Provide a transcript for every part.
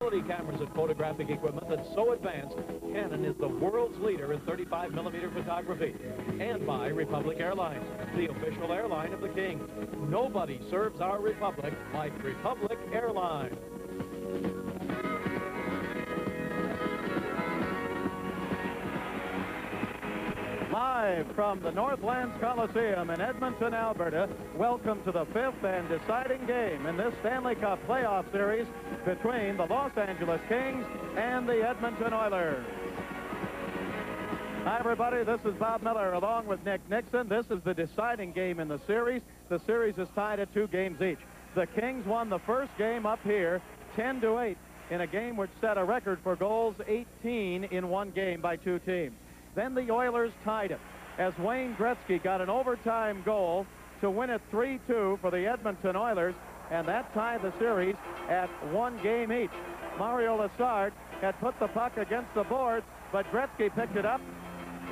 cameras and photographic equipment that's so advanced, Canon is the world's leader in 35mm photography. And by Republic Airlines, the official airline of the Kings. Nobody serves our Republic like Republic Airlines. Live from the Northlands Coliseum in Edmonton, Alberta, welcome to the fifth and deciding game in this Stanley Cup playoff series between the Los Angeles Kings and the Edmonton Oilers. Hi, everybody. This is Bob Miller along with Nick Nixon. This is the deciding game in the series. The series is tied at 2 games each. The Kings won the first game up here 10-8 in a game which set a record for goals, 18 in one game by 2 teams. Then the Oilers tied it as Wayne Gretzky got an overtime goal to win it 3-2 for the Edmonton Oilers, and that tied the series at 1 game each. Mario Lessard had put the puck against the boards, but Gretzky picked it up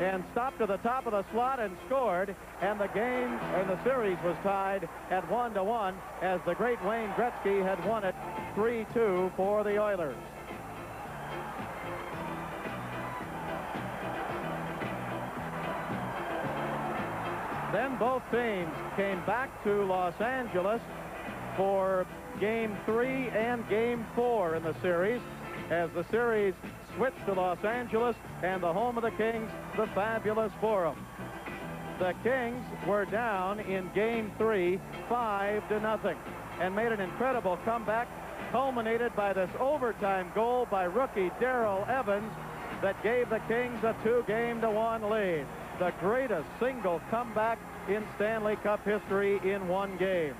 and stopped to the top of the slot and scored, and the game and the series was tied at 1-1 as the great Wayne Gretzky had won it 3-2 for the Oilers. Then both teams came back to Los Angeles for Game 3 and Game 4 in the series, as the series switched to Los Angeles and the home of the Kings, the fabulous Forum. The Kings were down in Game 3, 5-0, and made an incredible comeback, culminated by this overtime goal by rookie Darrell Evans that gave the Kings a 2-1 lead. The greatest single comeback in Stanley Cup history in one game.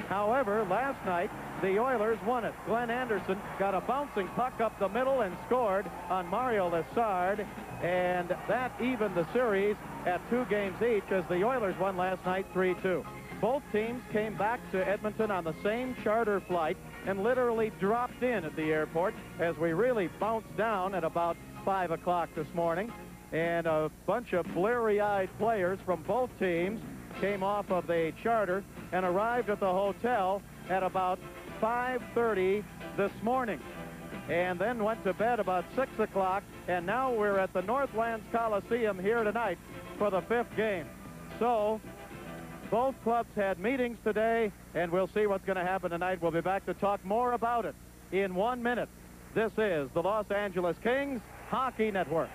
However, last night, the Oilers won it. Glenn Anderson got a bouncing puck up the middle and scored on Mario Lessard, and that evened the series at 2 games each as the Oilers won last night 3-2. Both teams came back to Edmonton on the same charter flight and literally dropped in at the airport as we really bounced down at about 5 o'clock this morning. And a bunch of bleary-eyed players from both teams came off of the charter and arrived at the hotel at about 5:30 this morning, and then went to bed about 6 o'clock, and now we're at the Northlands Coliseum here tonight for the 5th game. So both clubs had meetings today, and we'll see what's going to happen tonight. We'll be back to talk more about it in 1 minute. This is the Los Angeles Kings Hockey Network.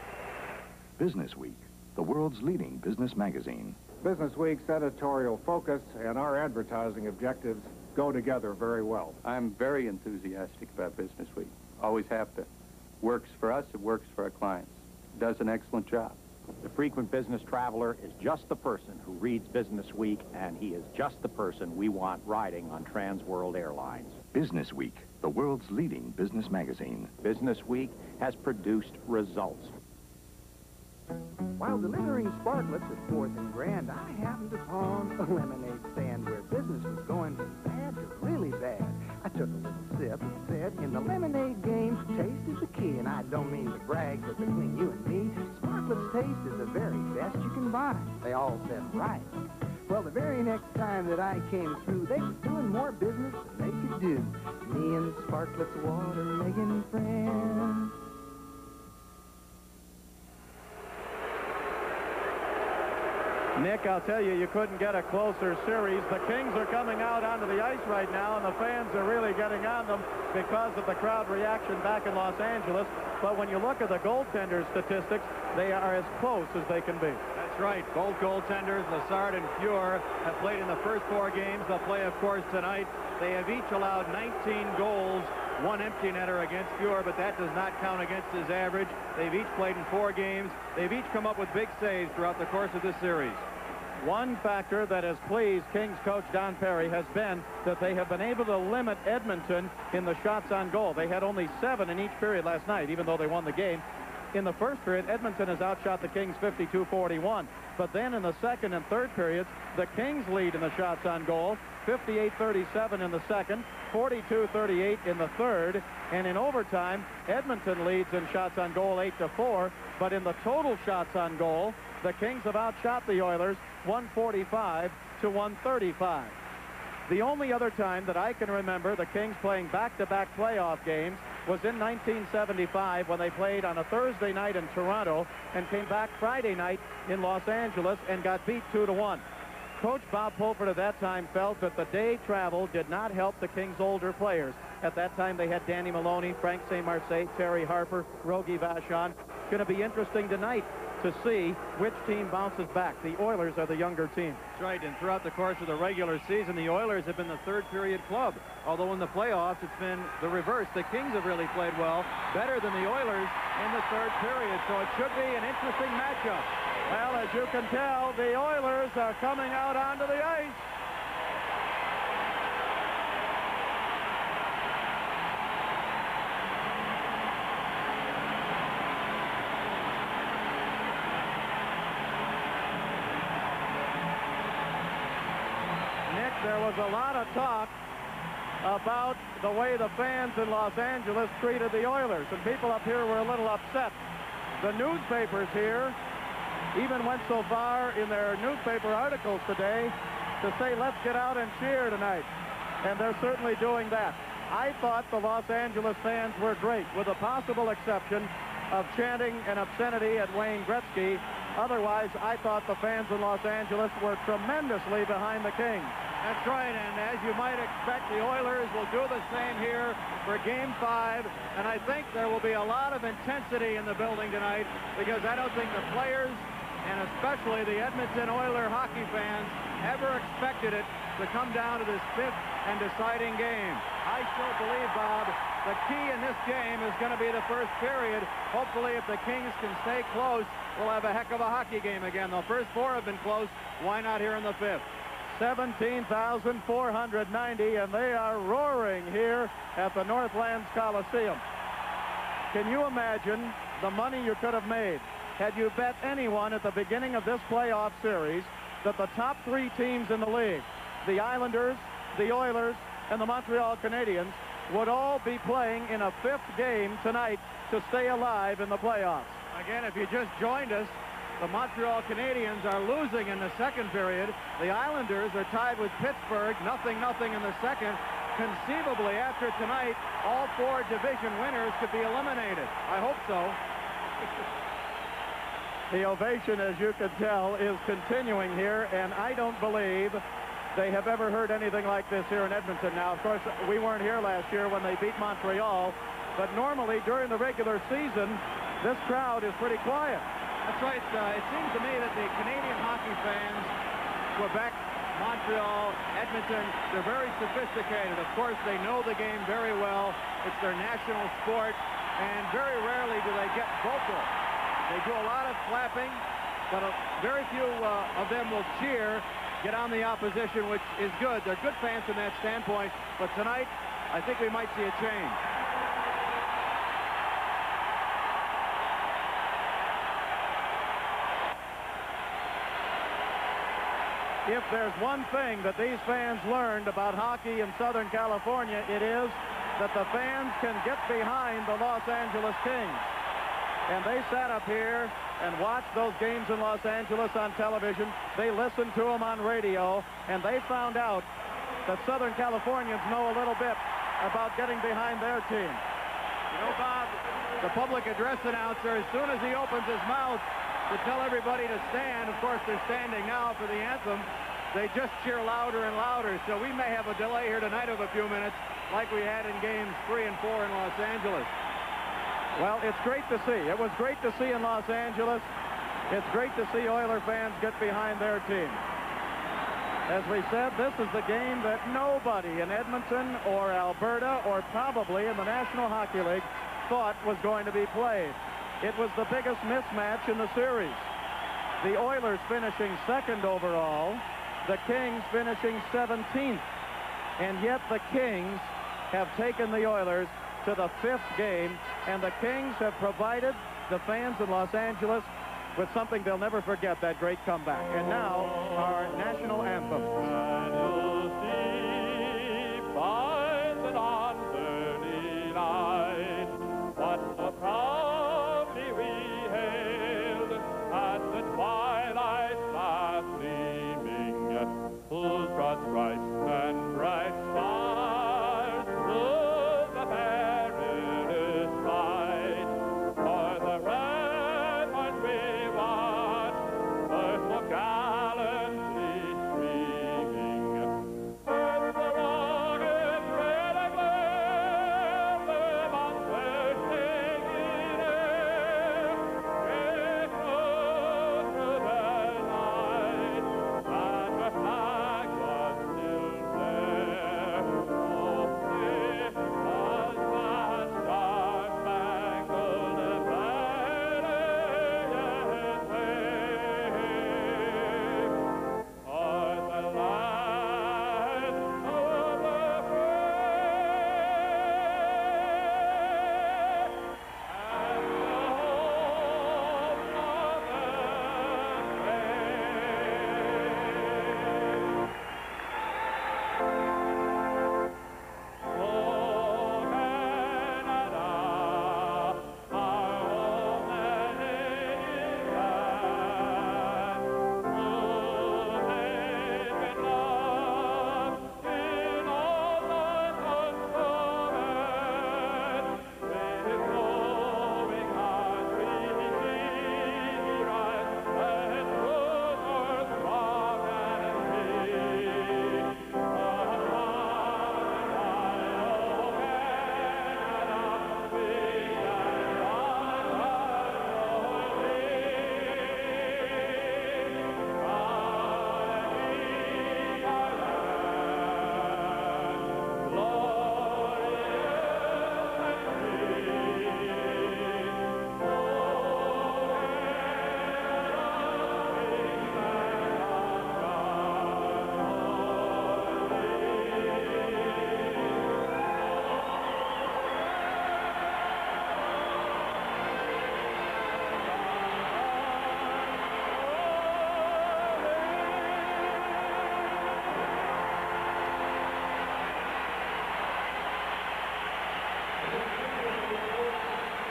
Business Week, the world's leading business magazine. Business Week's editorial focus and our advertising objectives go together very well. I'm very enthusiastic about Business Week. Always have to. Works for us, it works for our clients. Does an excellent job. The frequent business traveler is just the person who reads Business Week, and he is just the person we want riding on Trans World Airlines. Business Week, the world's leading business magazine. Business Week has produced results. While delivering sparklets at 4th and Grand, I happened upon a lemonade stand where business was going from bad to really bad. I took a little sip and said, in the lemonade game, taste is the key. And I don't mean to brag, but between you and me, sparklets taste is the very best you can buy. They all said, right. Well, the very next time that I came through, they were doing more business than they could do. Me and sparklets water making friends. Nick, I'll tell you, you couldn't get a closer series. The Kings are coming out onto the ice right now, and the fans are really getting on them because of the crowd reaction back in Los Angeles. But when you look at the goaltender statistics, they are as close as they can be. That's right. Both goaltenders, Lessard and Fuhr, have played in the first 4 games. They'll play, of course, tonight. They have each allowed 19 goals, 1 empty netter against Fuhr, but that does not count against his average. They've each played in 4 games. They've each come up with big saves throughout the course of this series. One factor that has pleased Kings coach Don Perry has been that they have been able to limit Edmonton in the shots on goal. They had only 7 in each period last night, even though they won the game. In the first period, Edmonton has outshot the Kings 52-41. But then in the second and third periods, the Kings lead in the shots on goal, 58-37 in the second, 42-38 in the third. And in overtime, Edmonton leads in shots on goal 8-4. But in the total shots on goal, the Kings have outshot the Oilers 145-135. The only other time that I can remember the Kings playing back-to-back playoff games was in 1975 when they played on a Thursday night in Toronto and came back Friday night in Los Angeles and got beat 2-1. Coach Bob Pulford at that time felt that the day travel did not help the Kings' older players. At that time, they had Danny Maloney, Frank St. Marseille, Terry Harper, Rogie Vachon. It's going to be interesting tonight to see which team bounces back. The Oilers are the younger team. That's right, and throughout the course of the regular season, the Oilers have been the third-period club. Although in the playoffs, it's been the reverse. The Kings have really played well, better than the Oilers in the third period. So it should be an interesting matchup. Well, as you can tell, the Oilers are coming out onto the ice. Nick, there was a lot of talk about the way the fans in Los Angeles treated the Oilers, and people up here were a little upset. The newspapers here even went so far in their newspaper articles today to say, let's get out and cheer tonight. And they're certainly doing that. I thought the Los Angeles fans were great, with a possible exception of chanting an obscenity at Wayne Gretzky. Otherwise, I thought the fans in Los Angeles were tremendously behind the Kings. That's right, and as you might expect, the Oilers will do the same here for Game 5, and I think there will be a lot of intensity in the building tonight, because I don't think the players, and especially the Edmonton Oiler hockey fans, ever expected it to come down to this fifth and deciding game. I still believe, Bob, the key in this game is going to be the first period. Hopefully, if the Kings can stay close, we'll have a heck of a hockey game again. The first four have been close. Why not here in the fifth? 17,490, and they are roaring here at the Northlands Coliseum. Can you imagine the money you could have made had you bet anyone at the beginning of this playoff series that the top three teams in the league, the Islanders, the Oilers, and the Montreal Canadiens, would all be playing in a fifth game tonight to stay alive in the playoffs? Again, if you just joined us, the Montreal Canadiens are losing in the second period. The Islanders are tied with Pittsburgh, 0-0 in the second. Conceivably, after tonight, all four division winners could be eliminated. I hope so. The ovation, as you can tell, is continuing here, and I don't believe they have ever heard anything like this here in Edmonton. Now, of course, we weren't here last year when they beat Montreal, but normally during the regular season, this crowd is pretty quiet. That's right. It seems to me that the Canadian hockey fans, Quebec, Montreal, Edmonton, they're very sophisticated. Of course, they know the game very well. It's their national sport, and very rarely do they get vocal. They do a lot of clapping, but very few of them will cheer, get on the opposition, which is good. They're good fans from that standpoint, but tonight, I think we might see a change. If there's one thing that these fans learned about hockey in Southern California, it is that the fans can get behind the Los Angeles Kings. And they sat up here and watched those games in Los Angeles on television. They listened to them on radio, and they found out that Southern Californians know a little bit about getting behind their team. You know, Bob, the public address announcer, as soon as he opens his mouth to tell everybody to stand, of course they're standing now for the anthem, they just cheer louder and louder. So we may have a delay here tonight of a few minutes like we had in games 3 and 4 in Los Angeles. Well, it's great to see. It was great to see in Los Angeles. It's great to see Oiler fans get behind their team. As we said, this is the game that nobody in Edmonton or Alberta or probably in the National Hockey League thought was going to be played. It was the biggest mismatch in the series. The Oilers finishing second overall, the Kings finishing 17th. And yet the Kings have taken the Oilers to the fifth game, and the Kings have provided the fans in Los Angeles with something they'll never forget, that great comeback. And now, our national anthem. And you'll see by the dawn's early light what so proudly we hailed at the twilight's last gleaming, whose broad stripes and bright stars through the perilous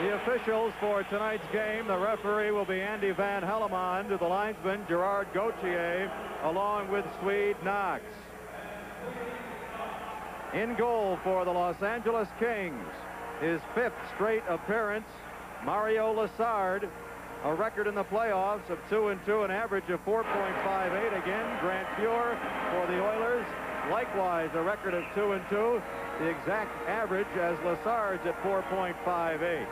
The officials for tonight's game, the referee will be Andy Van Hellemond, the linesman Gerard Gauthier, along with Swede Knox. In goal for the Los Angeles Kings, his 5th straight appearance, Mario Lessard, a record in the playoffs of 2-2, an average of 4.58. Again, Grant Fuhr for the Oilers, likewise a record of 2-2, the exact average as Lessard's at 4.58.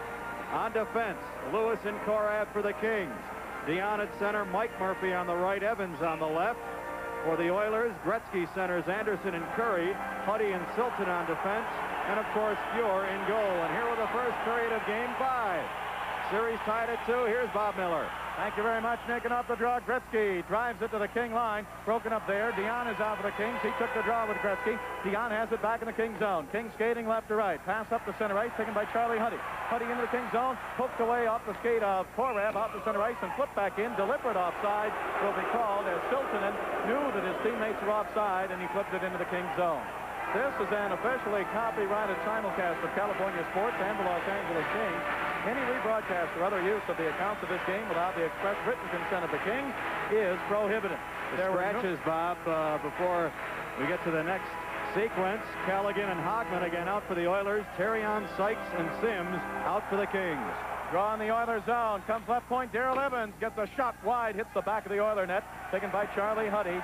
On defense, Lewis and Korab for the Kings. Dion at center, Mike Murphy on the right, Evans on the left. For the Oilers, Gretzky centers Anderson and Curry, Huddy and Silton on defense, and of course Fuhr in goal. And here with the first period of Game 5. Series tied at 2. Here's Bob Miller. Thank you very much, Nick. And off the draw, Gretzky drives it to the King line. Broken up there. Dion is out for the Kings. He took the draw with Gretzky. Dion has it back in the King zone. King skating left to right. Pass up the center ice, taken by Charlie Huddy. Huddy into the King zone. Poked away off the skate of Korab out the center ice and flipped back in. Deliberate offside will be called as Siltonen knew that his teammates were offside and he flipped it into the King zone. This is an officially copyrighted simulcast of California sports and the Los Angeles Kings. Any rebroadcast or other use of the accounts of this game without the express written consent of the Kings is prohibited. The scratches, Bob, before we get to the next sequence. Callaghan and Hogman again out for the Oilers. Terrion, Sykes, and Sims out for the Kings. Draw in the Oilers zone. Comes left point. Darrell Evans gets a shot wide. Hits the back of the Oiler net. Taken by Charlie Huddy.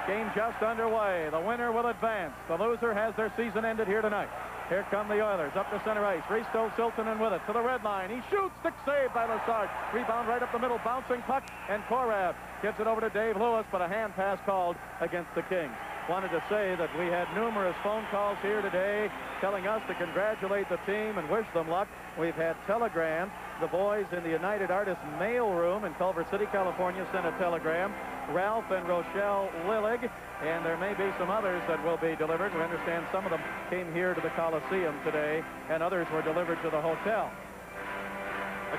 Game just underway. The winner will advance. The loser has their season ended here tonight. Here come the Oilers up to center ice. Risto Siltonen with it to the red line. He shoots. Stick save by Lessard. Rebound right up the middle. Bouncing puck. And Korab gives it over to Dave Lewis, but a hand pass called against the Kings. Wanted to say that we had numerous phone calls here today telling us to congratulate the team and wish them luck. We've had telegrams. The boys in the United Artists mail room in Culver City, California sent a telegram. Ralph and Rochelle Lillig, and there may be some others that will be delivered. We understand some of them came here to the Coliseum today, and others were delivered to the hotel.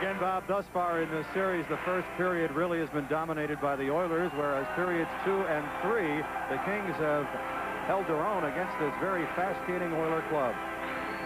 Again, Bob, thus far in this series, the first period really has been dominated by the Oilers, whereas periods 2 and 3, the Kings have held their own against this very fast-skating Oiler club.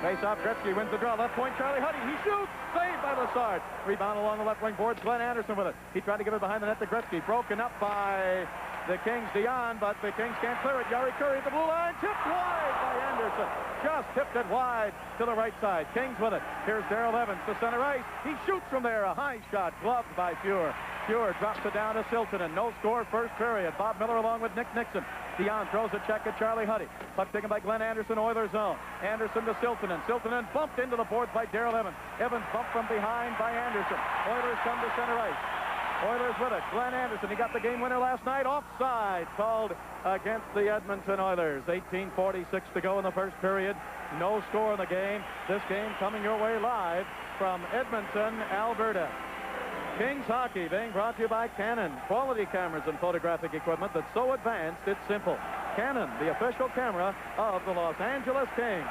Face-off, Gretzky wins the draw. Left point, Charlie Huddy. He shoots. Saved by Lessard. Rebound along the left wing boards. Glenn Anderson with it. He tried to give it behind the net to Gretzky. Broken up by the Kings, Dion, but the Kings can't clear it. Yari Curry at the blue line. Tipped wide by Anderson. Just tipped it wide to the right side. Kings with it. Here's Darrell Evans to center ice. He shoots from there. A high shot gloved by Fuhr. Fuhr drops it down to Siltonen. No score first period. Bob Miller along with Nick Nixon. Dion throws a check at Charlie Huddy. Puck taken by Glenn Anderson, Oilers zone. Anderson to Siltonen. Siltonen bumped into the boards by Darrell Evans. Evans bumped from behind by Anderson. Oilers come to center ice. Oilers with it. Glenn Anderson, he got the game winner last night. Offside called against the Edmonton Oilers. 18:46 to go in the first period. No score in the game. This game coming your way live from Edmonton, Alberta. Kings hockey being brought to you by Canon. Quality cameras and photographic equipment that's so advanced it's simple. Canon, the official camera of the Los Angeles Kings.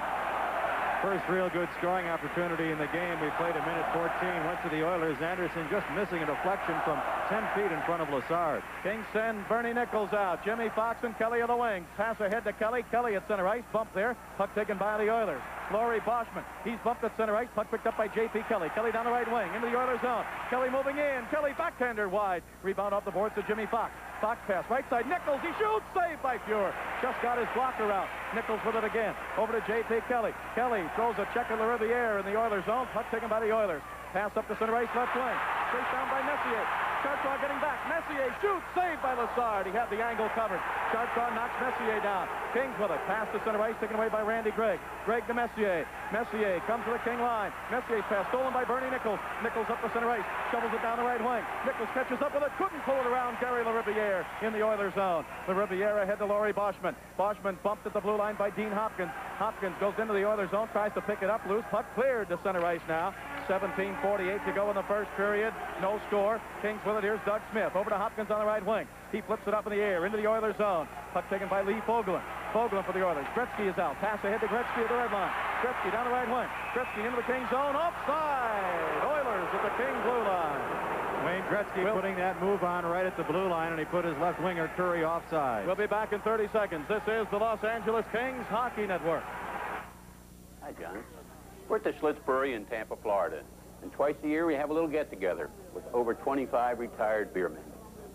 First real good scoring opportunity in the game. We played a minute 14. Went to the Oilers. Anderson just missing a deflection from 10 feet in front of Lessard. Kings send Bernie Nichols out. Jimmy Fox and Kelly of the wings. Pass ahead to Kelly. Kelly at center ice. Bump there. Puck taken by the Oilers. Laurie Boschman. He's bumped at center ice. Puck picked up by J.P. Kelly. Kelly down the right wing. Into the Oilers zone. Kelly moving in. Kelly backhander wide. Rebound off the boards to Jimmy Fox. Fox pass. Right side. Nichols. He shoots. Saved by Fuhr. Just got his blocker out. Nichols with it again. Over to J.P. Kelly. Kelly throws a check in the Riviere in the Oilers zone. Puck taken by the Oilers. Pass up to center ice left wing. Chased down by Messier. Chartraw getting back. Messier shoots. Saved by Lessard. He had the angle covered. Chartraw knocks Messier down. Kings with it. Pass to center ice taken away by Randy Gregg. Gregg to Messier. Messier comes to the King line. Messier's pass stolen by Bernie Nichols. Nichols up the center ice. Shovels it down the right wing. Nichols catches up with it. Couldn't pull it around Gary LaRiviere in the Oilers zone. LaRiviere ahead to Laurie Boschman. Boschman bumped at the blue line by Dean Hopkins. Hopkins goes into the Oilers zone. Tries to pick it up. Loose puck cleared to center ice now. 17:48 to go in the first period. No score. Kings with it. Here's Doug Smith. Over to Hopkins on the right wing. He flips it up in the air into the Oilers zone. Puck taken by Lee Fogelin. Fogelin for the Oilers. Gretzky is out. Pass ahead to Gretzky at the red line. Gretzky down the right wing. Gretzky into the Kings zone. Offside. Oilers at the King blue line. Wayne Gretzky putting that move on right at the blue line, and he put his left winger Curry offside. We'll be back in 30 seconds. This is the Los Angeles Kings Hockey Network. Hi, John. We're at the Schlitz Brewery in Tampa, Florida. And twice a year we have a little get-together with over 25 retired beermen,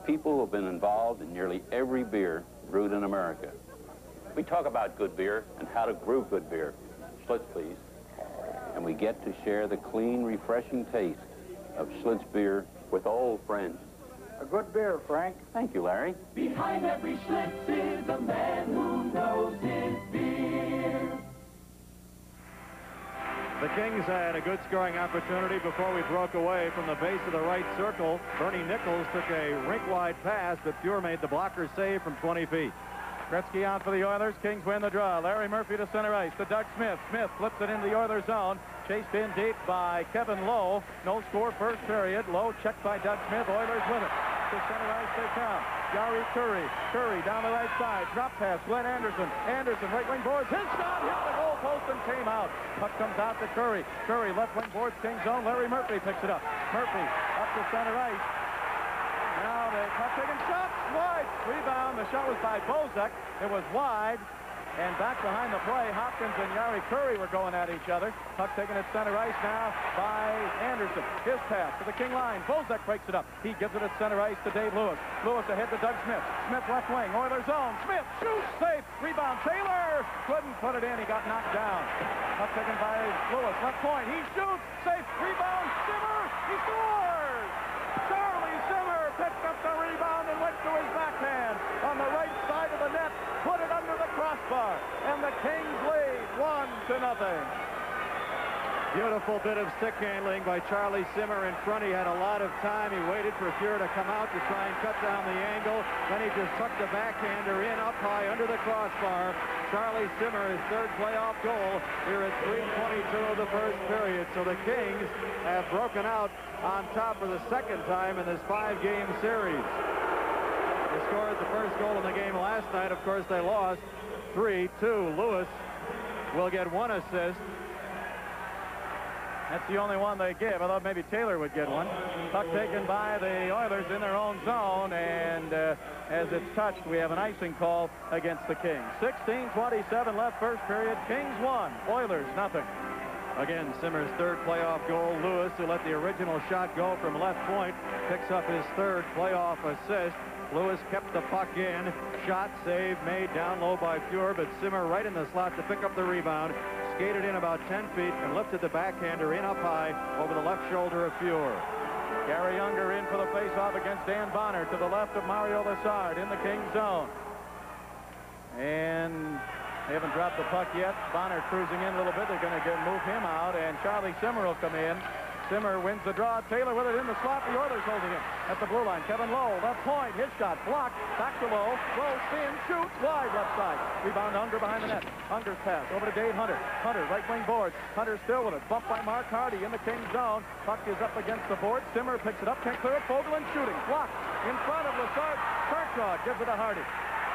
people who have been involved in nearly every beer brewed in America. We talk about good beer and how to brew good beer. Schlitz, please. And we get to share the clean, refreshing taste of Schlitz beer with old friends. A good beer, Frank. Thank you, Larry. Behind every Schlitz is a man who knows his beer. The Kings had a good scoring opportunity before we broke away from the base of the right circle. Bernie Nichols took a rink-wide pass, but Fuhr made the blocker save from 20 feet. Gretzky out for the Oilers. Kings win the draw. Larry Murphy to center ice to Doug Smith. Smith flips it into the Oilers zone. Chased in deep by Kevin Lowe. No score first period. Lowe checked by Doug Smith. Oilers win it. To center ice they come. Jari Kurri. Kurri down the right side. Drop pass. Glenn Anderson. Anderson right wing boards. His shot hit the goal post and came out. Puck comes out to Kurri. Kurri left wing boards. King zone. Larry Murphy picks it up. Murphy up to center ice. Now the puck taking shots. Wide. Rebound. The shot was by Bozek. It was wide. And back behind the play, Hopkins and Jari Kurri were going at each other. Puck taken at center ice now by Anderson. His pass to the King line. Bozek breaks it up. He gives it at center ice to Dave Lewis. Lewis ahead to Doug Smith. Smith left wing. Oilers zone. Smith shoots. Safe. Rebound. Taylor couldn't put it in. He got knocked down. Puck taken by Lewis. Left point. He shoots. Safe. Rebound. Simmer. He scores. Charlie Simmer picked up the rebound and went to his backhand on the right side of the net. Put it under the crossbar, and the Kings lead 1-0. Beautiful bit of stick handling by Charlie Simmer in front. He had a lot of time. He waited for Fuhr to come out to try and cut down the angle. Then he just tucked the backhander in up high under the crossbar. Charlie Simmer, his third playoff goal here at 3:22 of the first period. So the Kings have broken out on top for the second time in this 5-game series. They scored the first goal in the game last night. Of course, they lost 3-2. Lewis will get one assist. That's the only one they give. I thought maybe Taylor would get one. Puck taken by the Oilers in their own zone, and as it's touched, we have an icing call against the Kings. 16:27 left first period. Kings 1, Oilers nothing. Again, Simmer's third playoff goal. Lewis, who let the original shot go from left point, picks up his third playoff assist. Lewis kept the puck in. Shot save made down low by Fuhr, but Simmer right in the slot to pick up the rebound. Skated in about 10 feet and lifted the backhander in up high over the left shoulder of Fuhr. Gary Unger in for the faceoff against Dan Bonner to the left of Mario Lessard in the Kings zone. And they haven't dropped the puck yet. Bonner cruising in a little bit. They're going to move him out, and Charlie Simmer will come in. Simmer wins the draw. Taylor with it in the slot. The Oilers holding him at the blue line. Kevin Lowe, left point. His shot blocked. Back to Lowe. Lowe spins, shoots wide left side. Rebound to Unger behind the net. Unger's pass over to Dave Hunter. Hunter right wing board. Hunter still with it. Bumped by Mark Hardy in the Kings zone. Puck is up against the board. Simmer picks it up. Can't clear it. Fogelin shooting. Blocked in front of Lessard. Kershaw gives it to Hardy.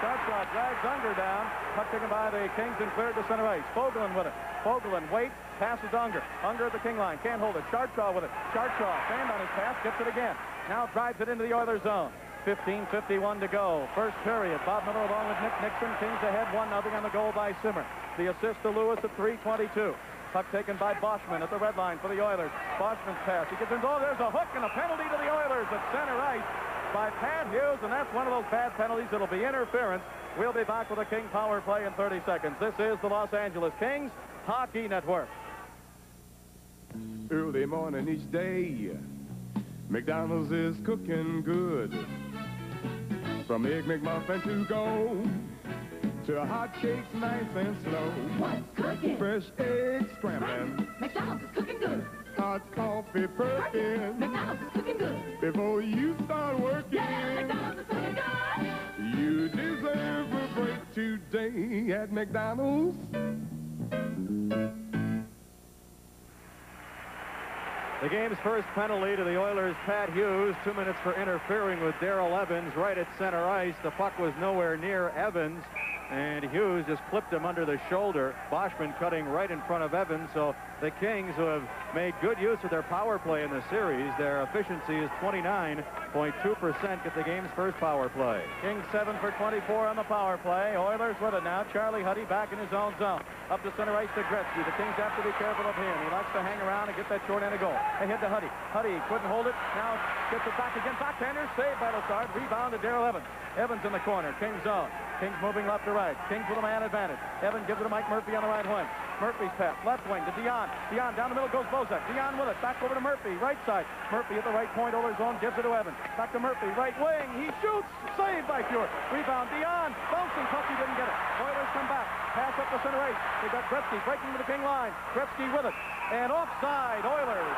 Kershaw drags Unger down. Puck taken by the Kings and cleared to center ice. Fogelin with it. Fogelin waits. Passes Unger. Unger at the King line. Can't hold it. Kershaw with it. Kershaw stand on his pass. Gets it again. Now drives it into the Oilers zone. 15:51 to go. First period. Bob Miller along with Nick Nixon. Kings ahead 1-0 on the goal by Simmer. The assist to Lewis at 3:22. Puck taken by Boschman at the red line for the Oilers. Boschman's pass. He gets in. Oh, there's a hook and a penalty to the Oilers at center ice by Pat Hughes, and that's one of those bad penalties. It'll be interference. We'll be back with a King power play in 30 seconds. This is the Los Angeles Kings Hockey Network. Early morning each day, McDonald's is cooking good. From Egg McMuffin to go, to hot cakes nice and slow. What's cooking? Fresh eggs scrambling. McDonald's is cooking good. Hot coffee perking. McDonald's is cooking good. Before you start working, Yeah, McDonald's is cooking good. you deserve a break today at McDonald's. The game's first penalty to the Oilers, Pat Hughes. 2 minutes for interfering with Darrell Evans right at center ice. The puck was nowhere near Evans. and Hughes just clipped him under the shoulder. Boschman cutting right in front of Evans. So the Kings, who have made good use of their power play in the series, their efficiency is 29.2%, get the game's first power play. Kings 7 for 24 on the power play. Oilers with it now. Charlie Huddy back in his own zone. Up to center ice to Gretzky. The Kings have to be careful of him. He likes to hang around and get that short end of goal. Ahead to Huddy. Huddy couldn't hold it. Now gets it back again. Backhander saved by Lazard. Rebound to Darrell Evans. Evans in the corner. Kings zone. Kings moving left to right. Kings with a man advantage. Evans gives it to Mike Murphy on the right wing. Murphy's pass. Left wing to Dion. Dion down the middle goes Bozak. Dion with it. Back over to Murphy. Right side. Murphy at the right point. Over zone. Gives it to Evans. Back to Murphy. Right wing. He shoots. Saved by Fuhr. Rebound. Dion. Bouncing puck. He didn't get it. Oilers come back. Pass up the center ice. They got Gretzky breaking to the King line. Gretzky with it. And offside. Oilers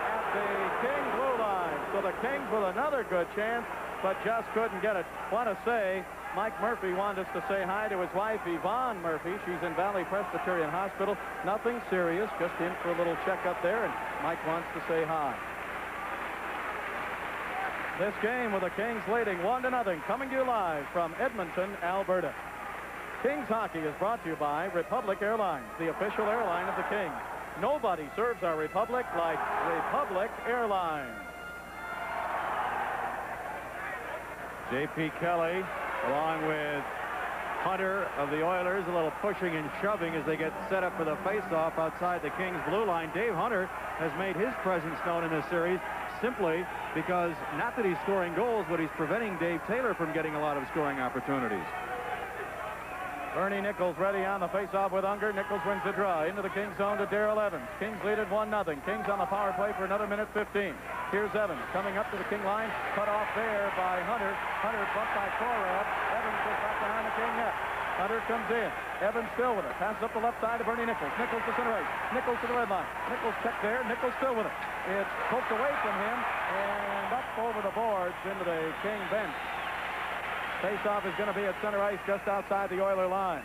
at the King blue line. So the Kings with another good chance, but just couldn't get it. Want to say, Mike Murphy wanted us to say hi to his wife, Yvonne Murphy. She's in Valley Presbyterian Hospital. Nothing serious, just in for a little checkup there, and Mike wants to say hi. This game with the Kings leading 1-0, coming to you live from Edmonton, Alberta. Kings hockey is brought to you by Republic Airlines, the official airline of the Kings. Nobody serves our Republic like Republic Airlines. J.P. Kelly, along with Hunter of the Oilers, a little pushing and shoving as they get set up for the face-off outside the Kings blue line. Dave Hunter has made his presence known in this series simply because, not that he's scoring goals, but he's preventing Dave Taylor from getting a lot of scoring opportunities. Bernie Nichols ready on the face-off with Unger. Nichols wins the draw into the Kings zone to Darrell Evans. Kings lead at 1-0. Kings on the power play for another minute 15. Here's Evans coming up to the King line. Cut off there by Hunter. Hunter bumped by Korab. Evans goes back behind the King net. Hunter comes in. Evans still with it. Passes up the left side to Bernie Nichols. Nichols to center ice. Nichols to the red line. Nichols checked there. Nichols still with it. It's poked away from him and up over the boards into the King bench. Face-off is going to be at center ice just outside the Oiler line.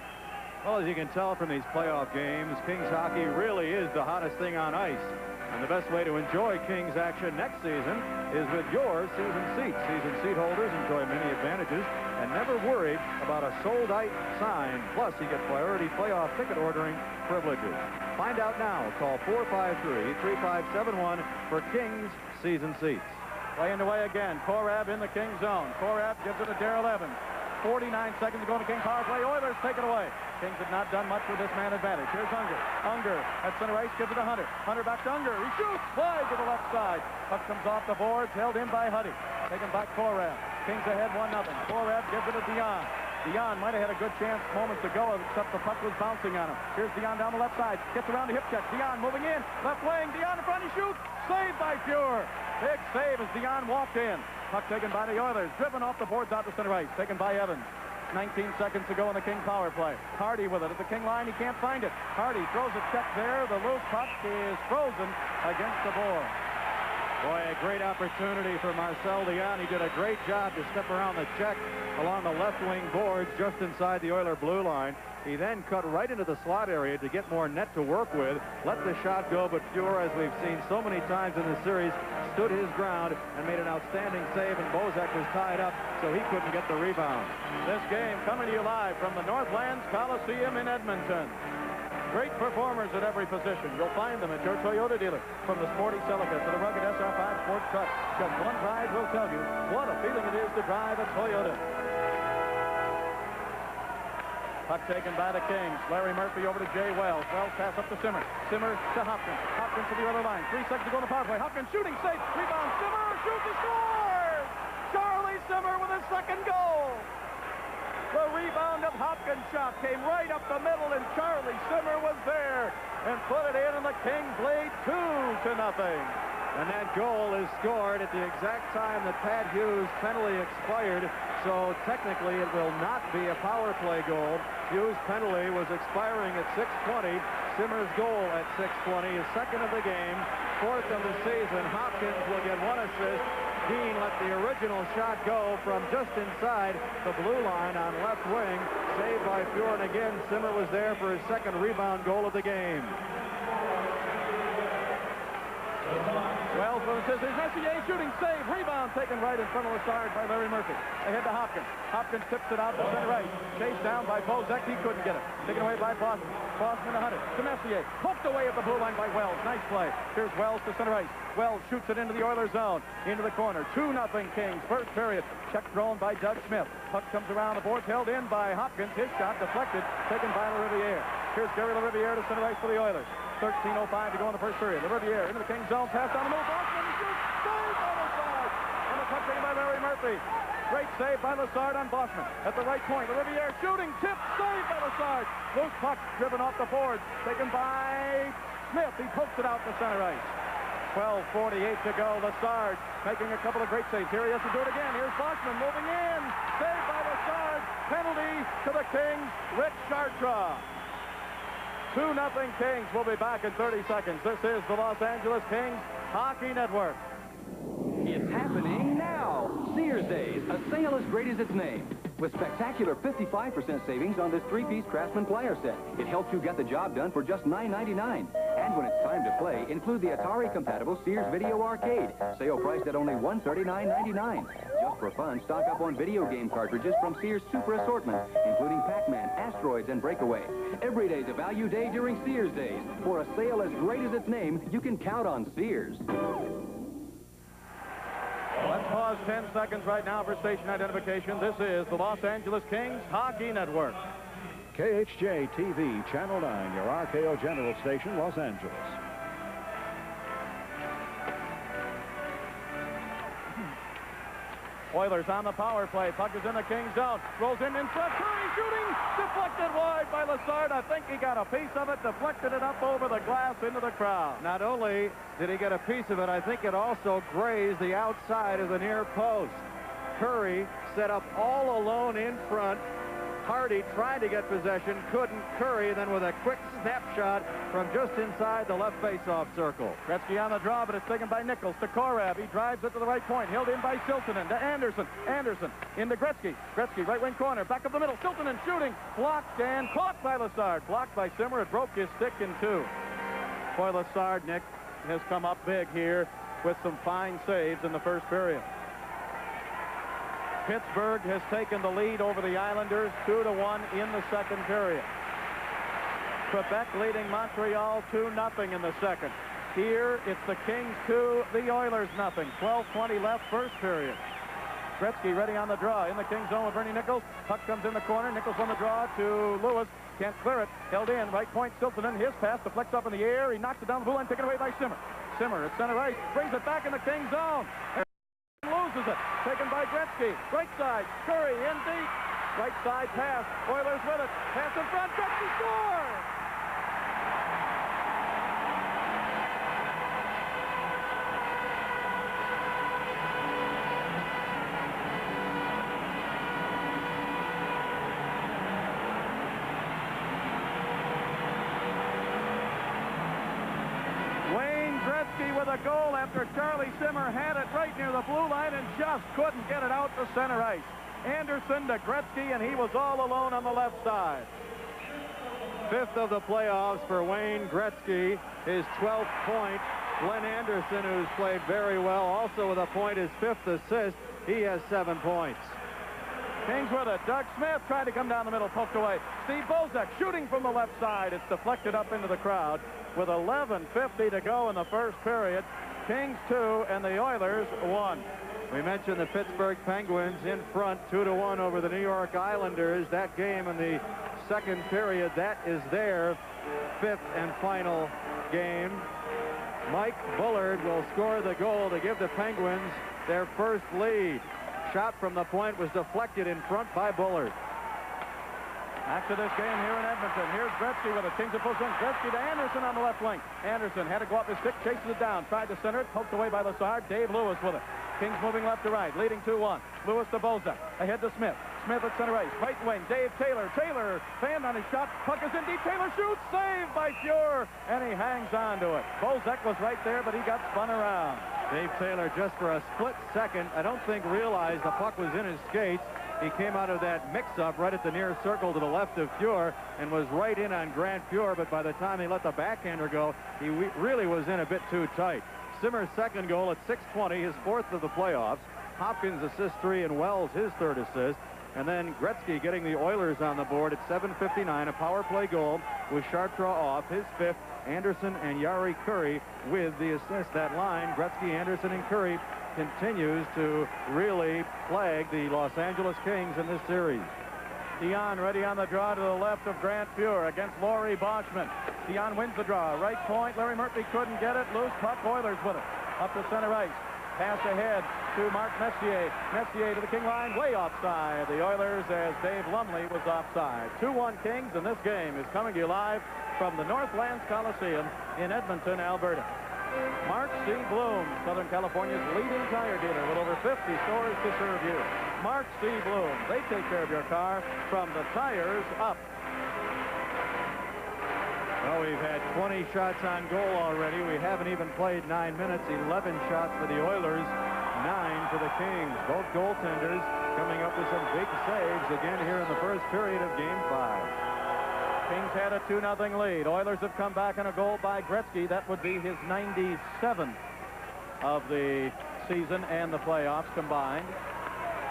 Well, as you can tell from these playoff games, Kings hockey really is the hottest thing on ice. And the best way to enjoy Kings action next season is with your season seats. Season seat holders enjoy many advantages and never worry about a sold-out sign. Plus, you get priority playoff ticket ordering privileges. Find out now. Call 453-3571 for Kings season seats. Play underway again. Korab in the King zone. Korab gives it to Darrell Evans. 49 seconds to go in the King power play. Oilers take it away. Kings have not done much with this man advantage. Here's Unger. Unger at center ice gives it to Hunter. Hunter back to Unger. He shoots wide to the left side. Puck comes off the boards. Held in by Huddy. Taken by Korab. Kings ahead 1-0. Korab gives it to Dion. Dion might have had a good chance moments ago, except the puck was bouncing on him. Here's Dion down the left side. Gets around the hip check. Dion moving in. Left wing. Dion in front. He shoots. Saved by Fuhr. Big save as Dion walked in. Puck taken by the Oilers. Driven off the boards out to center ice. Taken by Evans. 19 seconds to go in the King power play. Hardy with it at the King line. He can't find it. Hardy throws a check there. The loose puck is frozen against the board. Boy, a great opportunity for Marcel Dion. He did a great job to step around the check along the left wing boards just inside the Oiler blue line. He then cut right into the slot area to get more net to work with. Let the shot go, but Fuhr, as we've seen so many times in the series, stood his ground and made an outstanding save, and Bozak was tied up, so he couldn't get the rebound. This game coming to you live from the Northlands Coliseum in Edmonton. Great performers at every position. You'll find them at your Toyota dealer. From the sporty Celica to the rugged SR5 sports truck, just one drive will tell you what a feeling it is to drive a Toyota. Puck taken by the Kings. Larry Murphy over to Jay Wells. Wells pass up to Simmer. Simmer to Hopkins. Hopkins to the other line. 3 seconds to go in the power play. Hopkins shooting safe. Rebound. Simmer shoots and scores! Charlie Simmer with his second goal. The rebound of Hopkins' shot came right up the middle, and Charlie Simmer was there and put it in, and the Kings lead 2-0. And that goal is scored at the exact time that Pat Hughes' penalty expired, so technically it will not be a power play goal. Hughes' penalty was expiring at 6:20. Simmer's goal at 6:20 is second of the game, fourth of the season. Hopkins will get one assist. Dean let the original shot go from just inside the blue line on left wing. Saved by Fuhr, and again, Simmer was there for his second rebound goal of the game. Wells with the scissors. Messier shooting, save, rebound taken right in front of Lassard by Larry Murphy. Ahead to Hopkins. Hopkins tips it out to center ice. Chased down by Bozek. He couldn't get it. Taken away by Boston. Boston to Hunter. To Messier. Poked away at the blue line by Wells. Nice play. Here's Wells to center ice. Wells shoots it into the Oilers zone. Into the corner. 2-0 Kings. First period. Check thrown by Doug Smith. Puck comes around the boards. Held in by Hopkins. His shot deflected. Taken by LaRiviere. Here's Gary LaRiviere to center ice for the Oilers. 13:05 to go in the first period. LaRiviere into the Kings zone. Pass down the middle. Boston shoots. Saved by Lassard. And the puck taken by Larry Murphy. Great save by Lassard on Boston. At the right point, LaRiviere shooting. Tip. Saved by Lassard. Loose puck driven off the boards. Taken by Smith. He pokes it out to center ice. 12:48 to go. Lassard making a couple of great saves. Here he has to do it again. Here's Boston moving in. Saved by Lassard. Penalty to the Kings. Rick Chartra. 2-0 Kings. We'll be back in 30 seconds. This is the Los Angeles Kings Hockey Network. It's happening now. Sears Days, a sale as great as its name. With spectacular 55% savings on this 3-piece Craftsman plier set. It helps you get the job done for just $9.99. And when it's time to play, include the Atari-compatible Sears Video Arcade. Sale priced at only $139.99. Just for fun, stock up on video game cartridges from Sears' Super Assortment, including Pac-Man, Asteroids, and Breakaway. Every day's a value day during Sears Days. For a sale as great as its name, you can count on Sears. Let's pause 10 seconds right now for station identification. This is the Los Angeles Kings Hockey Network. KHJ-TV, Channel 9, your RKO General Station, Los Angeles. Oilers on the power play. Puck is in the Kings zone. Rolls in front. Curry shooting. Deflected wide by Lassard. I think he got a piece of it. Deflected it up over the glass into the crowd. Not only did he get a piece of it, I think it also grazed the outside of the near post. Curry set up all alone in front. Hardy tried to get possession, couldn't. Curry then with a quick snapshot from just inside the left faceoff circle. Gretzky on the draw, but it's taken by Nichols to Korab. He drives it to the right point. Held in by Siltanen to Anderson. Anderson into Gretzky. Gretzky, right wing corner, back up the middle. Siltanen shooting. Blocked and caught by Lassard. Blocked by Simmer. It broke his stick in two. Boy, Lassard, Nick, has come up big here with some fine saves in the first period. Pittsburgh has taken the lead over the Islanders 2-1 in the second period. Quebec leading Montreal 2-0 in the second. Here, it's the Kings 2, the Oilers 0. 12:20 left, first period. Gretzky ready on the draw in the Kings zone with Bernie Nichols. Puck comes in the corner. Nichols on the draw to Lewis. Can't clear it. Held in. Right point, Siltanen. His pass deflects up in the air. He knocks it down the blue line, taken away by Simmer. Simmer at center ice. Brings it back in the Kings zone. Loses it. Taken by Gretzky. Right side. Curry in deep. Right side pass. Oilers with it. Pass in front. Gretzky scores! With a goal after Charlie Simmer had it right near the blue line and just couldn't get it out to center ice. Anderson to Gretzky, and he was all alone on the left side. Fifth of the playoffs for Wayne Gretzky, his 12th point. Glenn Anderson, who's played very well, also with a point, his 5th assist. He has 7 points. Kings with it. Doug Smith tried to come down the middle, poked away. Steve Bozek shooting from the left side. It's deflected up into the crowd. With 11:50 to go in the first period, Kings 2 and the Oilers 1. We mentioned the Pittsburgh Penguins in front 2-1 over the New York Islanders. That game in the second period, that is their 5th and final game. Mike Bullard will score the goal to give the Penguins their first lead. Shot from the point was deflected in front by Bullard. After this game here in Edmonton, here's Gretzky with a change of position. Gretzky to Anderson on the left wing. Anderson had to go up his stick, chases it down, tried to center it, poked away by Lassard. Dave Lewis with it. Kings moving left to right, leading 2-1. Lewis to Bozak, ahead to Smith. Smith at center ice, right wing, Dave Taylor. Taylor fanned on his shot, puck is in deep. Taylor shoots, saved by Fuhr, and he hangs on to it. Bozak was right there, but he got spun around. Dave Taylor, just for a split second, I don't think realized the puck was in his skates. He came out of that mix-up right at the near circle to the left of Fuhr and was right in on Grant Fuhr, but by the time he let the backhander go, he really was in a bit too tight. Simmer's second goal at 6:20, his fourth of the playoffs. Hopkins assist 3 and Wells his third assist. And then Gretzky getting the Oilers on the board at 7:59, a power play goal with Chartrand off, his fifth. Anderson and Yari Curry with the assist. That line, Gretzky, Anderson, and Curry, continues to really plague the Los Angeles Kings in this series. Dion ready on the draw to the left of Grant Fuhr against Laurie Boschman. Dion wins the draw. Right point. Larry Murphy couldn't get it. Loose puck. Oilers with it. Up to center ice. Pass ahead to Mark Messier. Messier to the King line. Way offside. The Oilers as Dave Lumley was offside. 2-1 Kings, and this game is coming to you live from the Northlands Coliseum in Edmonton, Alberta. Mark C. Bloom, Southern California's leading tire dealer with over 50 stores to serve you. Mark C. Bloom, they take care of your car from the tires up. Well, we've had 20 shots on goal already. We haven't even played 9 minutes. 11 shots for the Oilers, 9 for the Kings. Both goaltenders coming up with some big saves again here in the first period of Game 5. Kings had a 2-0 lead. Oilers have come back on a goal by Gretzky. That would be his 97th of the season and the playoffs combined.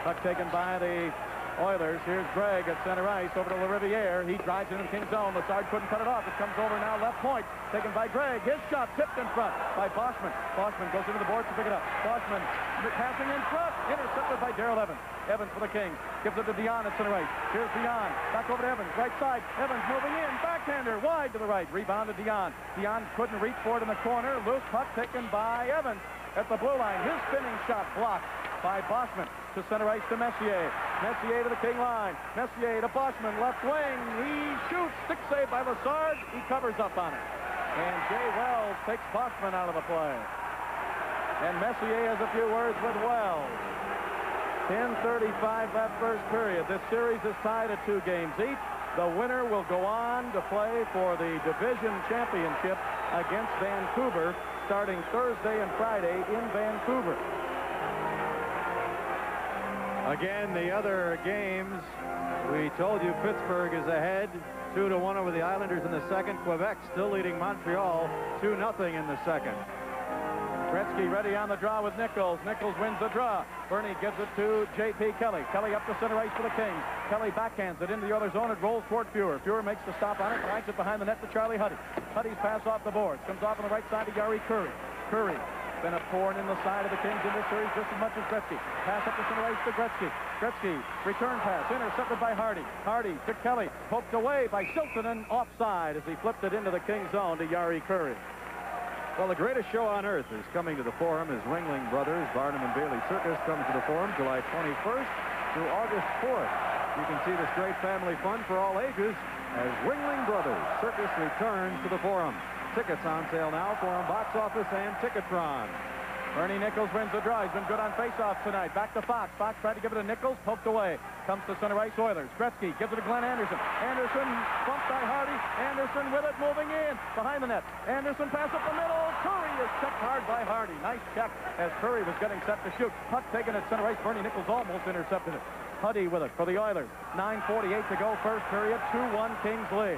Puck taken by the Oilers. Here's Gregg at center ice over to LaRiviere. He drives into the Kings zone. Lazard couldn't cut it off. It comes over now left point. Taken by Gregg. His shot tipped in front by Boschman. Boschman goes into the boards to pick it up. Boschman passing in front. Intercepted by Darrell Evans. Evans for the Kings. Gives it to Dion at center ice. Here's Dion. Back over to Evans. Right side. Evans moving in. Backhander. Wide to the right. Rebound to Dion. Dion couldn't reach for it in the corner. Loose puck taken by Evans at the blue line. His spinning shot blocked by Boschman. To center ice to Messier. Messier to the King line. Messier to Boschman. Left wing. He shoots. Stick save by Lazard. He covers up on it. And Jay Wells takes Boschman out of the play. And Messier has a few words with Wells. 10:35 that first period. This series is tied at 2 games each. The winner will go on to play for the division championship against Vancouver starting Thursday and Friday in Vancouver. Again, the other games, we told you Pittsburgh is ahead 2-1 over the Islanders in the second. Quebec still leading Montreal 2-0 in the second. Gretzky ready on the draw with Nichols. Nichols wins the draw. Bernie gives it to J.P. Kelly. Kelly up to center ice for the Kings. Kelly backhands it into the other zone. It rolls toward Fuhr. Fuhr makes the stop on it. Drives it behind the net to Charlie Huddy. Huddy's pass off the boards. Comes off on the right side to Yari Curry. Curry been a thorn in the side of the Kings in this series just as much as Gretzky. Pass up to center ice to Gretzky. Gretzky, return pass, intercepted by Hardy. Hardy to Kelly, poked away by Siltanen, offside as he flipped it into the Kings zone to Yari Curry. Well, the greatest show on earth is coming to the Forum as Ringling Brothers, Barnum and Bailey Circus comes to the Forum July 21st through August 4th. You can see this great family fun for all ages as Ringling Brothers Circus returns to the Forum. Tickets on sale now, Forum Box Office and Ticketron. Bernie Nichols wins the draw. He's been good on faceoffs tonight. Back to Fox. Fox tried to give it to Nichols, poked away. Comes to center ice Oilers. Gretzky gives it to Glenn Anderson. Anderson bumped by Hardy. Anderson with it, moving in behind the net. Anderson pass up the middle. Curry is checked hard by Hardy. Nice check as Curry was getting set to shoot. Puck taken at center ice. Bernie Nichols almost intercepted it. Huddy with it for the Oilers. 9:48 to go, first period. 2-1 Kings lead.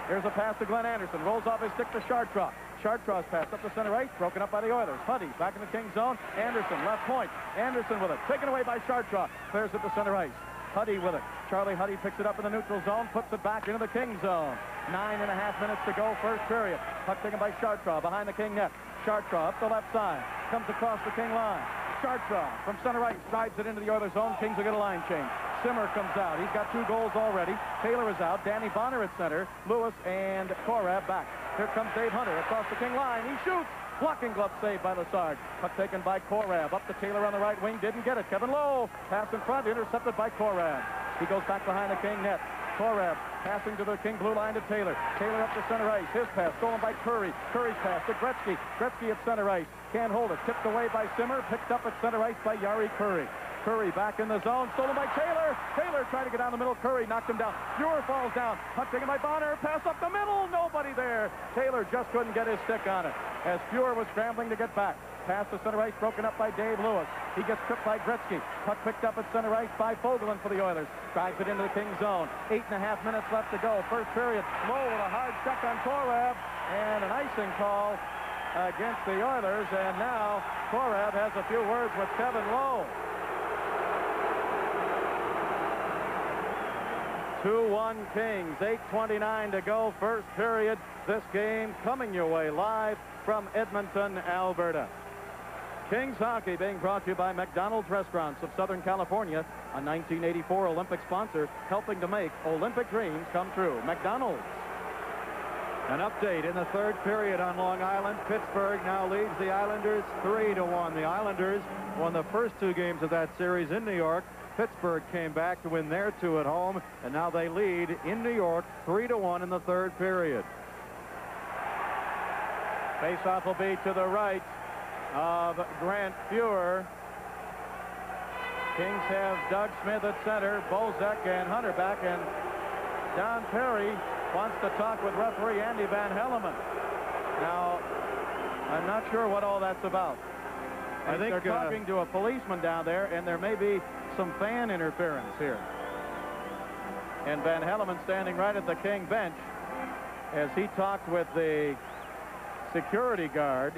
Here's a pass to Glenn Anderson. Rolls off his stick to Chartrand. Chartrand's pass up the center ice. Broken up by the Oilers. Huddy back in the Kings zone. Anderson left point. Anderson with it. Taken away by Chartrand. Clears it to center ice. Huddy with it. Charlie Huddy picks it up in the neutral zone. Puts it back into the Kings zone. 9.5 minutes to go, first period. Puck taken by Chartrand behind the King net. Chartrand up the left side. Comes across the King line. Chartrand from center ice drives it into the Oilers zone. Kings will get a line change. Simmer comes out. He's got 2 goals already. Taylor is out. Danny Bonner at center. Lewis and Korab back. Here comes Dave Hunter across the King line. He shoots. Blocking glove saved by Lazard. Puck taken by Korab. Up to Taylor on the right wing. Didn't get it. Kevin Lowe. Pass in front. Intercepted by Korab. He goes back behind the King net. Korab passing to the King blue line to Taylor. Taylor up to center ice. His pass stolen by Curry. Curry's pass to Gretzky. Gretzky at center ice. Can't hold it. Tipped away by Simmer. Picked up at center ice by Yari Curry. Curry back in the zone. Stolen by Taylor. Taylor trying to get down the middle. Curry knocked him down. Fuhr falls down. Puck taken by Bonner. Pass up the middle. Nobody there. Taylor just couldn't get his stick on it as Fuhr was scrambling to get back. Pass to center ice broken up by Dave Lewis. He gets tripped by Gretzky. Puck picked up at center ice by Fogelin for the Oilers. Drives it into the Kings zone. 8.5 minutes left to go. First period. Lowe with a hard check on Korab. And an icing call against the Oilers, and now Korab has a few words with Kevin Lowe. 2-1 Kings, 8:29 to go, first period. This game coming your way live from Edmonton, Alberta. Kings hockey being brought to you by McDonald's Restaurants of Southern California, a 1984 Olympic sponsor helping to make Olympic dreams come true. McDonald's. An update in the third period on Long Island. Pittsburgh now leads the Islanders 3-1. The Islanders won the first two games of that series in New York. Pittsburgh came back to win their two at home, and now they lead in New York 3-1 in the third period. Faceoff will be to the right of Grant Fuhr. Kings have Doug Smith at center, Bozek and Hunter back, and Don Perry wants to talk with referee Andy Van Hellemond. Now, I'm not sure what all that's about. I think they're talking to a policeman down there, and there may be some fan interference here. And Van Hellemond standing right at the King bench as he talked with the security guard.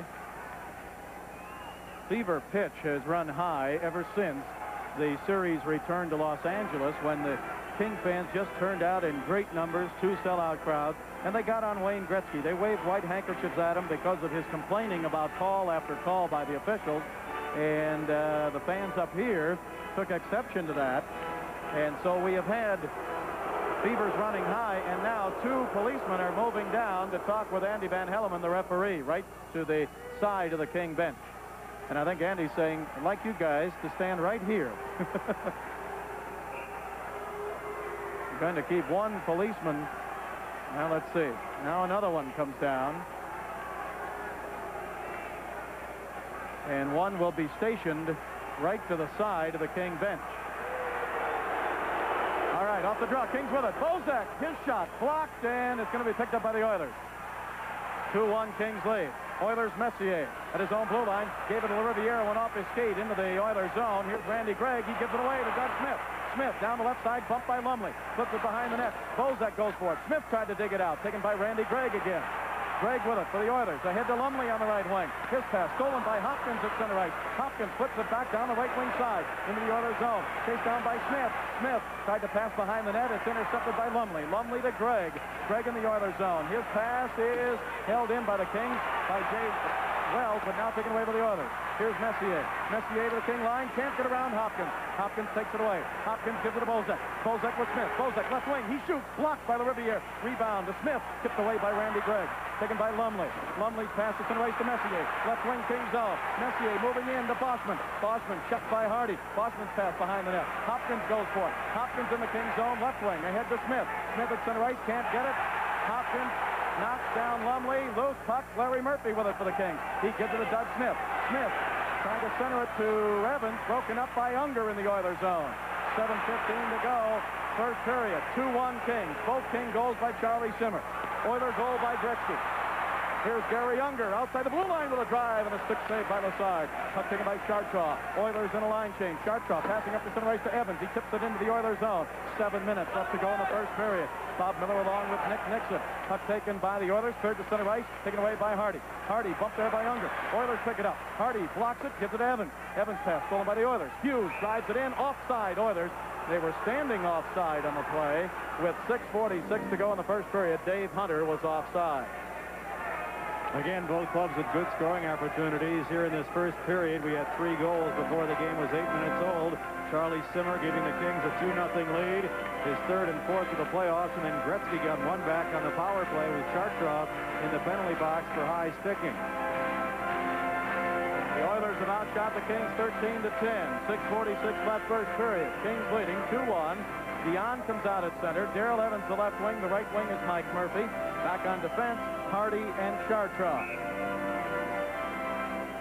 Fever pitch has run high ever since the series returned to Los Angeles, when the King fans just turned out in great numbers, 2 sellout crowds, and they got on Wayne Gretzky. They waved white handkerchiefs at him because of his complaining about call after call by the officials, and the fans up here took exception to that. And so we have had fevers running high, and now 2 policemen are moving down to talk with Andy Van Hellemond, the referee, right to the side of the King bench. And I think Andy's saying, I'd like you guys to stand right here. We're going to keep one policeman. Now let's see. Now another one comes down. And one will be stationed right to the side of the King bench. All right, off the draw. Kings with it. Bozak, his shot blocked, and it's going to be picked up by the Oilers. 2-1 Kings lead. Oilers Messier at his own blue line. Gave it to Riviera, went off his skate into the Oilers zone. Here's Randy Gregg. He gives it away to Doug Smith. Smith down the left side, bumped by Lumley. Flips it behind the net. Bozak goes for it. Smith tried to dig it out. Taken by Randy Gregg again. Gregg with it for the Oilers. Ahead to Lumley on the right wing. His pass stolen by Hopkins at center right. Hopkins flips it back down the right wing side into the Oilers zone. Chased down by Smith. Smith tried to pass behind the net. It's intercepted by Lumley. Lumley to Gregg. Gregg in the Oilers zone. His pass is held in by the Kings by Jay Wells, but now taken away by the Oilers. Here's Messier. Messier to the King line. Can't get around Hopkins. Hopkins takes it away. Hopkins gives it to Bozak. Bozak with Smith. Bozak left wing. He shoots. Blocked by the Riviere. Rebound to Smith. Tipped away by Randy Gregg. Taken by Lumley. Lumley's pass is in race to Messier. Left wing Kings off. Messier moving in to Boschman. Boschman checked by Hardy. Boschman's pass behind the net. Hopkins goes for it. Hopkins in the Kings zone. Left wing. Ahead to Smith. Smith at center ice. Can't get it. Hopkins knocks down Lumley. Loose puck. Larry Murphy with it for the Kings. He gives it to Doug Smith. Smith trying to center it to Evans. Broken up by Unger in the Oilers zone. 7:15 to go. First period. 2-1 Kings. Both King goals by Charlie Simmer. Oilers goal by Gretzky. Here's Gary Unger outside the blue line with a drive and a stick save by Lassard. Puck taken by Chartraw. Oilers in a line change. Chartraw passing up the center ice to Evans. He tips it into the Oilers zone. 7 minutes left to go in the first period. Bob Miller along with Nick Nixon. Puck taken by the Oilers. Third to center ice. Taken away by Hardy. Hardy bumped there by Unger. Oilers pick it up. Hardy blocks it. Gives it to Evans. Evans pass stolen by the Oilers. Hughes drives it in. Offside Oilers. They were standing offside on the play with 6:46 to go in the first period. Dave Hunter was offside. Again, both clubs with good scoring opportunities. Here in this first period, we had 3 goals before the game was 8 minutes old. Charlie Simmer giving the Kings a 2-0 lead, his third and fourth of the playoffs, and then Gretzky got one back on the power play with Chartraw in the penalty box for high sticking. The Oilers have outshot the Kings 13-10. 6:46 left first period. Kings leading 2-1. Dion comes out at center. Darrell Evans the left wing. The right wing is Mike Murphy. Back on defense, Hardy and Chartraw.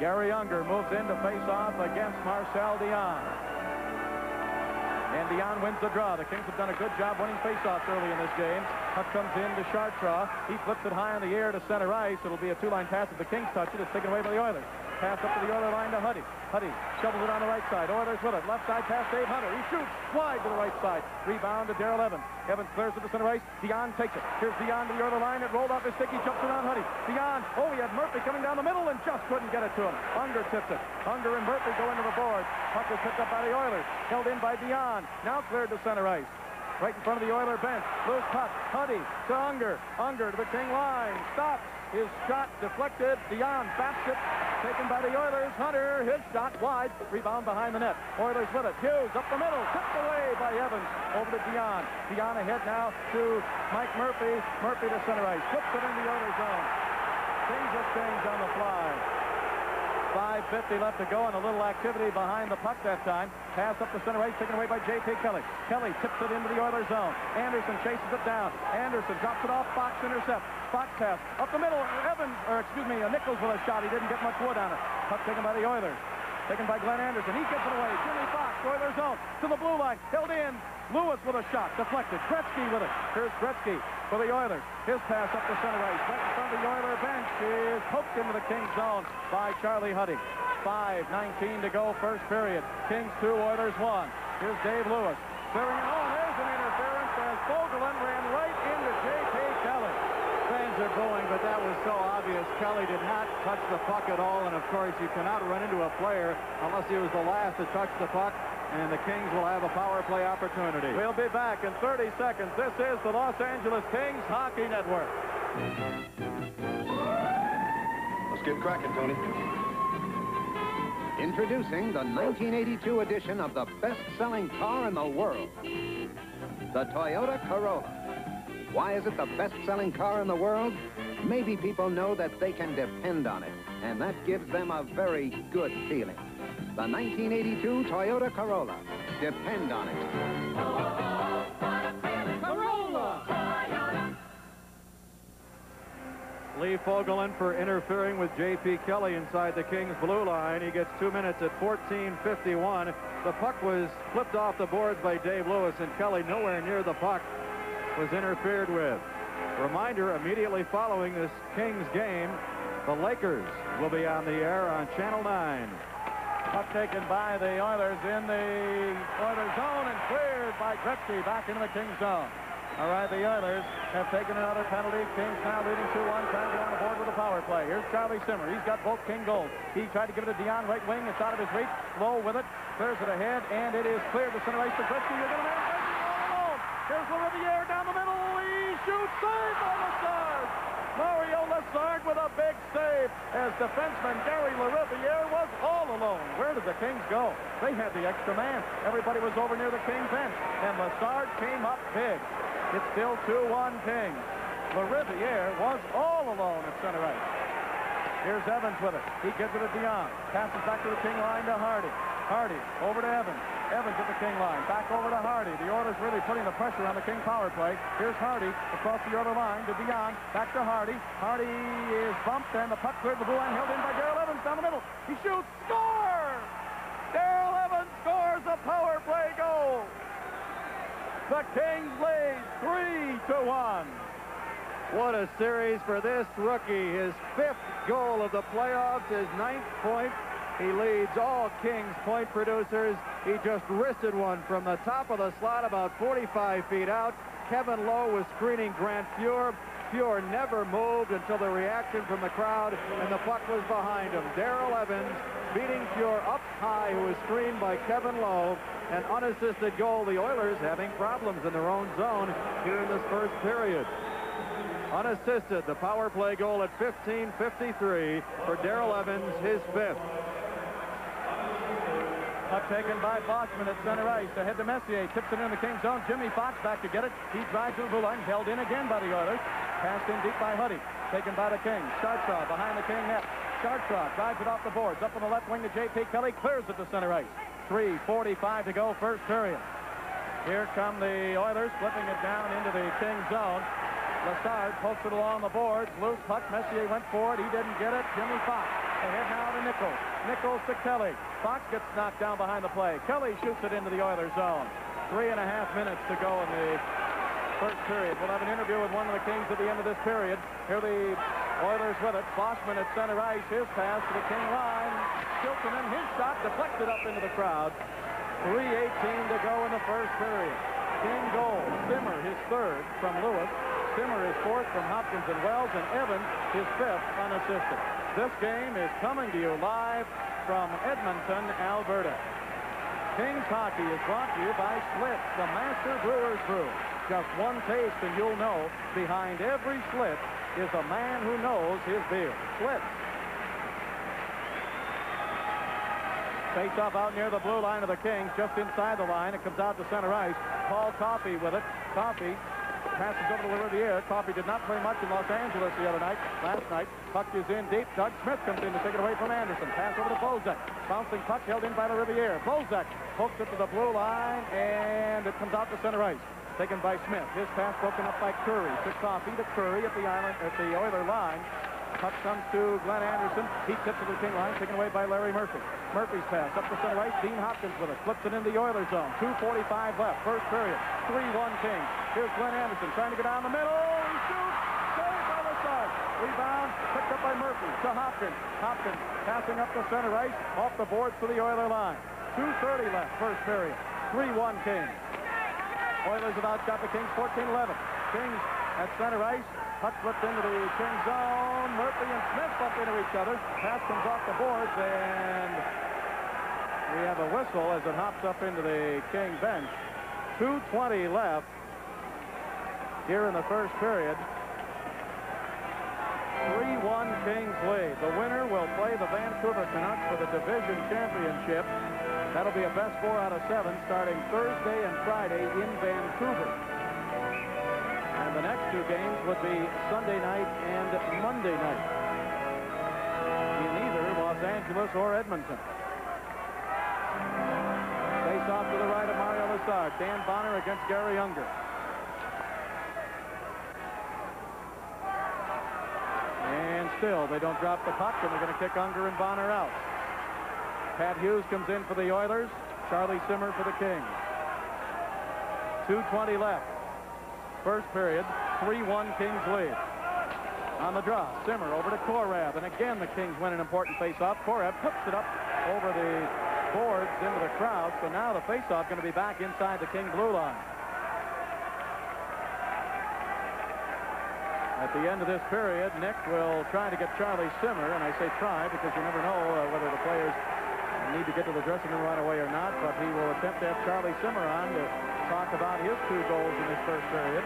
Gary Unger moves in to face off against Marcel Dion. And Dion wins the draw. The Kings have done a good job winning faceoffs early in this game. Puck comes in to Chartraw. He flips it high in the air to center ice. It'll be a two-line pass if the Kings touch it. It's taken away by the Oilers. Pass up to the Oiler line to Huddy. Huddy shovels it on the right side. Oilers with it. Left side pass, Dave Hunter. He shoots wide to the right side. Rebound to Darrell Evans. Evans clears to the center ice. Dion takes it. Here's Dion to the Oiler line. It rolled off his stick. He jumps around Huddy. Dion. Oh, he had Murphy coming down the middle and just couldn't get it to him. Unger tips it. Unger and Murphy go into the board. Puck is picked up by the Oilers. Held in by Dion. Now cleared to center ice. Right in front of the Oiler bench. Loose puck. Huddy to Unger. Unger to the King line. Stops. His shot deflected. Dion bats it. Taken by the Oilers. Hunter, his shot wide. Rebound behind the net. Oilers with it. Hughes up the middle. Tipped away by Evans. Over to Dion. Dion ahead now to Mike Murphy. Murphy to center ice. Puts it in the Oilers zone. Things have changed on the fly. 5:50 left to go and a little activity behind the puck that time. Pass up the center ice, taken away by J.P. Kelly. Kelly tips it into the Oilers zone. Anderson chases it down. Anderson drops it off. Fox intercept. Fox pass up the middle. Nichols with a shot. He didn't get much wood on it. Puck taken by the Oilers. Taken by Glenn Anderson. He gets it away. Jimmy Fox, Oilers zone to the blue line. Held in. Lewis with a shot. Deflected. Gretzky with it. Here's Gretzky for the Oilers. His pass up the center ice. Right in front of the Oiler bench is poked into the Kings zone by Charlie Huddy. 5:19 to go, first period. Kings 2, Oilers 1. Here's Dave Lewis. Clearing it. Oh, there's an interference as Fogelin ran right into J.P. Kelly. Fans are booing, but that was so obvious. Kelly did not touch the puck at all, and of course you cannot run into a player unless he was the last to touch the puck, and the Kings will have a power play opportunity. We'll be back in 30 seconds. This is the Los Angeles Kings Hockey Network. Let's get cracking, Tony. Introducing the 1982 edition of the best-selling car in the world, the Toyota Corolla. Why is it the best-selling car in the world? Maybe people know that they can depend on it, and that gives them a very good feeling. The 1982 Toyota Corolla. Depend on it. Corolla! Lee Fogelin for interfering with J.P. Kelly inside the Kings blue line. He gets 2 minutes at 14:51. The puck was flipped off the boards by Dave Lewis, and Kelly nowhere near the puck was interfered with. Reminder, immediately following this Kings game, the Lakers will be on the air on Channel 9. Puck taken by the Oilers in the Oilers zone and cleared by Gretzky back into the Kings zone. All right, the Oilers have taken another penalty. Kings now leading 2-1, trying to get on the board with a power play. Here's Charlie Simmer. He's got both King goals. He tried to give it to Dion, right wing. It's out of his reach. Low with it. Clears it ahead, and it is cleared to center ice to Gretzky. You're going to man all alone. Here's Lariviere down the middle. He shoots. Saved by Lassard. Mario Lassard with a big save as defenseman Gary Lariviere was all alone. Where did the Kings go? They had the extra man. Everybody was over near the Kings bench, and Lassard came up big. It's still 2-1 Kings. Lariviere was all alone at center ice. Here's Evans with it. He gives it to Dion. Passes back to the King line to Hardy. Hardy over to Evans. Evans at the King line. Back over to Hardy. The Oilers really putting the pressure on the King power play. Here's Hardy across the Oiler line to Dion. Back to Hardy. Hardy is bumped, and the puck cleared the blue line, held in by Darrell Evans down the middle. He shoots. Score! Darrell Evans scores a power play goal. The Kings lead 3-1. What a series for this rookie. His 5th goal of the playoffs, his 9th point. He leads all Kings point producers. He just wristed one from the top of the slot about 45 feet out. Kevin Lowe was screening Grant Fuhr. Fuhr never moved until the reaction from the crowd, and the puck was behind him. Darrell Evans beating Fuhr up high, who was screened by Kevin Lowe. An unassisted goal. The Oilers having problems in their own zone here in this first period. Unassisted, the power play goal at 15:53 for Darrell Evans, his 5th. Puck taken by Bachman at center ice. Ahead to Messier. Tips it in the Kings zone. Jimmy Fox back to get it. He drives to the blue line. Held in again by the Oilers. Passed in deep by Huddy. Taken by the Kings. Chartraw behind the King net. Chartraw drives it off the boards. Up on the left wing to J.P. Kelly. Clears it to center ice. 3:45 to go, first period. Here come the Oilers, flipping it down into the Kings zone. Lassard pokes it along the boards. Loose puck. Messier went for it. He didn't get it. Jimmy Fox. Ahead now to Nichols. Nichols to Kelly. Fox gets knocked down behind the play. Kelly shoots it into the Oilers zone. 3.5 minutes to go in the first period. We'll have an interview with one of the Kings at the end of this period. Here the Oilers with it. Boschman at center ice. His pass to the King line. Chilton, his shot deflected up into the crowd. 3:18 to go in the first period. King goal. Simmer, his third from Lewis. Simmer, his fourth from Hopkins and Wells. And Evans, his fifth unassisted. This game is coming to you live from Edmonton, Alberta. Kings hockey is brought to you by Schlitz, the Master Brewer's Brew. Just one taste and you'll know behind every Schlitz is a man who knows his beer. Schlitz. Face off out near the blue line of the Kings, just inside the line. It comes out to center ice. Paul Coffey with it. Coffey passes over to Riviere. Coffey did not play much in Los Angeles last night. Puck is in deep. Doug Smith comes in to take it away from Anderson. Pass over to Bozak. Bouncing puck held in by the Riviere. Bozak hooks it to the blue line, and it comes out to center ice. Taken by Smith. His pass broken up by Curry. To Coffey to Curry at the Oiler line. Puck comes to Glenn Anderson. He tips to the King line, taken away by Larry Murphy. Murphy's pass up to center ice. Dean Hopkins with it. Flips it into the Oilers zone. 2:45 left. First period. 3-1 Kings. Here's Glenn Anderson trying to get down the middle. He shoots. Saved by the side. Rebound picked up by Murphy to Hopkins. Hopkins passing up the center ice. Off the boards to the Oiler line. 2:30 left. First period. 3-1 Kings. Oilers have outshot the Kings 14-11. Kings at center ice. Puck flipped into the King zone. Murphy and Smith bump into each other. Pass comes off the boards, and we have a whistle as it hops up into the King bench. 2:20 left here in the first period. 3-1 Kings lead. The winner will play the Vancouver Canucks for the division championship. That'll be a best 4 out of 7 starting Thursday and Friday in Vancouver. And the next two games would be Sunday night and Monday night in either Los Angeles or Edmonton. Face off to the right of Mario Lessard. Dan Bonner against Gary Unger. And still, they don't drop the puck, and they're going to kick Unger and Bonner out. Pat Hughes comes in for the Oilers. Charlie Simmer for the Kings. 2:20 left. First period, 3-1 Kings lead. On the draw, Simmer over to Korab, and again the Kings win an important face-off. Korab puts it up over the boards into the crowd, so now the face-off going to be back inside the King blue line. At the end of this period, Nick will try to get Charlie Simmer, and I say try because you never know whether the players need to get to the dressing room right away or not, but he will attempt to have Charlie Simmer on to talk about his 2 goals in this first period.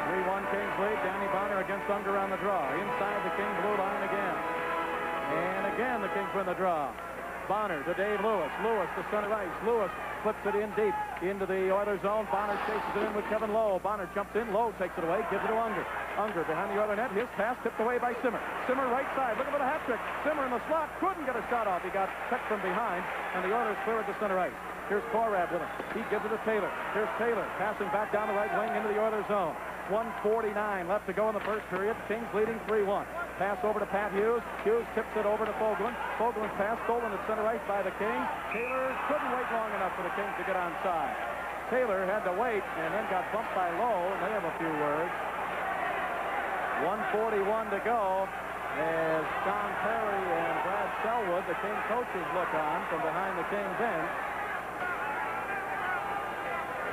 3-1 Kings lead. Danny Bonner against Unger on the draw. Inside the King blue line again. And again the Kings win the draw. Bonner to Dave Lewis. Lewis to center ice. Lewis flips it in deep into the Oilers zone. Bonner chases it in with Kevin Lowe. Bonner jumps in. Lowe takes it away. Gives it to Unger. Unger behind the Oiler net. His pass tipped away by Simmer. Simmer right side. Looking for the hat trick. Simmer in the slot. Couldn't get a shot off. He got checked from behind, and the Oilers clear it to center ice. Here's Korab with him. He gives it to Taylor. Here's Taylor passing back down the right wing into the Oilers zone. 1:49 left to go in the first period. Kings leading 3-1. Pass over to Pat Hughes. Hughes tips it over to Fogelin. Fogelin's pass stolen at center ice by the Kings. Taylor couldn't wait long enough for the Kings to get onside. Taylor had to wait and then got bumped by Lowe. They have a few words. 1:41 to go as Don Perry and Brad Selwood, the King coaches, look on from behind the King bench.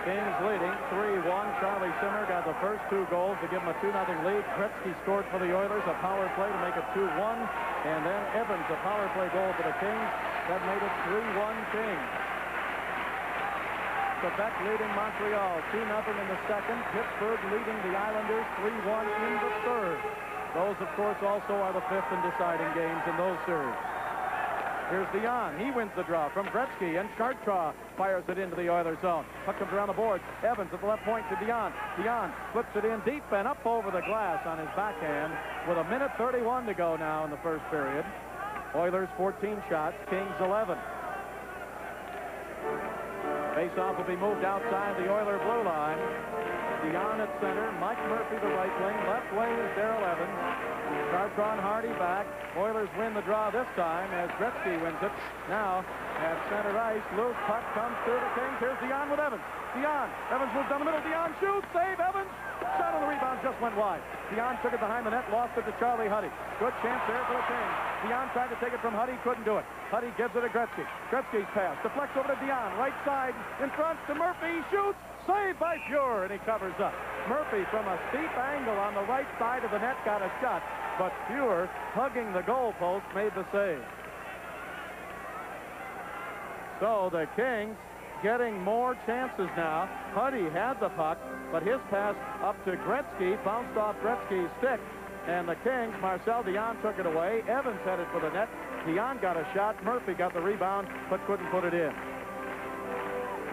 Kings leading 3-1. Charlie Simmer got the first 2 goals to give them a 2-0 lead. Gretzky scored for the Oilers, a power play to make it 2-1. And then Evans, a power play goal for the Kings. That made it 3-1 Kings. Quebec leading Montreal 2-0 in the second. Pittsburgh leading the Islanders 3-1 in the third. Those, of course, also are the 5th and deciding games in those series. Here's Dion. He wins the draw from Gretzky, and Chartraw fires it into the Oilers zone. Puck comes around the boards. Evans at the left point to Dion. Dion flips it in deep and up over the glass on his backhand with 1:31 to go now in the first period. Oilers 14 shots, Kings 11. Face-off will be moved outside the Oiler blue line. Dion at center, Mike Murphy the right wing, left wing is Darrell Evans, Chartron Hardy back. Oilers win the draw this time as Gretzky wins it. Now at center ice, loose puck comes through the Kings. Here's Dion with Evans. Evans moves down the middle. Dion shoots. Save. Evans. Shot on the rebound. Just went wide. Dion took it behind the net. Lost it to Charlie Huddy. Good chance there for the Kings. Dion tried to take it from Huddy. Couldn't do it. Huddy gives it to Gretzky. Gretzky's pass. Deflects over to Dion. Right side. In front to Murphy. Shoots. Saved by Fuhr. And he covers up. Murphy from a steep angle on the right side of the net got a shot. But Fuhr, hugging the goalpost, made the save. So the Kings getting more chances now. Huddy had the puck, but his pass up to Gretzky bounced off Gretzky's stick. And the Kings, Marcel Dion took it away. Evans headed for the net. Dion got a shot. Murphy got the rebound, but couldn't put it in.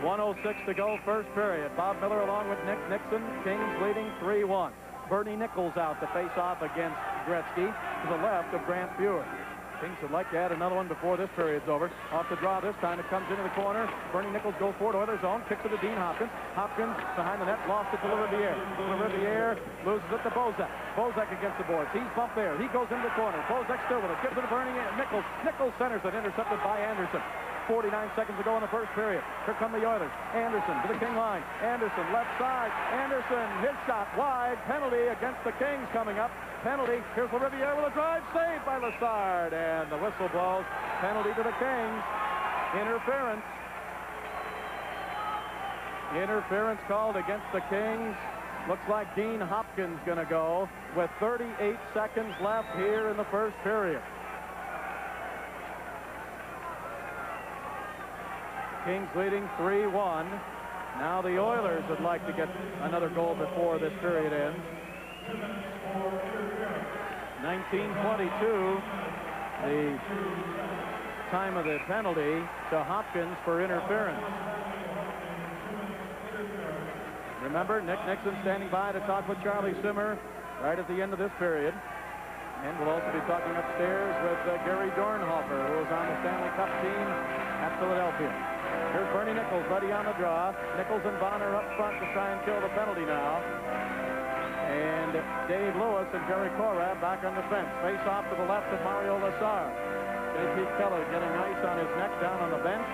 1:06 to go, first period. Bob Miller along with Nick Nixon. Kings leading 3-1. Bernie Nichols out to face off against Gretzky to the left of Grant Fuhr. Kings would like to add another one before this period's over. Off the draw this time. It comes into the corner. Bernie Nichols goes forward. Oilers zone. Kicks it to Dean Hopkins. Hopkins behind the net. Lost it to Riviere. Riviere loses it to Bozak. Bozak against the boards. He's bumped there. He goes into the corner. Bozak still with it. Gives it to Bernie Nichols. Nichols centers it. Intercepted by Anderson. 49 seconds to go in the first period. Here come the Oilers. Anderson to the King line. Anderson left side. Anderson, his shot wide. Penalty against the Kings coming up. Penalty. Here's Riviere with a drive. Saved by Lassard. And the whistle blows. Penalty to the Kings. Interference. Interference called against the Kings. Looks like Dean Hopkins going to go with 38 seconds left here in the first period. Kings leading 3-1. Now the Oilers would like to get another goal before this period ends. 19:22, the time of the penalty to Hopkins for interference. Remember, Nick Nixon standing by to talk with Charlie Simmer right at the end of this period. And we'll also be talking upstairs with Gary Dornhofer, who was on the Stanley Cup team at Philadelphia. Here's Bernie Nichols ready on the draw. Nichols and Bonner up front to try and kill the penalty now. And Dave Lewis and Jerry Korab back on the fence. Face off to the left of Mario Lassard. J.P. Keller getting ice on his neck down on the bench.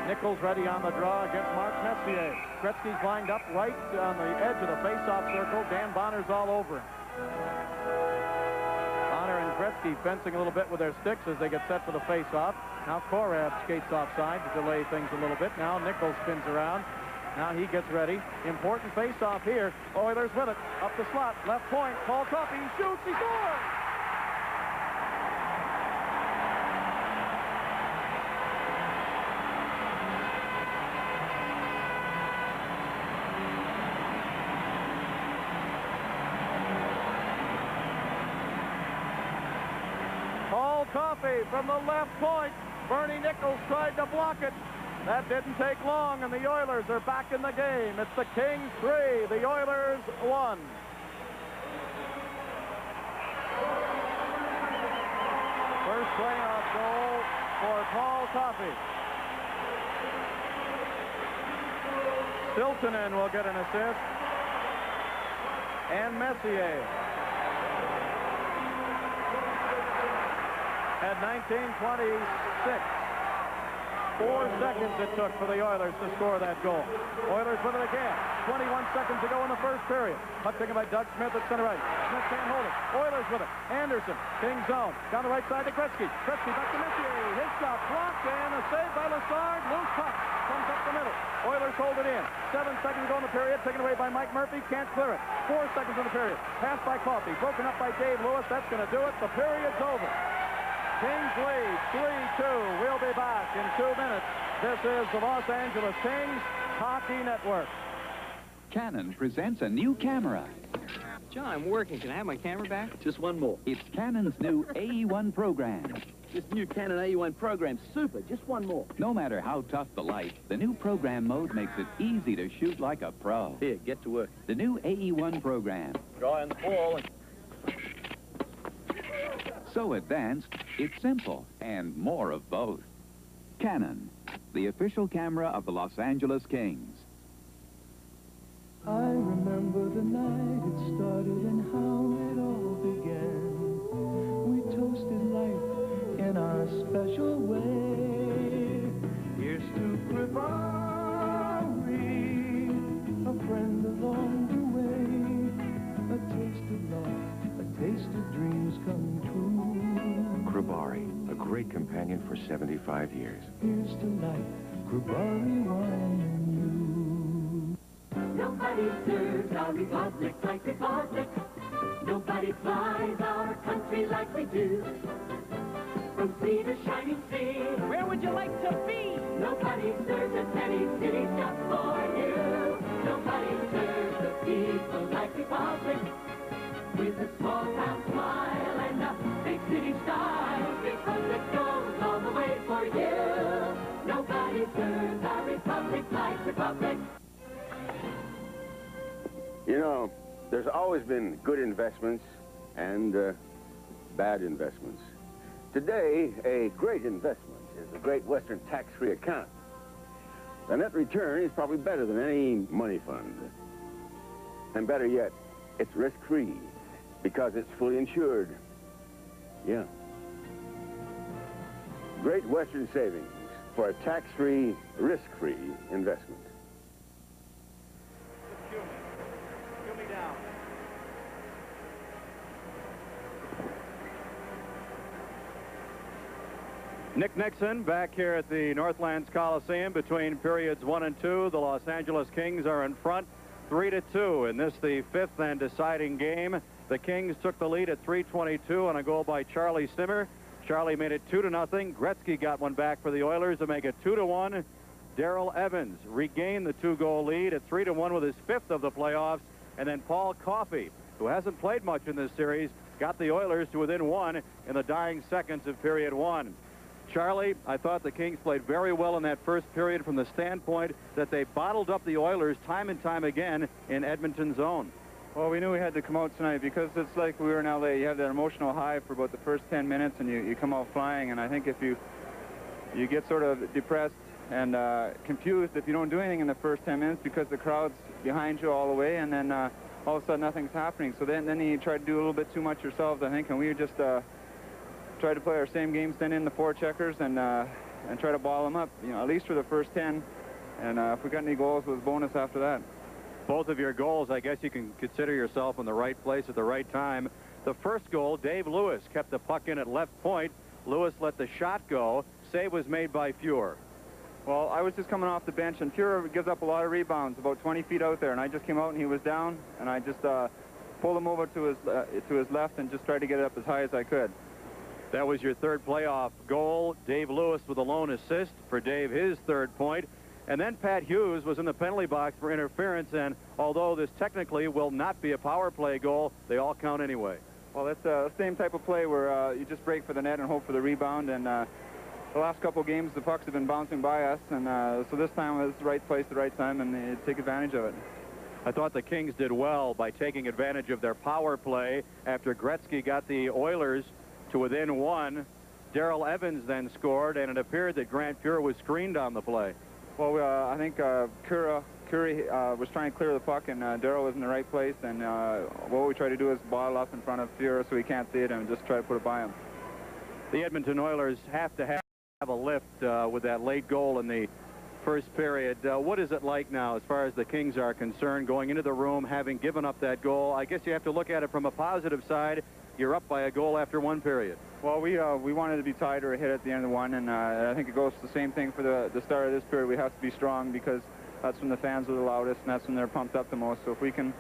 Nichols ready on the draw against Mark Messier. Gretzky's lined up right on the edge of the face-off circle. Dan Bonner's all over him. Bonner and Gretzky fencing a little bit with their sticks as they get set for the face-off. Now Korab skates offside to delay things a little bit. Now Nichols spins around. Now he gets ready. Important face-off here. Oilers with it. Up the slot. Left point. Paul Coffey shoots. He scores! Paul Coffey from the left point. Bernie Nichols tried to block it. That didn't take long, and the Oilers are back in the game. It's the Kings 3, the Oilers 1. First playoff goal for Paul Coffey. Siltanen will get an assist. And Messier. At 19:26. 4 seconds it took for the Oilers to score that goal. Oilers with it again. 21 seconds to go in the first period. Puck taken by Doug Smith at center ice. Smith can't hold it. Oilers with it. Anderson. King zone. Down the right side to Gretzky. Gretzky back to Messier. His shot blocked and a save by Lassard. Loose puck. Comes up the middle. Oilers hold it in. 7 seconds to go in the period. Taken away by Mike Murphy. Can't clear it. 4 seconds in the period. Pass by Coffey. Broken up by Dave Lewis. That's going to do it. The period's over. Kings lead 3-2. We'll be back in 2 minutes. This is the Los Angeles Kings Hockey Network. Canon presents a new camera. John, I'm working. Can I have my camera back? Just one more. It's Canon's new AE1 program. This new Canon AE1 program's super. Just one more. No matter how tough the light, the new program mode makes it easy to shoot like a pro. Here, get to work. The new AE1 program. Drawing the ball. So advanced, it's simple, and more of both. Canon, the official camera of the Los Angeles Kings. I remember the night it started and how it all began. Grabari, a great companion for 75 years. Here's to life, Grabari wine. Nobody serves our republic like Republic. Nobody flies our country like we do. From sea to shining sea, where would you like to be? Nobody serves a penny city just for you. Nobody serves the people like Republic. With a small town smile and a big city style, Republic goes all the way for you. Nobody serves our republic like Republic. You know, there's always been good investments and bad investments. Today, a great investment is the Great Western tax-free account. The net return is probably better than any money fund. And better yet, it's risk-free because it's fully insured. Yeah. Great Western Savings for a tax-free, risk-free investment. Cue me down. Nick Nixon back here at the Northlands Coliseum between periods 1 and 2. The Los Angeles Kings are in front 3-2 in this, the fifth and deciding game. The Kings took the lead at 3:22 on a goal by Charlie Simmer. Charlie made it 2-0. Gretzky got one back for the Oilers to make it 2-1. Darrell Evans regained the 2-goal lead at 3-1 with his fifth of the playoffs. And then Paul Coffey, who hasn't played much in this series, got the Oilers to within 1 in the dying seconds of period 1. Charlie, I thought the Kings played very well in that first period from the standpoint that they bottled up the Oilers time and time again in Edmonton's zone. Well, we knew we had to come out tonight because it's like we were in L.A. You have that emotional high for about the first 10 minutes, and you come out flying. And I think if you get sort of depressed and confused if you don't do anything in the first 10 minutes because the crowd's behind you all the way, and then all of a sudden nothing's happening. So then you try to do a little bit too much yourselves, I think, and we just tried to play our same game, send in the forecheckers, and try to ball them up, you know, at least for the first 10. And if we got any goals, it was bonus after that. Both of your goals, I guess you can consider yourself in the right place at the right time. The first goal, Dave Lewis kept the puck in at left point. Lewis let the shot go. Save was made by Fuhr. Well, I was just coming off the bench, and Fuhr gives up a lot of rebounds, about 20 feet out there, and I just came out and he was down, and I just pulled him over to his left and just tried to get it up as high as I could. That was your third playoff goal. Dave Lewis with a lone assist for Dave, his third point. And then Pat Hughes was in the penalty box for interference, and although this technically will not be a power play goal, they all count anyway. Well, that's the same type of play where you just break for the net and hope for the rebound, and the last couple games the pucks have been bouncing by us, and so this time it was the right place, the right time, and take advantage of it. I thought the Kings did well by taking advantage of their power play after Gretzky got the Oilers to within 1. Darrell Evans then scored, and it appeared that Grant Fuhr was screened on the play. Well, I think Curry was trying to clear the puck, and Darrell was in the right place, and what we try to do is bottle up in front of Fuhr so he can't see it and just try to put it by him. The Edmonton Oilers have to have a lift with that late goal in the first period. What is it like now as far as the Kings are concerned going into the room having given up that goal? I guess you have to look at it from a positive side. You're up by a goal after one period. Well, we wanted to be tied or hit at the end of one, and I think it goes the same thing for the start of this period. We have to be strong because that's when the fans are the loudest, and that's when they're pumped up the most. So if we can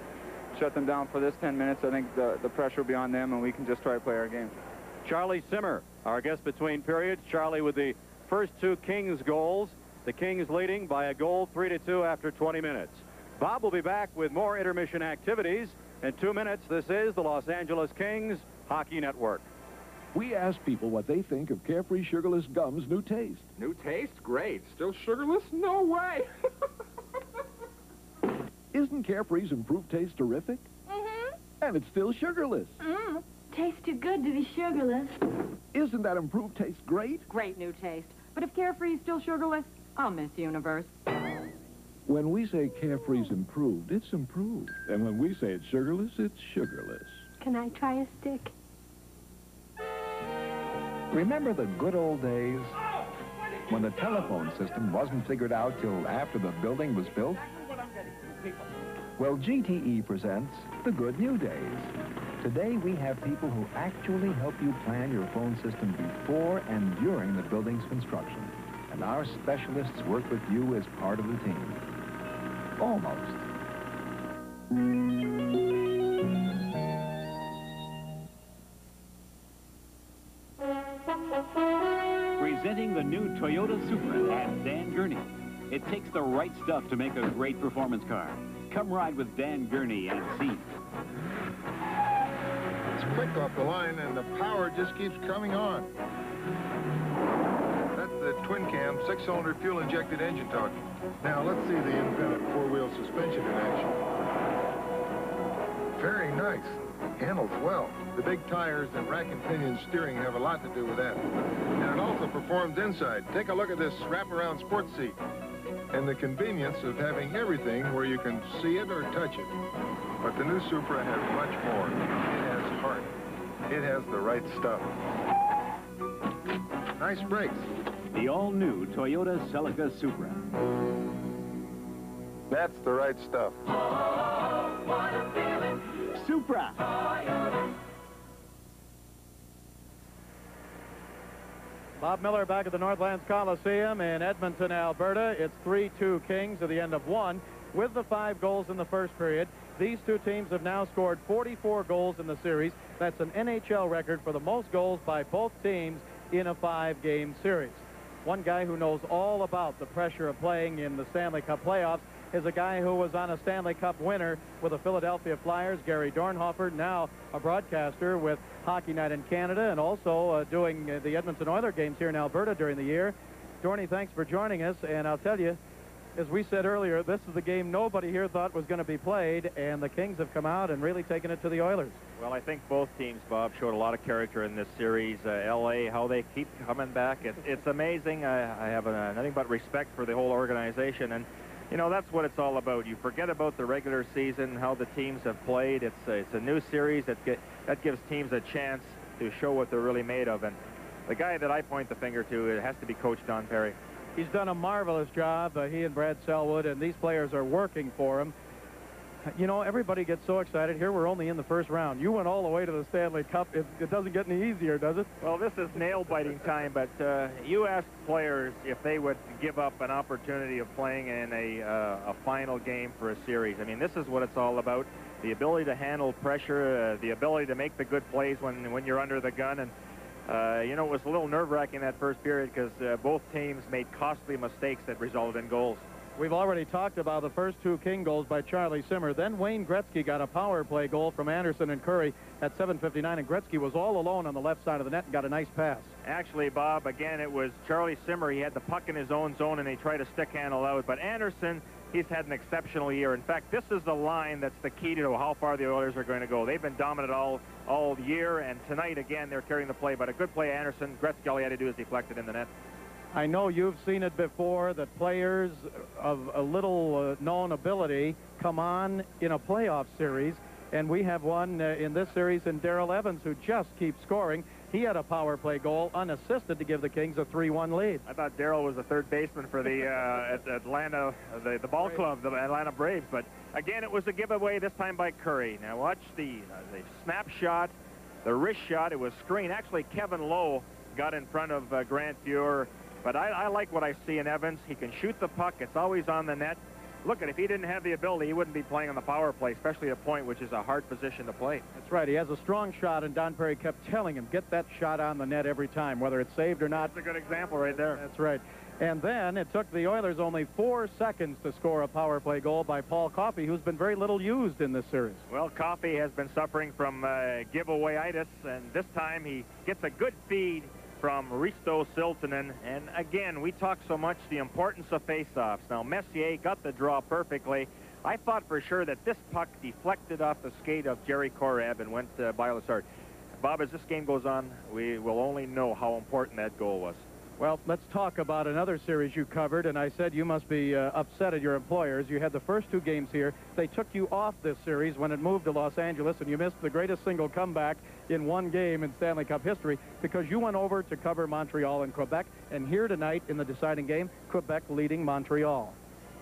shut them down for this 10 minutes, I think the pressure will be on them, and we can just try to play our game. Charlie Simmer, our guest between periods. Charlie with the first two Kings goals. The Kings leading by a goal, 3-2 after 20 minutes. Bob will be back with more intermission activities. In 2 minutes, this is the Los Angeles Kings Hockey Network. We asked people what they think of Carefree Sugarless Gum's new taste. New taste? Great. Still sugarless? No way. Isn't Carefree's improved taste terrific? Mm-hmm. And it's still sugarless. Mm. Tastes too good to be sugarless. Isn't that improved taste great? Great new taste. But if Carefree is still sugarless, I'll miss Universe. When we say Carefree's improved, it's improved. And when we say it's sugarless, it's sugarless. Can I try a stick? Remember the good old days when the telephone system wasn't figured out till after the building was built? Well, GTE presents the good new days. Today, we have people who actually help you plan your phone system before and during the building's construction. And our specialists work with you as part of the team. Almost. Presenting the new Toyota Supra and Dan Gurney. It takes the right stuff to make a great performance car. Come ride with Dan Gurney and see. It's quick off the line, and the power just keeps coming on. That's the twin-cam, 6-cylinder fuel-injected engine talking. Now, let's see the independent four-wheel suspension in action. Very nice. Handles well. The big tires and rack and pinion steering have a lot to do with that. And it also performs inside. Take a look at this wraparound sports seat. And the convenience of having everything where you can see it or touch it. But the new Supra has much more. It has heart. It has the right stuff. Nice brakes. The all-new Toyota Celica Supra. That's the right stuff. Oh, what a feeling. Supra. Bob Miller back at the Northlands Coliseum in Edmonton, Alberta. It's 3-2 Kings at the end of one. With the 5 goals in the first period, these two teams have now scored 44 goals in the series. That's an NHL record for the most goals by both teams in a 5-game series. One guy who knows all about the pressure of playing in the Stanley Cup playoffs is a guy who was on a Stanley Cup winner with the Philadelphia Flyers, Gary Dornhofer, now a broadcaster with Hockey Night in Canada and also doing the Edmonton Oilers games here in Alberta during the year. Dorney, thanks for joining us, and I'll tell you, as we said earlier, this is the game nobody here thought was going to be played, and the Kings have come out and really taken it to the Oilers. Well, I think both teams, Bob, showed a lot of character in this series. L.A., how they keep coming back. It's amazing. I have nothing but respect for the whole organization, and you know, that's what it's all about. You forget about the regular season, how the teams have played. It's a new series that gives teams a chance to show what they're really made of. And the guy that I point the finger to, it has to be Coach Don Perry. He's done a marvelous job, he and Brad Selwood, and these players are working for him. You know, everybody gets so excited. Here we're only in the first round. You went all the way to the Stanley Cup. It doesn't get any easier, does it? Well, this is nail-biting time, but you ask players if they would give up an opportunity of playing in a final game for a series. I mean, this is what it's all about. The ability to handle pressure, the ability to make the good plays when you're under the gun. And, you know, it was a little nerve-wracking that first period because both teams made costly mistakes that resulted in goals. We've already talked about the first 2 King goals by Charlie Simmer. Then Wayne Gretzky got a power play goal from Anderson and Curry at 7:59, and Gretzky was all alone on the left side of the net and got a nice pass. Actually, Bob, again, it was Charlie Simmer. He had the puck in his own zone, and he tried to stick handle out. But Anderson, he's had an exceptional year. In fact, this is the line that's the key to how far the Oilers are going to go. They've been dominant all year, and tonight, again, they're carrying the play. But a good play, Anderson. Gretzky, all he had to do is deflect it in the net. I know you've seen it before, that players of a little known ability come on in a playoff series, and we have one in this series in Darrell Evans, who just keeps scoring. He had a power play goal unassisted to give the Kings a 3-1 lead. I thought Darrell was the third baseman for the Atlanta, the ball club, the Atlanta Braves, but again, it was a giveaway this time by Curry. Now watch the snapshot, the wrist shot. It was screen. Actually, Kevin Lowe got in front of Grant Fuhr. But I like what I see in Evans. He can shoot the puck. It's always on the net. Look, if he didn't have the ability, he wouldn't be playing on the power play, especially at point, which is a hard position to play. That's right. He has a strong shot, and Don Perry kept telling him, get that shot on the net every time, whether it's saved or not. That's a good example right there. That's right. And then it took the Oilers only 4 seconds to score a power play goal by Paul Coffey, who's been very little used in this series. Well, Coffey has been suffering from giveaway-itis, and this time he gets a good feed from Risto Siltanen. And again, we talk so much the importance of face-offs. Now, Messier got the draw perfectly. I thought for sure that this puck deflected off the skate of Jerry Korab and went by Lazard. Bob, as this game goes on, we will only know how important that goal was. Well, let's talk about another series you covered, and I said you must be upset at your employers. You had the first 2 games here. They took you off this series when it moved to Los Angeles, and you missed the greatest single comeback in one game in Stanley Cup history because you went over to cover Montreal and Quebec, and here tonight in the deciding game, Quebec leading Montreal.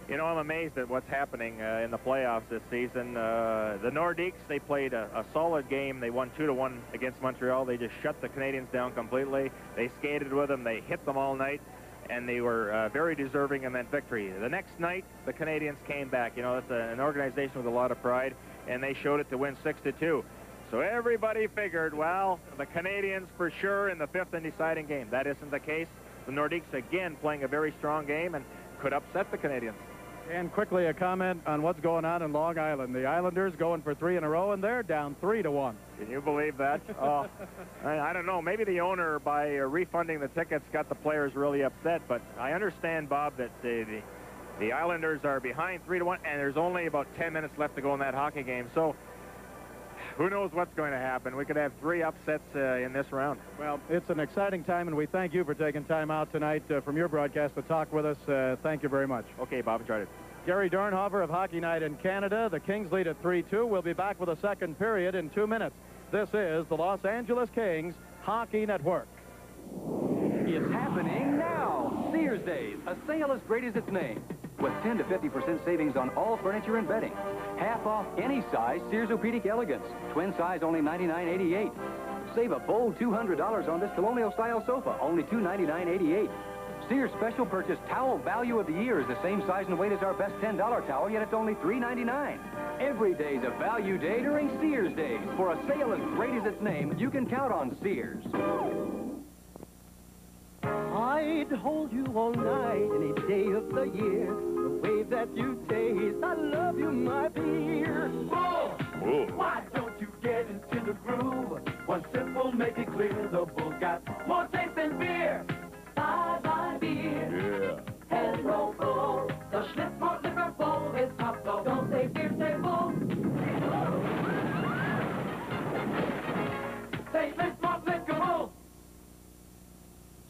You know, I'm amazed at what's happening in the playoffs this season. The Nordiques, they played a solid game. They won 2-1 against Montreal. They just shut the Canadians down completely. They skated with them. They hit them all night, and they were very deserving in that victory. The next night, the Canadians came back. You know, it's an organization with a lot of pride, and they showed it to win 6-2. So everybody figured, well, the Canadians for sure in the 5th and deciding game. That isn't the case. The Nordiques, again, playing a very strong game and could upset the Canadians. And quickly, a comment on what's going on in Long Island. The Islanders going for 3 in a row, and they're down 3-1. Can you believe that? Oh, I don't know. Maybe the owner, by refunding the tickets, got the players really upset. But I understand, Bob, that the Islanders are behind 3-1, and there's only about 10 minutes left to go in that hockey game. So who knows what's going to happen? We could have 3 upsets in this round. Well, it's an exciting time, and we thank you for taking time out tonight from your broadcast to talk with us. Thank you very much. Okay, Bob, enjoyed it. Gary Dornhofer of Hockey Night in Canada. The Kings lead at 3-2. We'll be back with a second period in 2 minutes. This is the Los Angeles Kings Hockey Network. It's happening now. Sears Days, a sale as great as its name, with 10 to 50% savings on all furniture and bedding. Half off any size Sears Orthopedic Elegance. Twin size only $99.88. Save a bold $200 on this colonial style sofa, only $299.88. Sears special purchase towel value of the year is the same size and weight as our best $10 towel, yet it's only $3.99. Every day's a value day during Sears Days. For a sale as great as its name, you can count on Sears. I'd hold you all night, any day of the year. The way that you taste, I love you, my beer. Whoa! Why don't you get into the groove? One sip will make it clear. The Bull's got more taste than beer. Bye-bye beer. Yeah. Hello, Bull. The Schlitz liquor bowl is top dog. Don't say beer, say Bull. Say Schlitz liquor bowl.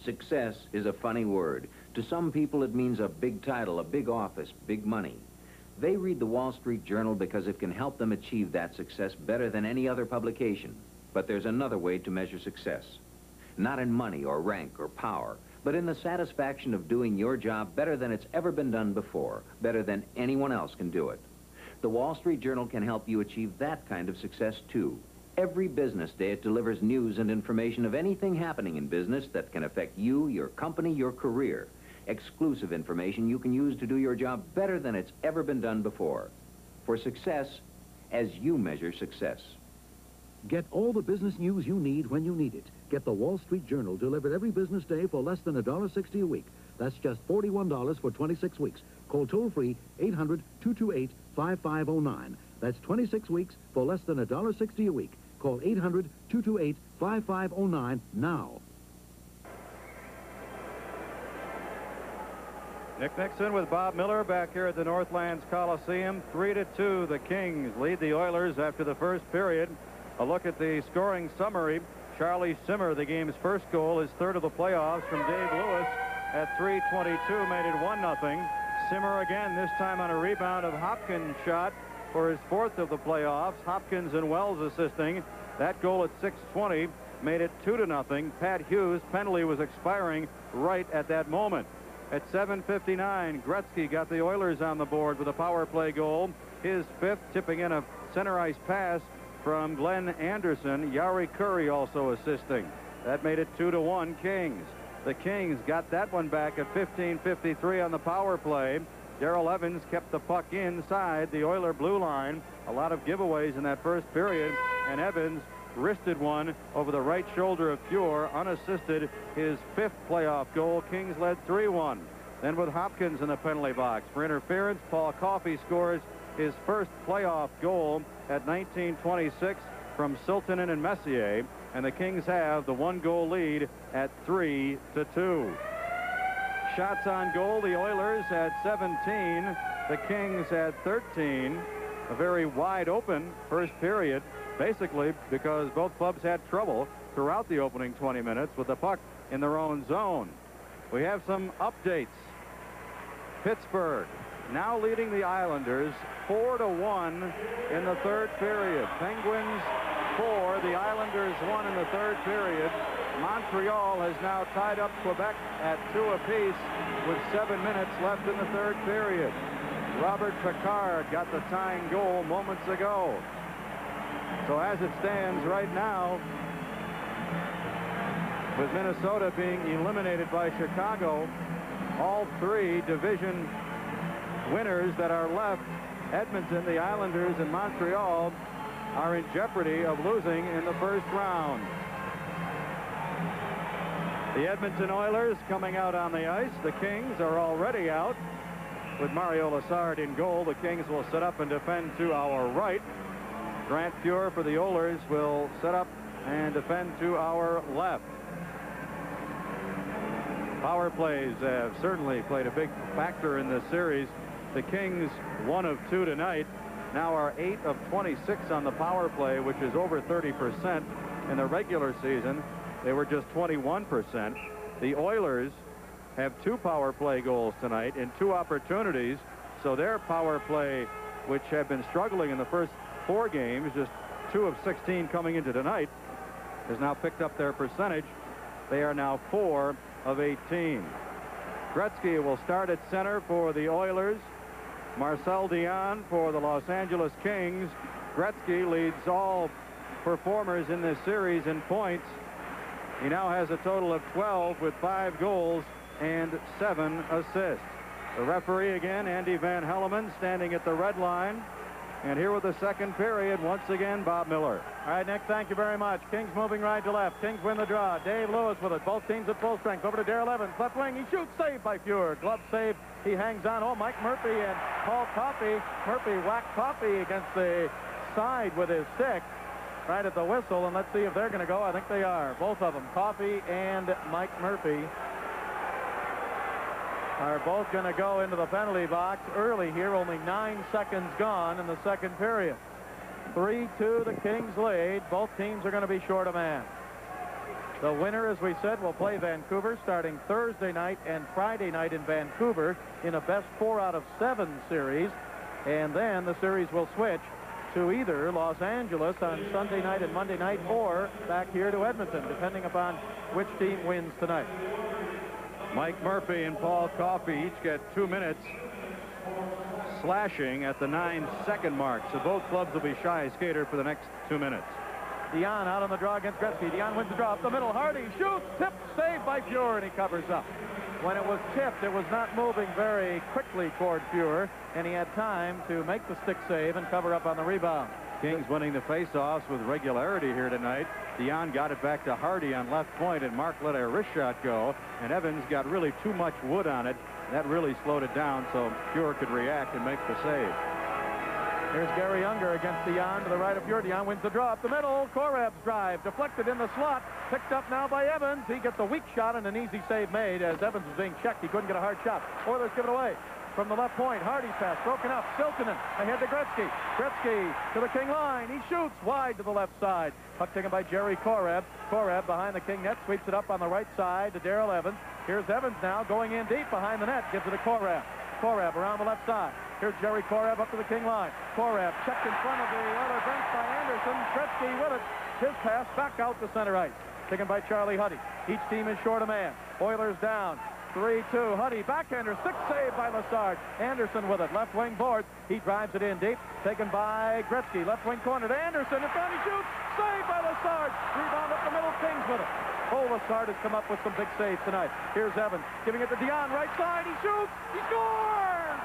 Success is a funny word. To some people, it means a big title, a big office, big money. They read the Wall Street Journal because it can help them achieve that success better than any other publication. But there's another way to measure success. Not in money or rank or power, but in the satisfaction of doing your job better than it's ever been done before, better than anyone else can do it. The Wall Street Journal can help you achieve that kind of success, too. Every business day, it delivers news and information of anything happening in business that can affect you, your company, your career. Exclusive information you can use to do your job better than it's ever been done before. For success, as you measure success. Get all the business news you need when you need it. Get the Wall Street Journal delivered every business day for less than $1.60 a week. That's just $41 for 26 weeks. Call toll-free 800-228-5509. That's 26 weeks for less than $1.60 a week. Call 800-228-5509 now. Nick Nixon with Bob Miller back here at the Northlands Coliseum. 3-2, the Kings lead the Oilers after the first period. A look at the scoring summary. Charlie Simmer, the game's first goal, his third of the playoffs from Dave Lewis at 3:22, made it 1-0. Simmer again, this time on a rebound of Hopkins' shot for his fourth of the playoffs. Hopkins and Wells assisting. That goal at 6:20 made it 2-0. Pat Hughes' penalty was expiring right at that moment. At 7:59, Gretzky got the Oilers on the board with a power play goal. His fifth, tipping in a center ice pass from Glenn Anderson. Yari Curry also assisting. That made it 2-1 Kings. The Kings got that one back at 15:53 on the power play. Darrell Evans kept the puck inside the Oiler blue line. A lot of giveaways in that first period, and Evans wristed one over the right shoulder of Fuhr, unassisted, his fifth playoff goal. Kings led 3-1. Then with Hopkins in the penalty box for interference, Paul Coffey scores his first playoff goal at 1926 from Siltanen and Messier, and the Kings have the one-goal lead at 3-2. Shots on goal, the Oilers had 17, the Kings had 13. A very wide open first period, basically because both clubs had trouble throughout the opening 20 minutes with the puck in their own zone. We have some updates. Pittsburgh now leading the Islanders 4-1 in the third period. Penguins 4, the Islanders 1 in the third period. Montreal has now tied up Quebec at 2 apiece with 7 minutes left in the third period. Robert Picard got the tying goal moments ago. So as it stands right now, with Minnesota being eliminated by Chicago, all three division winners that are left, Edmonton, the Islanders, and Montreal, are in jeopardy of losing in the first round. The Edmonton Oilers coming out on the ice. The Kings are already out. With Mario Lessard in goal, the Kings will set up and defend to our right. Grant Fuhr for the Oilers will set up and defend to our left. Power plays have certainly played a big factor in this series. The Kings 1 of 2 tonight, now are 8 of 26 on the power play, which is over 30%. In the regular season, they were just 21%. The Oilers have 2 power play goals tonight in 2 opportunities, so their power play, which have been struggling in the first 4 games, just 2 of 16 coming into tonight, has now picked up their percentage. They are now 4 of 18. Gretzky will start at center for the Oilers. Marcel Dion for the Los Angeles Kings. Gretzky leads all performers in this series in points. He now has a total of 12 with 5 goals and 7 assists. The referee again, Andy Van Hellemond, standing at the red line. And here with the second period, once again, Bob Miller. All right, Nick, thank you very much. Kings moving right to left. Kings win the draw. Dave Lewis with it. Both teams at full strength. Over to Darrell Evans. Left wing. He shoots. Saved by Fuhr. Glove save. He hangs on. Oh, Mike Murphy and Paul Coffey. Murphy whacked Coffey against the side with his stick right at the whistle. And let's see if they're going to go. I think they are. Both of them, Coffey and Mike Murphy, are both going to go into the penalty box early here. Only 9 seconds gone in the second period. 3-2 the Kings lead. Both teams are going to be short a man. The winner, as we said, will play Vancouver starting Thursday night and Friday night in Vancouver in a best 4 out of 7 series. And then the series will switch to either Los Angeles on Sunday night and Monday night or back here to Edmonton, depending upon which team wins tonight. Mike Murphy and Paul Coffey each get 2 minutes slashing at the 9-second mark. So both clubs will be shy skater for the next 2 minutes. Dion out on the draw against Gretzky. Dion wins the draw up the middle. Hardy shoots. Tipped. Saved by Fuhr, and he covers up. When it was tipped, it was not moving very quickly toward Fuhr, and he had time to make the stick save and cover up on the rebound. Kings winning the faceoffs with regularity here tonight. Dion got it back to Hardy on left point, and Mark let a wrist shot go, and Evans got really too much wood on it. That really slowed it down so Fuhr could react and make the save. Here's Gary Unger against Dion to the right of Fuhr. Dion wins the draw up the middle. Korab's drive deflected in the slot. Picked up now by Evans. He gets a weak shot and an easy save made as Evans was being checked. He couldn't get a hard shot. Oilers give it away. From the left point, Hardy pass, broken up, Siltanen ahead to Gretzky. Gretzky to the King line. He shoots wide to the left side. Puck taken by Jerry Korab. Korab behind the King net, sweeps it up on the right side to Darrell Evans. Here's Evans now going in deep behind the net, gives it to Korab. Korab around the left side. Here's Jerry Korab up to the King line. Korab checked in front of the Oiler bench by Anderson. Gretzky with it. His pass back out to center ice. Taken by Charlie Huddy. Each team is short a man. Oilers down. 3-2. Huddy backhander. Stick save by Lessard. Anderson with it. Left wing boards. He drives it in deep. Taken by Gretzky. Left wing corner to Anderson. In front he shoots. Saved by Lessard. Rebound up the middle. Kings with it. Oh, Lessard has come up with some big saves tonight. Here's Evans giving it to Dion. Right side. He shoots. He scores!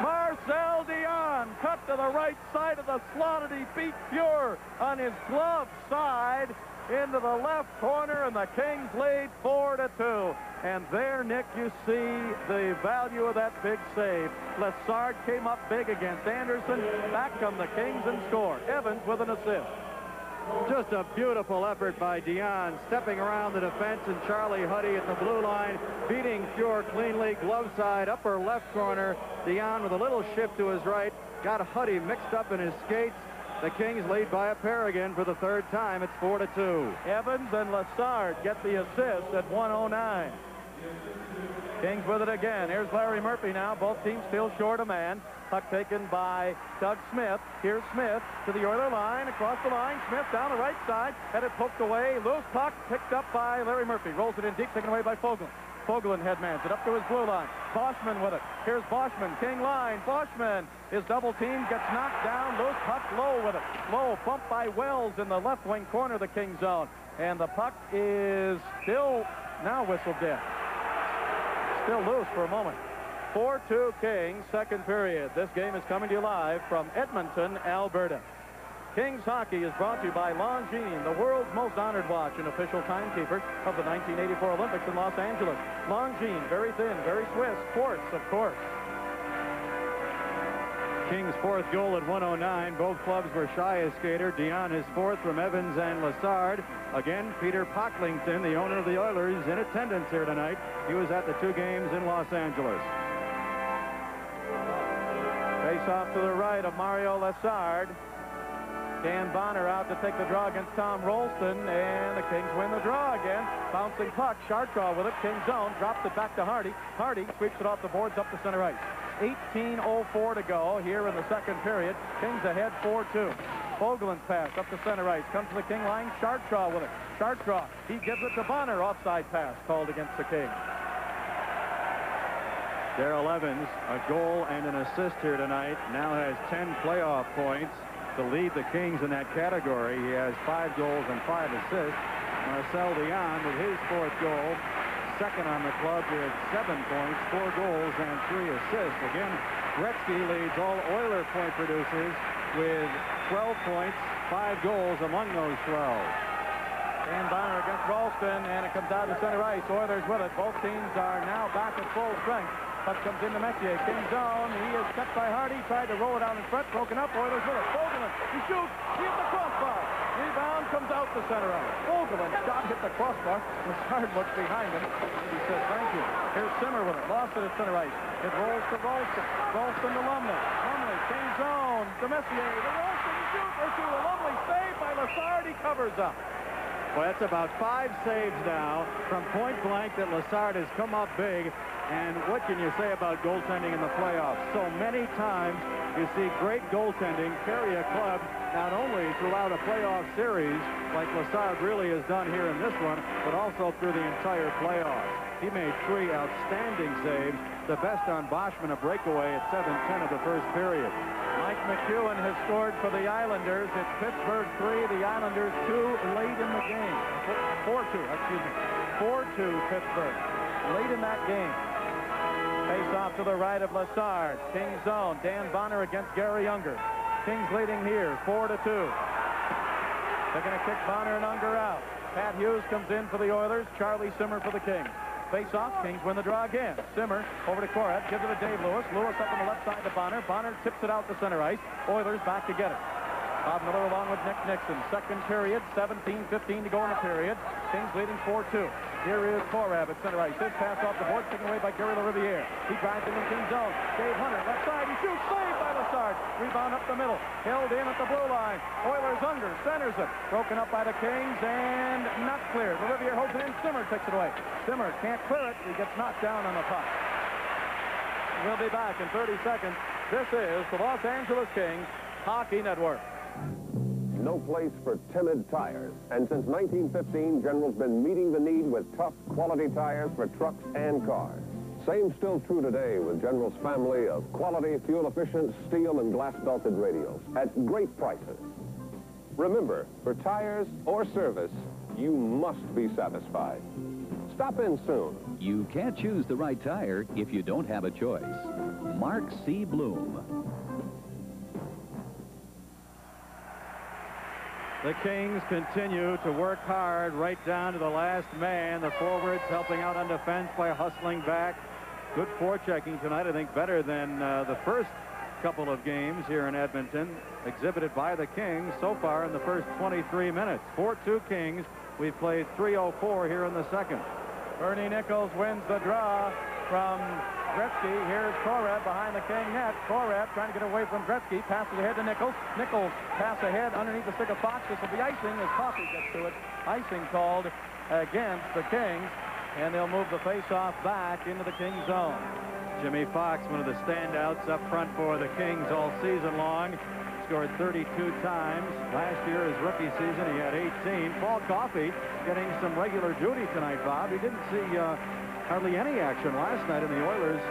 Marcel Dion cut to the right side of the slot, and he beat Fuhr on his glove side into the left corner, and the Kings lead 4-2. And there, Nick, you see the value of that big save. Lessard came up big against Anderson. Back come the Kings and score. Evans with an assist. Just a beautiful effort by Dion, stepping around the defense, and Charlie Huddy at the blue line, beating Fuhr cleanly, glove side, upper left corner. Dion with a little shift to his right, got Huddy mixed up in his skates. The Kings lead by a pair again for the third time. It's 4-2. Evans and Lessard get the assist at 1:09. Kings with it again. Here's Larry Murphy now. Both teams still short a man. Puck taken by Doug Smith. Here's Smith to the Oiler line. Across the line. Smith down the right side. Had it poked away. Loose puck picked up by Larry Murphy. Rolls it in deep. Taken away by Foglin. Fogelin headmans it up to his blue line. Boschman with it. Here's Boschman, King line. Boschman is double teamed, gets knocked down, loose puck, Lowe with it. Lowe bumped by Wells in the left wing corner of the King zone. And the puck is still now whistled dead. Still loose for a moment. 4-2 Kings, second period. This game is coming to you live from Edmonton, Alberta. Kings hockey is brought to you by Longines, the world's most honored watch and official timekeeper of the 1984 Olympics in Los Angeles. Longines, very thin, very Swiss, quartz, of course. Kings' fourth goal at 1:09. Both clubs were shy a skater. Dion his fourth from Evans and Lassard. Again, Peter Pocklington, the owner of the Oilers, in attendance here tonight. He was at the two games in Los Angeles. Face off to the right of Mario Lassard. Dan Bonner out to take the draw against Tom Rolston, and the Kings win the draw again. Bouncing puck, Chartraw with it, King zone, drops it back to Hardy. Hardy sweeps it off the boards up to center ice. 18:04 to go here in the second period. Kings ahead 4-2. Fogelin's pass up to center ice, comes to the King line, Chartraw with it. Chartraw, he gives it to Bonner, offside pass called against the Kings. Darrell Evans, a goal and an assist here tonight, now has 10 playoff points to lead the Kings in that category. He has 5 goals and 5 assists. Marcel Dion with his fourth goal, second on the club with 7 points, 4 goals and 3 assists. Again, Gretzky leads all Oiler point producers with 12 points, 5 goals among those 12. Dan Bonner against Ralston, and it comes out to center ice. Oilers with it. Both teams are now back at full strength. Puck comes into Messier. King zone. He is kept by Hardy. Tried to roll it out in front. Broken up. Oilers with it. Fogelin. He shoots. He hit the crossbar. Rebound comes out to center ice. Fogelin shot hit the crossbar. Lassard looks behind him. He says, thank you. Here's Simmer with it. Lost it at center ice. It rolls to Ralston. Ralston to Lumley. Lumley. King zone. To Messier. The Ralston shoot or two. A lovely save by Lassard. He covers up. Well, that's about 5 saves now from point blank that Lassard has come up big. And what can you say about goaltending in the playoffs? So many times you see great goaltending carry a club not only throughout a playoff series like Lassard really has done here in this one, but also through the entire playoffs. He made 3 outstanding saves, the best on Boschman, a breakaway at 7:10 of the first period. Mike McEwen has scored for the Islanders. It's Pittsburgh 3, the Islanders 2 late in the game. 4-2, excuse me. 4-2 Pittsburgh late in that game. Face off to the right of Lassard. King zone. Dan Bonner against Gary Unger. Kings leading here, 4-2. They're going to kick Bonner and Unger out. Pat Hughes comes in for the Oilers. Charlie Simmer for the Kings. Face off. Kings win the draw again. Simmer over to Korat. Gives it to Dave Lewis. Lewis up on the left side to Bonner. Bonner tips it out to center ice. Oilers back to get it. Bob Miller along with Nick Nixon. Second period, 17:15 to go in the period. Kings leading 4-2. Here is Korab at center ice. His pass off the board, taken away by Gary LaRiviere. He drives in the King zone. Dave Hunter, left side. He shoots. Saved by Lassard. Rebound up the middle. Held in at the blue line. Oilers under. Centers it. Broken up by the Kings and not cleared. LaRiviere holds it in. Simmer takes it away. Simmer can't clear it. He gets knocked down on the puck. We'll be back in 30 seconds. This is the Los Angeles Kings Hockey Network. No place for timid tires. And since 1915, General's been meeting the need with tough, quality tires for trucks and cars. Same still true today with General's family of quality, fuel-efficient steel and glass-belted radials at great prices. Remember, for tires or service, you must be satisfied. Stop in soon. You can't choose the right tire if you don't have a choice. Mark C. Bloom. The Kings continue to work hard right down to the last man. The forwards helping out on defense by hustling back. Good forechecking tonight, I think better than the first couple of games here in Edmonton, exhibited by the Kings so far in the first 23 minutes. 4-2 Kings. We've played 3:04 here in the second. Bernie Nichols wins the draw from Gretzky. Here's Korab behind the King net. Korab trying to get away from Gretzky. Passes ahead to Nichols. Nichols pass ahead underneath the stick of Fox. This will be icing as Coffey gets to it. Icing called against the Kings. And they'll move the face-off back into the King zone. Jimmy Fox, one of the standouts up front for the Kings all season long. Scored 32 times. Last year, his rookie season, he had 18. Paul Coffey getting some regular duty tonight, Bob. He didn't see hardly any action last night in the Oilers'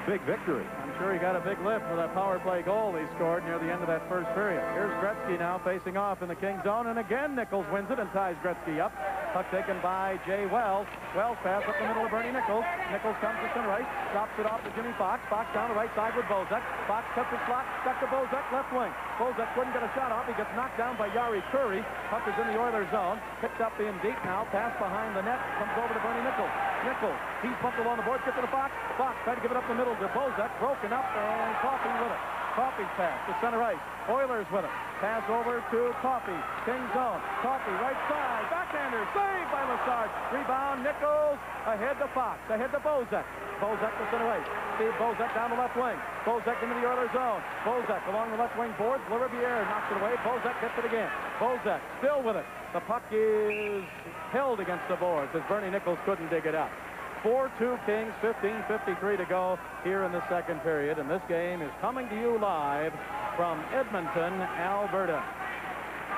big victory. I'm sure he got a big lift for that power play goal he scored near the end of that first period. Here's Gretzky now facing off in the King zone, and again Nichols wins it and ties Gretzky up. Puck taken by Jay Wells. Wells pass up the middle of Bernie Nichols. Nichols comes to center ice, drops it off to Jimmy Fox. Fox down the right side with Bozak. Fox cuts the slot, stuck to Bozak, left wing. Bozak couldn't get a shot off. He gets knocked down by Yari Curry. Puck is in the Oilers zone. Picked up in deep now. Pass behind the net. Comes over to Bernie Nichols. Nichols, he's bumped along the boards. Gets to the Fox. Fox tried to give it up the middle to Bozak. Broken up, and Coffey with it. Coffey's pass to center ice. Oilers with it. Pass over to Coffey. King zone. Coffey right side. Backhander. Saved by Lessard. Rebound. Nichols ahead to Fox. Ahead to Bozak. Bozak to center ice. Steve Bozak down the left wing. Bozak into the Oilers zone. Bozak along the left wing boards. Lariviere knocks it away. Bozak gets it again. Bozak still with it. The puck is held against the boards as Bernie Nichols couldn't dig it out. 4-2 Kings, 15:53 to go here in the second period, and this game is coming to you live from Edmonton, Alberta.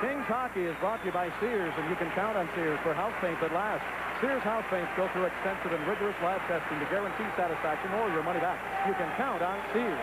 Kings hockey is brought to you by Sears, and you can count on Sears for house paint that lasts. Sears house paints go through extensive and rigorous lab testing to guarantee satisfaction or your money back. You can count on Sears.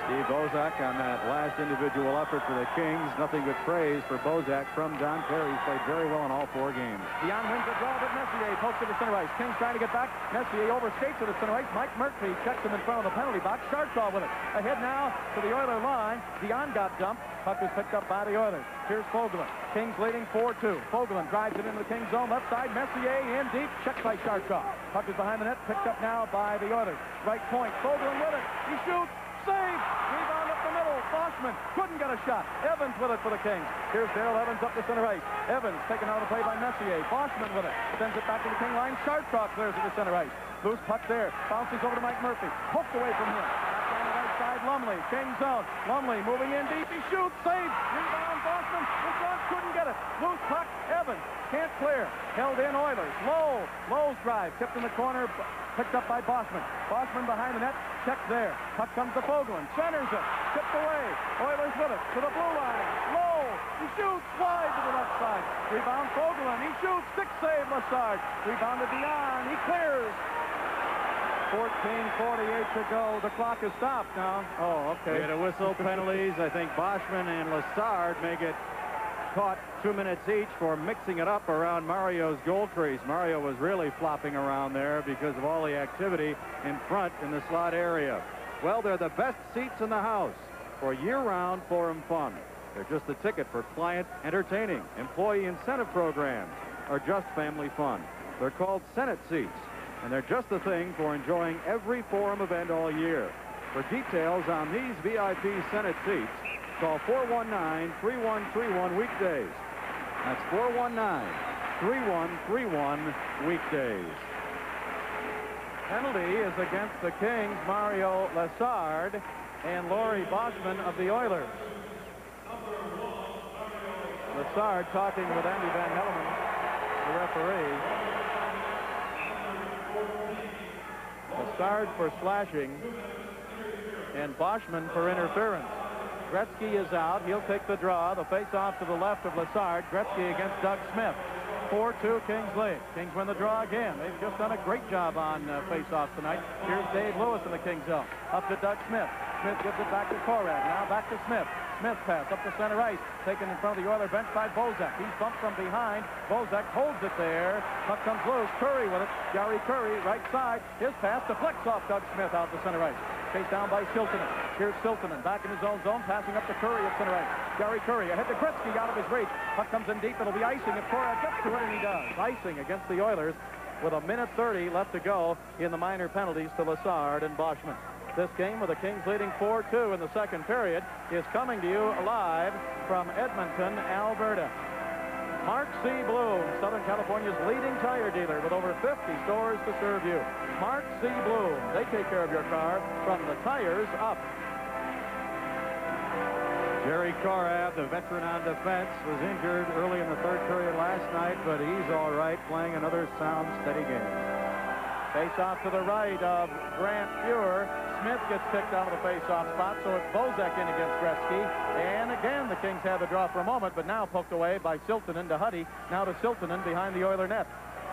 Steve Bozak on that last individual effort for the Kings. Nothing but praise for Bozak from Don Terry. He's played very well in all 4 games. Dion wins the draw, but Messier pokes to the center ice. Kings trying to get back. Messier overskates to the center ice. Mike Murphy checks him in front of the penalty box. Sharpshaw with it. Ahead now to the Oiler line. Dion got dumped. Puck is picked up by the Oilers. Here's Fogelin. Kings leading 4-2. Fogelin drives it into the Kings zone. Left side. Messier in deep. Checked by Sharpshaw. Puck is behind the net. Picked up now by the Oilers. Right point. Fogelin with it. He shoots. Save! Rebound up the middle. Boschman couldn't get a shot. Evans with it for the Kings. Here's Darrell Evans up the center ice. Evans taken out of the play by Messier. Boschman with it. Sends it back to the King line. Sharpshaw clears it to center ice. Loose puck there. Bounces over to Mike Murphy. Poked away from him. Back on the right side, Lumley. King zone. Lumley moving in deep. He shoots. Save! Rebound. Boschman. In front. Couldn't get it. Loose puck. Evans. Can't clear. Held in Oilers. Lowe's drive. Tipped in the corner. Picked up by Boschman. Boschman behind the net. Check there. Puck comes to Fogelin. Centers it. Tipped away. Oilers with it. To the blue line. Lowe. He shoots. Wide to the left side. Rebound Fogelin. He shoots. 6 save Lessard. Rebound to Dion. He clears. 14:48 to go. The clock is stopped now. Oh, okay. We had a whistle, penalties. I think Boschman and Lessard may get caught 2 minutes each for mixing it up around Mario's goal crease. Mario was really flopping around there because of all the activity in front in the slot area. Well, they're the best seats in the house for year-round forum fun. They're just the ticket for client entertaining, employee incentive programs, or just family fun. They're called Senate seats, and they're just the thing for enjoying every forum event all year. For details on these VIP Senate seats, call 419-3131 weekdays. That's 419-3131 weekdays. Penalty is against the Kings, Mario Lessard and Laurie Boschman of the Oilers. Lessard talking with Andy Van Hellemond, the referee. Lessard for slashing and Boschman for interference. Gretzky is out. He'll take the draw. The face-off to the left of Lessard. Gretzky against Doug Smith. 4-2 Kings lead. Kings win the draw again. They've just done a great job on face-offs tonight. Here's Dave Lewis in the Kings zone. Up to Doug Smith. Smith gives it back to Korad. Now back to Smith. Smith pass up the center ice. Taken in front of the Oiler bench by Bozak. He's bumped from behind. Bozak holds it there. Puck comes loose. Curry with it. Gary Curry, right side. His pass deflects off Doug Smith out the center ice. Chased down by Siltanen. Here's Siltanen back in his own zone, passing up to Curry at center ice. Gary Curry ahead to Gretzky out of his reach. Puck comes in deep. It'll be icing if Korad gets to it, and he does. Icing against the Oilers with 1:30 left to go in the minor penalties to Lessard and Boschman. This game, with the Kings leading 4-2 in the second period, is coming to you live from Edmonton, Alberta. Mark C. Bloom, Southern California's leading tire dealer with over 50 stores to serve you. Mark C. Bloom, they take care of your car from the tires up. Jerry Korab, the veteran on defense, was injured early in the third period last night, but he's all right, playing another sound, steady game. Face off to the right of Grant Fuhr. Smith gets kicked out of the face-off spot, so it's Bozak in against Gretzky. And again, the Kings have the draw for a moment, but now poked away by Siltanen to Huddy. Now to Siltanen behind the Oiler net.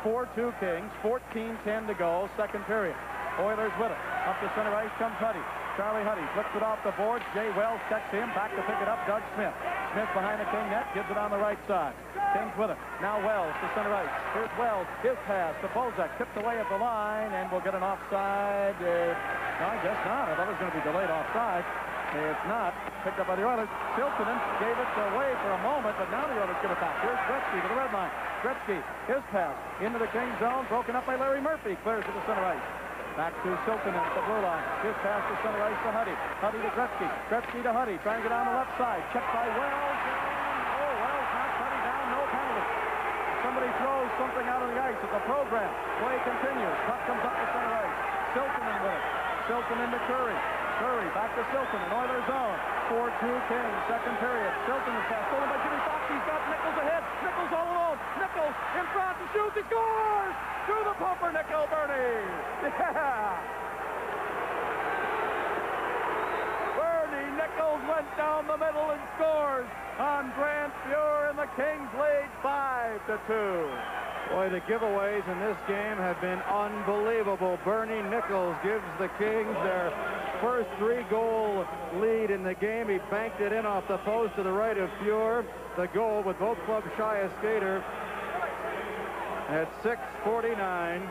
4-2 Kings, 14:10 to go, second period. Oilers with it. Up to center ice comes Huddy. Charlie Huddy flips it off the board. Jay Wells checks him. Back to pick it up, Doug Smith. Smith behind the King net, gives it on the right side. Kings with it. Now Wells to center ice. Here's Wells. His pass to Bozak. Tipped away at the line, and we'll get an offside. No, I guess not. I thought it was going to be delayed offside. It's not. Picked up by the Oilers. Siltonen gave it away for a moment, but now the Oilers give it back. Here's Gretzky to the red line. Gretzky, his pass into the Kings zone, broken up by Larry Murphy. Clears to the center ice. Back to Siltonen at the blue line. His pass to center ice to Huddy. Huddy to Gretzky. Gretzky to Huddy. Trying to get on the left side. Checked by Wells. Oh, Wells knocks Huddy down. No penalty. Somebody throws something out of the ice. It's a program. Play continues. Puck comes up to center ice. Siltonen with it. Siltonen to Curry. Curry back to Siltonen. Oilers zone. 4-2 Kings. Second period. Siltonen pass stolen by Jimmy Fox. He's got Nichols ahead. Nichols all alone. Nichols in front to shoot. He scores! Through the pumper, Nickel Bernie. Yeah! Bernie Nichols went down the middle and scores on Grant Fuhr, and the Kings lead 5-2. Boy, the giveaways in this game have been unbelievable. Bernie Nichols gives the Kings their first 3-goal lead in the game. He banked it in off the post to the right of Fuhr. The goal with both clubs shy a skater. At 6:49,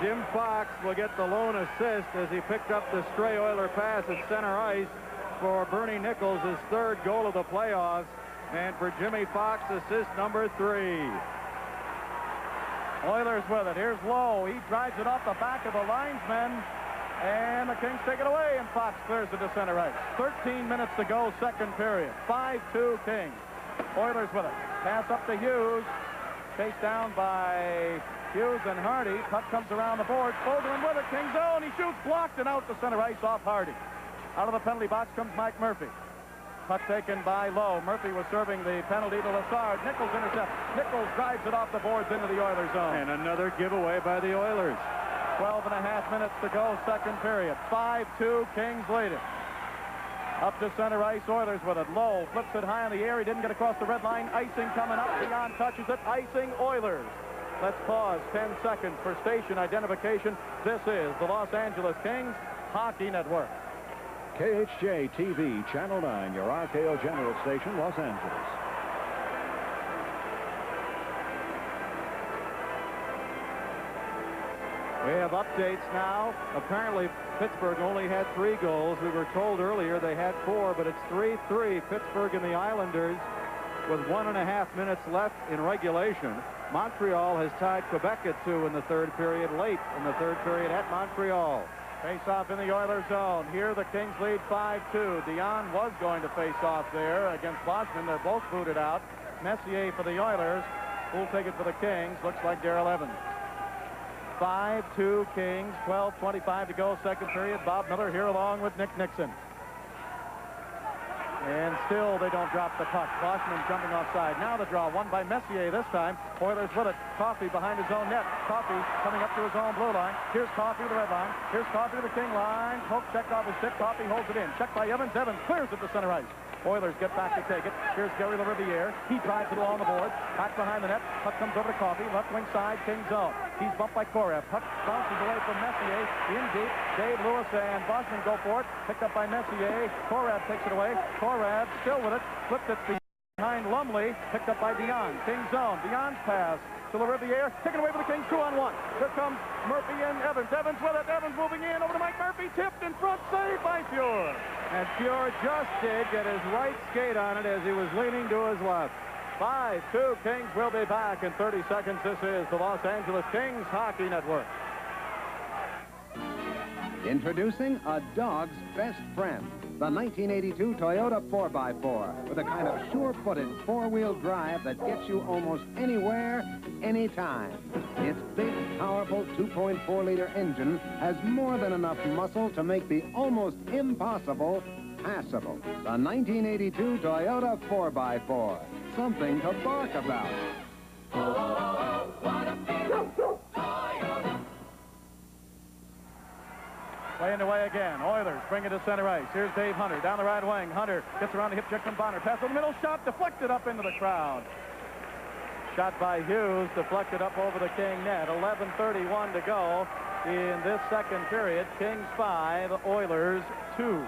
Jim Fox will get the lone assist as he picked up the stray Oiler pass at center ice for Bernie Nichols, his third goal of the playoffs, and for Jimmy Fox, assist number 3. Oilers with it. Here's Lowe. He drives it off the back of the linesman, and the Kings take it away, and Fox clears it to center ice. 13 minutes to go, second period. 5-2 Kings. Oilers with it. Pass up to Hughes. Chased down by Hughes and Hardy. Puck comes around the board. Fogelin with it. King zone. He shoots, blocked, and out to center ice off Hardy. Out of the penalty box comes Mike Murphy. Puck taken by Lowe. Murphy was serving the penalty to Lassard. Nichols intercepts. Nichols drives it off the boards into the Oilers zone. And another giveaway by the Oilers. 12.5 minutes to go, second period. 5-2, Kings lead it. Up to center ice, Oilers with it. Lowe flips it high in the air. He didn't get across the red line. Icing coming up. Dion touches it. Icing, Oilers. Let's pause 10 seconds for station identification. This is the Los Angeles Kings Hockey Network. KHJ TV, Channel 9, your RKO General Station, Los Angeles. We have updates now. Apparently, Pittsburgh only had 3 goals. We were told earlier they had 4, but it's 3-3. Pittsburgh and the Islanders with 1.5 minutes left in regulation. Montreal has tied Quebec at 2 in the third period, late in the third period at Montreal. Face off in the Oilers zone. Here the Kings lead 5-2. Dion was going to face off there against Boston. They're both booted out. Messier for the Oilers. Who'll take it for the Kings? Looks like Darrell Evans. 5-2 Kings, 12:25 to go, second period. Bob Miller here along with Nick Nixon. And still they don't drop the puck. Boschman jumping offside. Now the draw, won by Messier this time. Oilers with it. Coffey behind his own net. Coffey coming up to his own blue line. Here's Coffey to the red line. Here's Coffey to the King line. Poke checked off his stick. Coffey holds it in. Checked by Evans. Evans clears it to center ice. Oilers get back to take it. Here's Gary LaRiviere. He drives it along the boards. Back behind the net. Puck comes over to Coffey. Left wing side, King zone. He's bumped by Korev. Puck bounces away from Messier. In deep. Dave Lewis and Boschman go for it. Picked up by Messier. Korev takes it away. Korev still with it. Flipped it behind Lumley. Picked up by Dion. King zone. Dion's pass to LaRiviere. Taken away for the Kings. 2-on-1. Here comes Murphy and Evans. Evans with it. Evans moving in over to Mike Murphy. Tipped in front. Saved by Fuhr. And Fuhr just did get his right skate on it as he was leaning to his left. 5-2 Kings will be back in 30 seconds. This is the Los Angeles Kings Hockey Network. Introducing a dog's best friend, the 1982 Toyota 4x4, with a kind of sure-footed four-wheel drive that gets you almost anywhere, anytime. Its big, powerful 2.4-liter engine has more than enough muscle to make the almost impossible passable. The 1982 Toyota 4x4, something to bark about. Oh, what a feeling, Toyota. Playing away again. Oilers bring it to center ice. Here's Dave Hunter down the right wing. Hunter gets around the hip check from Bonner. Pass in the middle. Shot deflected up into the crowd. Shot by Hughes, deflected up over the King net. 11:31 to go in this second period. Kings 5, Oilers 2.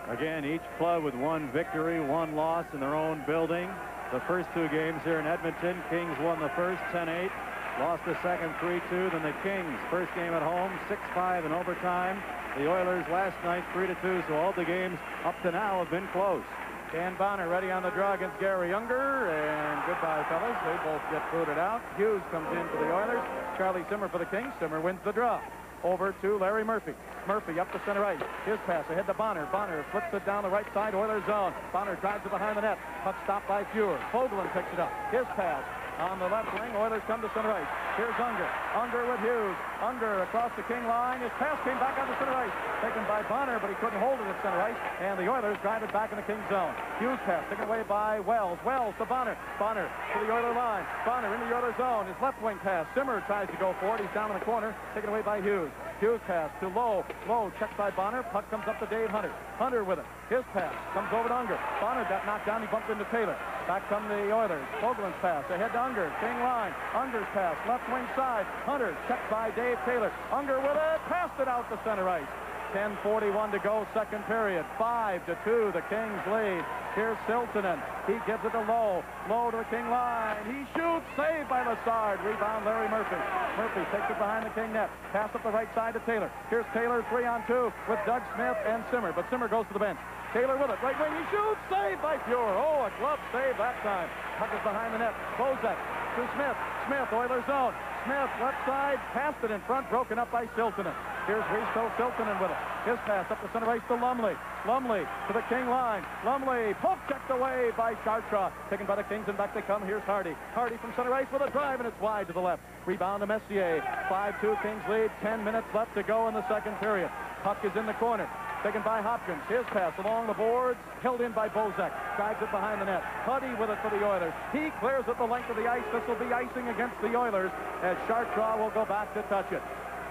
Again, each club with one victory, one loss in their own building. The first two games here in Edmonton, Kings won the first 10-8, lost the second 3-2. Then the Kings, first game at home, 6-5 in overtime. The Oilers last night 3-2, so all the games up to now have been close. Dan Bonner ready on the draw against Gary Younger, and goodbye, fellas. They both get booted out. Hughes comes in for the Oilers. Charlie Simmer for the Kings. Simmer wins the draw. Over to Larry Murphy. Murphy up the center ice. His pass ahead to Bonner. Bonner flips it down the right side, Oilers zone. Bonner drives it behind the net. Puck stopped by Fuhr. Hoagland picks it up. His pass on the left wing. Oilers come to center ice. Here's Unger. Unger with Hughes. Unger across the King line. His pass came back on the center ice. Taken by Bonner, but he couldn't hold it at center ice. And the Oilers drive it back in the King zone. Hughes pass taken away by Wells. Wells to Bonner. Bonner to the Oiler line. Bonner in the Oiler zone. His left wing pass. Simmer tries to go for it. He's down in the corner. Taken away by Hughes. Hughes pass to Lowe. Lowe checked by Bonner. Puck comes up to Dave Hunter. Hunter with it. His pass comes over to Unger. Bonner got knocked down. He bumped into Taylor. Back come the Oilers. Hoagland's pass ahead to Unger. King line. Unger's pass left wing side. Hunter checked by Dave Taylor. Unger with it. Passed it out to center ice. 10:41 to go, second period. 5-2, the Kings lead. Here's Siltanen. He gives it to Lowe. Lowe to the King line. He shoots. Saved by Lassard. Rebound Larry Murphy. Murphy takes it behind the King net. Pass up the right side to Taylor. Here's Taylor 3-on-2 with Doug Smith and Simmer. But Simmer goes to the bench. Taylor with it. Right wing. He shoots. Saved by Fuhr. Oh, a glove save that time. Puck is behind the net. Bozak to Smith. Smith, Oilers zone. Smith, left side, passed it in front, broken up by Siltanen. Here's Risto Siltanen with it. His pass up the center ice to Lumley. Lumley to the King line. Lumley, poke checked away by Chartraw. Taken by the Kings, and back they come. Here's Hardy. Hardy from center ice with a drive, and it's wide to the left. Rebound to Messier. 5-2, Kings lead. 10 minutes left to go in the second period. Puck is in the corner. Taken by Hopkins. His pass along the boards. Held in by Bozak. Drives it behind the net. Huddy with it for the Oilers. He clears it the length of the ice. This will be icing against the Oilers as Chartraw will go back to touch it.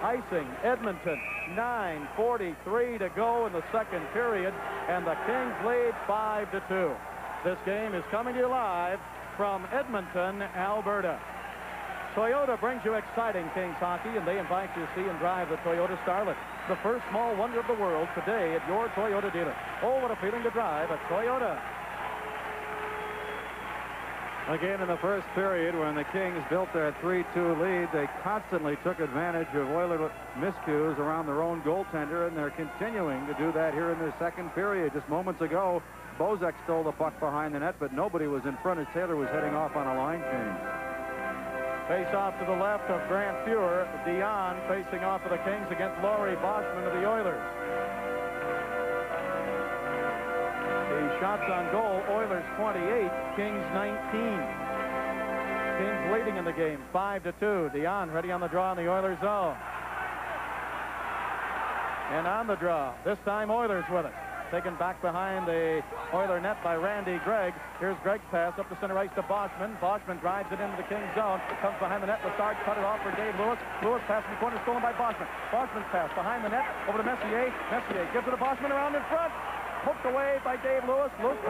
Icing, Edmonton. 9:43 to go in the second period. And the Kings lead 5-2. This game is coming to you live from Edmonton, Alberta. Toyota brings you exciting Kings hockey, and they invite you to see and drive the Toyota Starlet, the first small wonder of the world, today at your Toyota dealer. Oh, what a feeling to drive a Toyota. Again, in the first period, when the Kings built their 3-2 lead, they constantly took advantage of Oiler miscues around their own goaltender, and they're continuing to do that here in the second period. Just moments ago, Bozak stole the puck behind the net, but nobody was in front as Taylor was heading off on a line change. Face off to the left of Grant Fuhr. Dion facing off of the Kings against Laurie Boschman of the Oilers. The shots on goal, Oilers 28, Kings 19. Kings leading in the game, 5-2. Dion ready on the draw in the Oilers zone. And on the draw, this time Oilers with it. Taken back behind the Oiler net by Randy Gregg. Here's Gregg's pass up the center ice to Boschman. Boschman drives it into the Kings zone. Comes behind the net. Lassard cut it off for Dave Lewis. Lewis pass in the corner, stolen by Boschman. Boschman's pass behind the net over to Messier. Messier gives it to Boschman around in front. Poked away by Dave Lewis. Lewis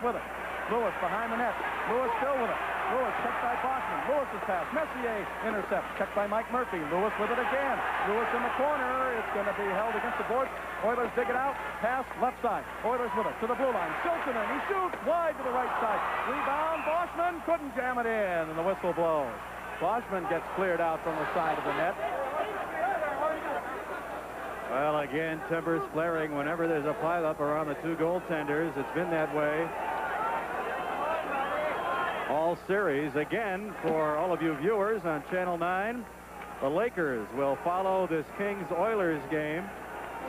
with it. Lewis behind the net. Lewis still with it. Lewis checked by Boschman. Lewis's pass. Messier intercepts. Checked by Mike Murphy. Lewis with it again. Lewis in the corner. It's going to be held against the boards. Oilers dig it out. Pass left side. Oilers with it to the blue line. Siltanen. He shoots wide to the right side. Rebound. Boschman couldn't jam it in, and the whistle blows. Boschman gets cleared out from the side of the net. Well, again, timbers flaring whenever there's a pileup around the two goaltenders. It's been that way all series. Again, for all of you viewers on Channel 9, the Lakers will follow this Kings-Oilers game.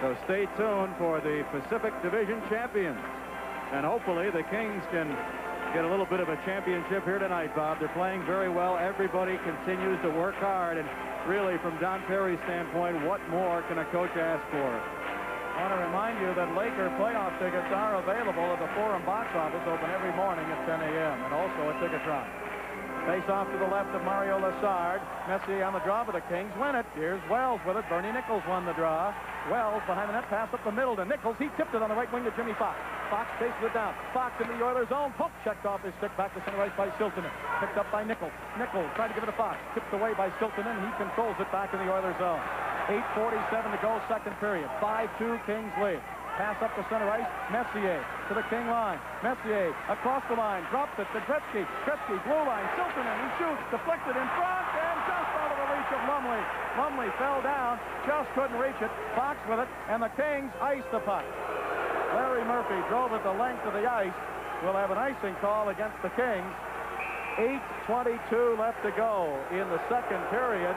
So stay tuned for the Pacific Division champions. And hopefully the Kings can get a little bit of a championship here tonight, Bob. They're playing very well. Everybody continues to work hard. And really, from Don Perry's standpoint, what more can a coach ask for? I want to remind you that Laker playoff tickets are available at the Forum box office, open every morning at 10 a.m. and also at Ticketron. Face off to the left of Mario Lassard. Messier on the draw, but the Kings win it. Here's Wells with it. Bernie Nichols won the draw. Wells behind the net, pass up the middle to Nichols. He tipped it on the right wing to Jimmy Fox. Fox chases it down. Fox into the Oilers' zone. Poke checked off his stick back to center ice by Siltanen. Picked up by Nichols. Nichols tried to give it to Fox. Tipped away by Siltanen. He controls it back in the Oilers' zone. 8:47 to go, second period. 5-2 Kings lead. Pass up the center ice. Messier to the King line. Messier across the line. Drops it to Gretzky. Gretzky, blue line. Siltanen. He shoots. Deflected in front and just out of the reach of Lumley. Lumley fell down. Just couldn't reach it. Fox with it. And the Kings iced the puck. Larry Murphy drove it the length of the ice. We'll have an icing call against the Kings. 8:22 left to go in the second period.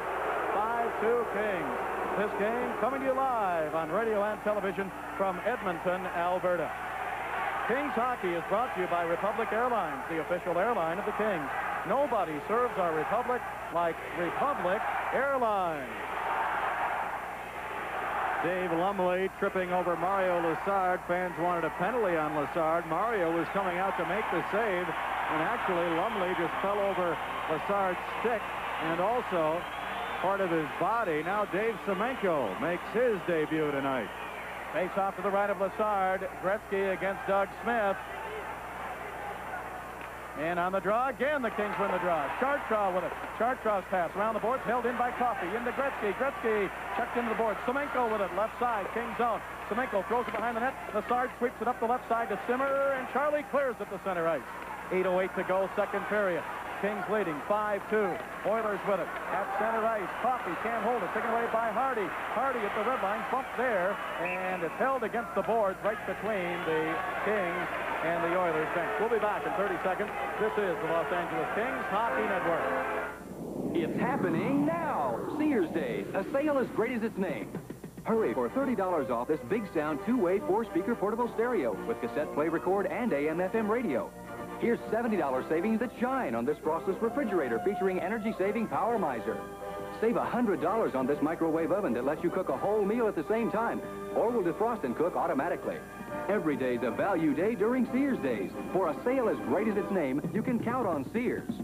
5-2 Kings. This game coming to you live on radio and television from Edmonton, Alberta. Kings hockey is brought to you by Republic Airlines, the official airline of the Kings. Nobody serves our Republic like Republic Airlines. Dave Lumley tripping over Mario Lessard. Fans wanted a penalty on Lessard. Mario was coming out to make the save, and actually Lumley just fell over Lessard's stick and also part of his body. Now Dave Semenko makes his debut tonight. Face off to the right of Lessard. Gretzky against Doug Smith. And on the draw again, the Kings win the draw. Chartraw with it. Chartraw's pass around the boards, held in by Coffey. Into Gretzky. Gretzky checked into the boards. Semenko with it, left side, Kings zone. Semenko throws it behind the net. Lessard sweeps it up the left side to Simmer, and Charlie clears at the center ice. 8:08 to go, second period. Kings leading 5-2. Oilers with it at center ice. Coffey can't hold it. Taken away by Hardy. Hardy at the red line. Bumped there. And it's held against the boards right between the Kings and the Oilers bench. We'll be back in 30 seconds. This is the Los Angeles Kings Hockey Network. It's happening now. Sears Days. A sale as great as its name. Hurry for $30 off this big sound two-way four-speaker portable stereo with cassette play record and AM/FM radio. Here's $70 savings that shine on this frostless refrigerator featuring energy-saving Power Miser. Save $100 on this microwave oven that lets you cook a whole meal at the same time, or will defrost and cook automatically. Every day's a value day during Sears Days. For a sale as great as its name, you can count on Sears.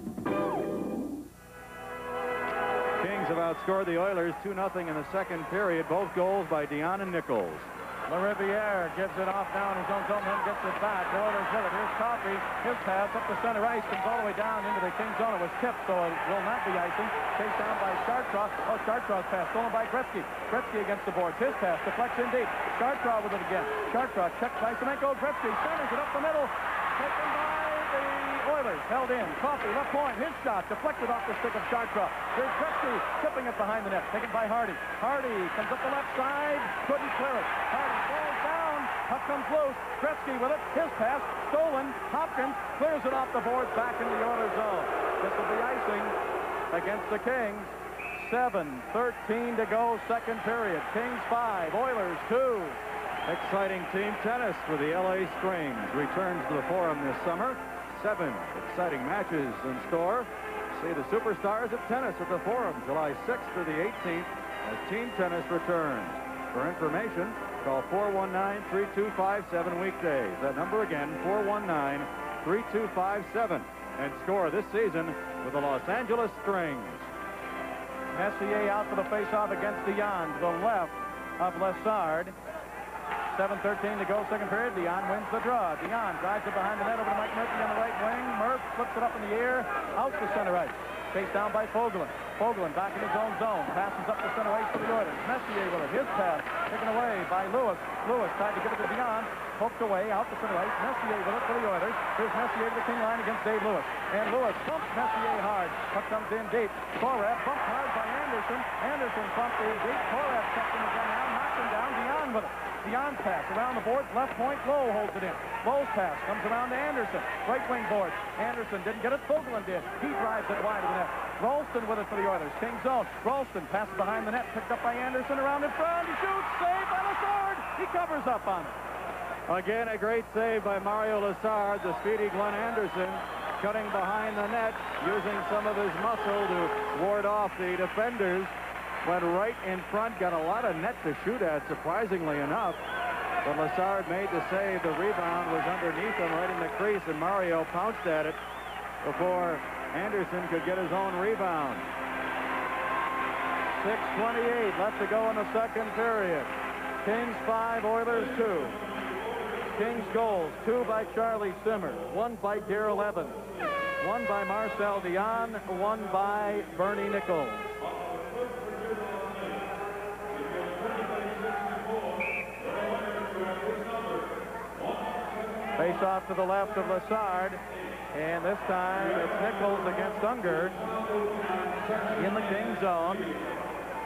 Kings have outscored the Oilers 2-0 in the second period. Both goals by Dion and Nichols. LaRiviere gives it off down his own zone, then gets it back. The Oilers with it. Here's Coffey. His pass up the center ice comes all the way down into the Kings zone. It was tipped, so it will not be icing. Chased down by Chartraw. Oh, Chartraw's pass stolen by Gretzky. Gretzky against the boards. His pass deflects in deep. Chartraw with it again. Chartraw checked by Semenko. Gretzky centers it up the middle. Taken by the Oilers. Held in. Coffey, left point. His shot deflected off the stick of Chartraw. There's Gretzky tipping it behind the net. Taken by Hardy. Hardy comes up the left side. Couldn't clear it. Hardy falls down. Puck comes loose. Gretzky with it. His pass stolen. Hopkins clears it off the boards back into the Oilers zone. This will be icing against the Kings. 7:13 to go, second period. Kings 5, Oilers 2. Exciting team tennis for the LA Strings. Returns to the Forum this summer. 7 exciting matches in store. See the superstars of tennis at the Forum July 6th through the 18th as team tennis returns. For information, call 419-3257 weekdays. That number again, 419-3257. And score this season with the Los Angeles Strings. Messier out for the faceoff against Dion to the left of Lessard. 7:13 to go, second period. Dion wins the draw. Dion drives it behind the net over to Mike Murphy on the right wing. Murph flips it up in the air, out to center ice. Chased down by Fogelin. Fogelin back in his own zone. Passes up the center ice for the Oilers. Messier with it. His pass taken away by Lewis. Lewis tried to give it to Dion. Poked away out the center ice. Messier with it for the Oilers. Here's Messier to the King line against Dave Lewis. And Lewis pumps Messier hard. Puck comes in deep. Korath bumped hard by Anderson. Anderson pumped in deep. Korath checked him again now. Knocked him down. Dion with it. Dion's pass around the boards, left point, Lowe holds it in. Lowe's pass comes around to Anderson. Right wing boards. Anderson didn't get it, Fogelin did. He drives it wide of the net. Ralston with it for the Oilers. King zone. Ralston passes behind the net, picked up by Anderson around in front. He shoots, saved by Lessard. He covers up on it. Again, a great save by Mario Lessard, the speedy Glenn Anderson, cutting behind the net, using some of his muscle to ward off the defenders. Went right in front, got a lot of net to shoot at, surprisingly enough. But Lessard made the save. The rebound was underneath him right in the crease, and Mario pounced at it before Anderson could get his own rebound. 6:28 left to go in the second period. Kings 5, Oilers 2. Kings goals, 2 by Charlie Simmer, 1 by Darrell Evans, 1 by Marcel Dion, 1 by Bernie Nichols. Face off to the left of Lassard, and this time it's Nichols against Unger in the King zone.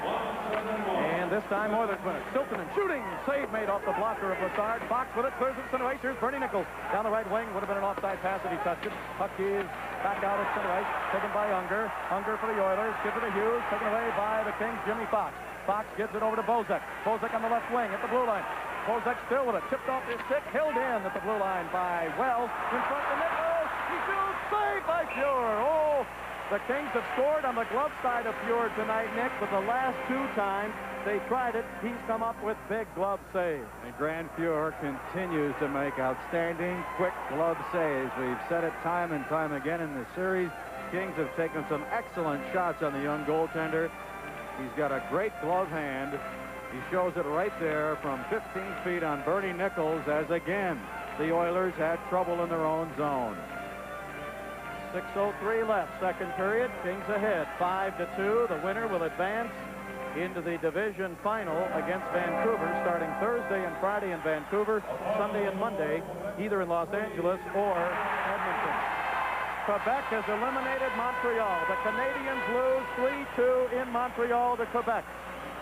And this time Oilers win it. Siltonen shooting, save made off the blocker of Lassard. Fox with it, clears it center ice. Here's Bernie Nichols down the right wing. Would have been an offside pass if he touched it. Puck is back out at center ice, taken by Unger. Unger for the Oilers, gives it to Hughes, taken away by the Kings, Jimmy Fox. Fox gives it over to Bozek. Bozek on the left wing at the blue line. Bozek still with it, tipped off his stick, held in at the blue line by Wells. In front of Nichols, he shoots, saved by Fuhr. Oh, the Kings have scored on the glove side of Fuhr tonight, Nick, but the last 2 times they tried it, he's come up with big glove saves. And Grand Fuhr continues to make outstanding, quick glove saves. We've said it time and time again in this series. Kings have taken some excellent shots on the young goaltender. He's got a great glove hand. He shows it right there from 15 feet on Bernie Nichols as, again, the Oilers had trouble in their own zone. 6:03 left, second period. Kings ahead, 5-2. The winner will advance into the division final against Vancouver, starting Thursday and Friday in Vancouver, Sunday and Monday, either in Los Angeles or Edmonton. Quebec has eliminated Montreal. The Canadiens lose 3-2 in Montreal to Quebec.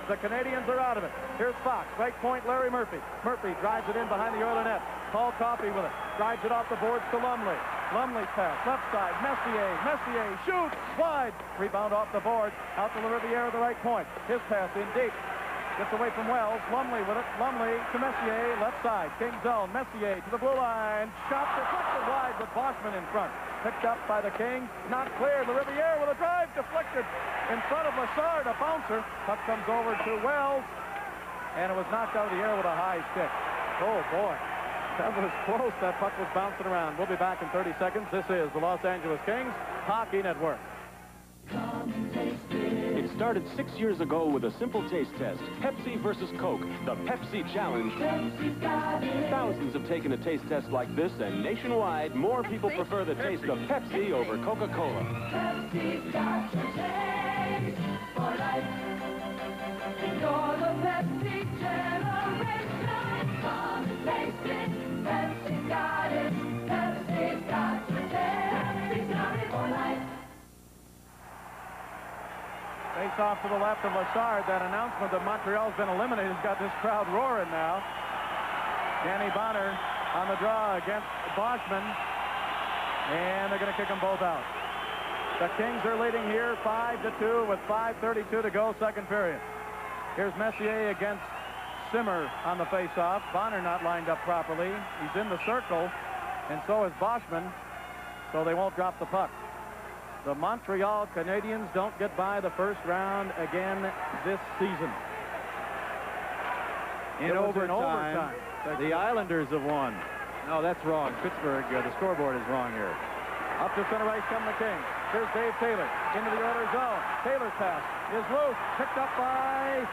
The Canadiens are out of it. Here's Fox, right point, Larry Murphy. Murphy drives it in behind the Oiler net. Paul Coffey with it. Drives it off the boards to Lumley. Lumley pass, left side, Messier. Messier shoots, wide. Rebound off the board, out to LaRiviere at the right point. His pass in deep. Gets away from Wells. Lumley with it. Lumley to Messier, left side. King zone. Messier to the blue line. Shot deflected wide with Boschman in front. Picked up by the Kings. Not cleared. LaRiviere with a drive deflected in front of Lassard. A bouncer. Puck comes over to Wells. And it was knocked out of the air with a high stick. Oh, boy. That was close. That puck was bouncing around. We'll be back in 30 seconds. This is the Los Angeles Kings Hockey Network. It started 6 years ago with a simple taste test. Pepsi versus Coke, the Pepsi Challenge. Thousands have taken a taste test like this, and nationwide, more people prefer the taste of Pepsi over Coca-Cola. Pepsi's got your taste for life. You're the Pepsi generation. Come and taste it. Pepsi's got it. Pepsi's got your taste. Pepsi's got it for life. Face off to the left of Lassard. That announcement that Montreal's been eliminated has got this crowd roaring now. Danny Bonner on the draw against Boschman. And they're going to kick them both out. The Kings are leading here 5-2 with 5:32 to go, second period. Here's Messier against Simmer on the face-off. Bonner not lined up properly. He's in the circle, and so is Boschman, so they won't drop the puck. The Montreal Canadiens don't get by the first round again this season. In overtime, the Islanders have won. No, that's wrong. Pittsburgh, the scoreboard is wrong here. Up to center ice come the Kings. Here's Dave Taylor into the Oilers zone. Taylor's pass is loose, picked up by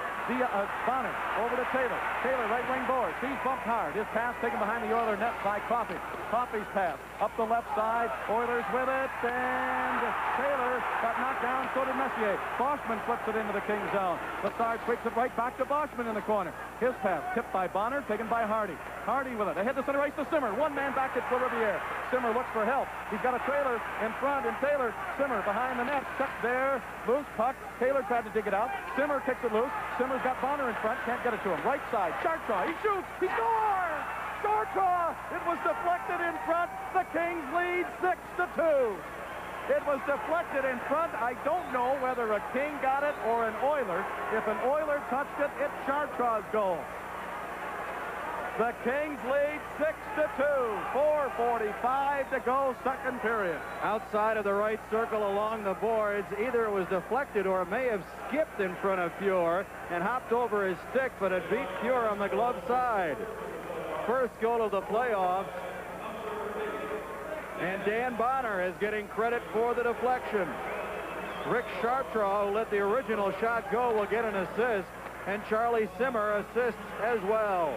Bonner. Over to Taylor. Taylor right wing boards. He's bumped hard. His pass taken behind the Oiler net by Coffey. Coffey's pass up the left side. Oilers with it, and Taylor got knocked down. So did Messier. Boschman flips it into the Kings zone. Lassard sweeps it right back to Boschman in the corner. His pass tipped by Bonner, taken by Hardy. Hardy with it. Ahead to center ice to Simmer. One man back at LaRiviere. Simmer looks for help. He's got a trailer in front, and Taylor, Simmer behind the net. Check there. Loose puck. Taylor tried to dig it out. Simmer kicks it loose. Simmer's got Bonner in front. Can't get it to him. Right side. Chartraw. He shoots. He scores! Chartraw! It was deflected in front. The Kings lead 6-2. It was deflected in front. I don't know whether a King got it or an Oiler. If an Oiler touched it, it's Chartraw's goal. The Kings lead 6-2. 4:45 to go, second period. Outside of the right circle along the boards, either it was deflected or it may have skipped in front of Fuhr and hopped over his stick, but it beat Fuhr on the glove side. First goal of the playoffs. And Dan Bonner is getting credit for the deflection. Rick Chartraw, who let the original shot go, will get an assist, and Charlie Simmer assists as well.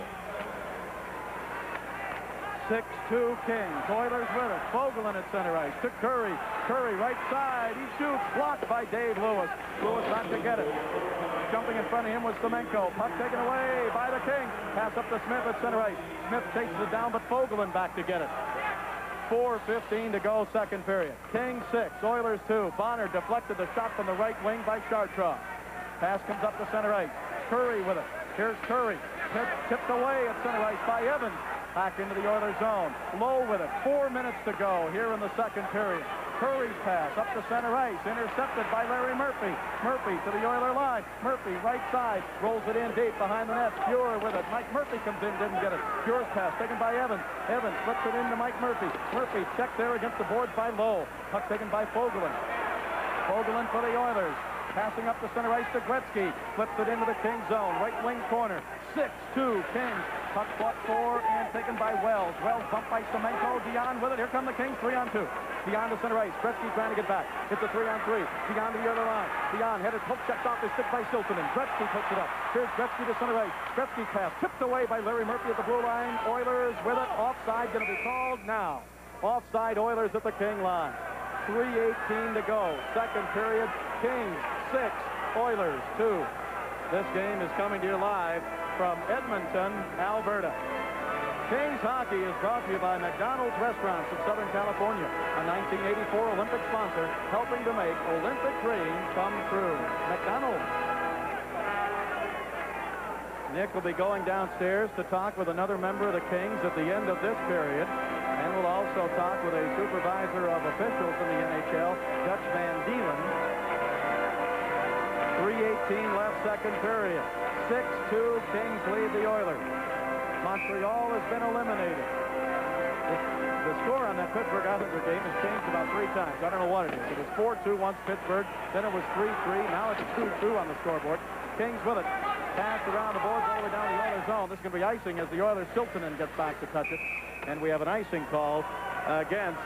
6-2 Kings. Oilers with it. Fogelin at center ice to Curry. Curry right side. He shoots. Blocked by Dave Lewis. Lewis not to get it. Jumping in front of him was Semenko. Puck taken away by the Kings. Pass up to Smith at center ice. Smith chases it down, but Fogelin back to get it. 4:15 to go, second period. Kings 6, Oilers 2. Bonner deflected the shot from the right wing by Chartrand. Pass comes up to center ice. Curry with it. Here's Curry. Tipped away at center ice by Evans. Back into the Oilers zone. Lowe with it. 4 minutes to go here in the second period. Curry's pass up to center ice. Intercepted by Larry Murphy. Murphy to the Oiler line. Murphy right side. Rolls it in deep behind the net. Fuhr with it. Mike Murphy comes in. Didn't get it. Fuhr's pass taken by Evans. Evans flips it into Mike Murphy. Murphy checked there against the boards by Lowe. Puck taken by Fogelin. Fogelin for the Oilers. Passing up the center ice to Gretzky. Flips it into the Kings zone. Right wing corner. 6-2 Kings. Puck fought for and taken by Wells. Wells bumped by Semenko. Dion with it. Here come the Kings. 3-on-2. Dion to center ice. Gretzky trying to get back. It's a 3-on-3. Dion to the other line. Dion headed. Hook checked off his stick by Siltanen. Gretzky puts it up. Here's Gretzky to center ice. Gretzky pass tipped away by Larry Murphy at the blue line. Oilers with it. Offside going to be called now. Offside Oilers at the King line. 3:18 to go. Second period. Kings 6, Oilers 2. This game is coming to you live from Edmonton, Alberta. Kings hockey is brought to you by McDonald's Restaurants of Southern California, a 1984 Olympic sponsor helping to make Olympic dreams come true. McDonald's. Nick will be going downstairs to talk with another member of the Kings at the end of this period, and will also talk with a supervisor of officials in the NHL, Dutch Van Deelen. 3:18 left, second period. 6-2 Kings lead the Oilers. Montreal has been eliminated. The score on that Pittsburgh Islander game has changed about 3 times. I don't know what it is. It was 4-2 once Pittsburgh, then it was 3-3. Now it's 2-2 on the scoreboard. Kings with it. Passed around the boards all the way down the Oilers zone. This is going to be icing as the Oilers Siltanen gets back to touch it. And we have an icing call against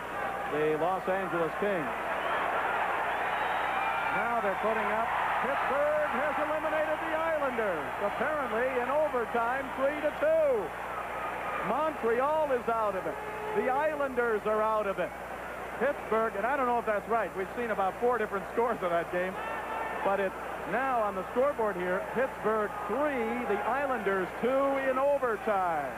the Los Angeles Kings. Now they're putting up. Pittsburgh has eliminated the Islanders, apparently in overtime, 3-2. Montreal is out of it. The Islanders are out of it. Pittsburgh, and I don't know if that's right. We've seen about 4 different scores of that game, but it's now on the scoreboard here, Pittsburgh 3, the Islanders 2 in overtime.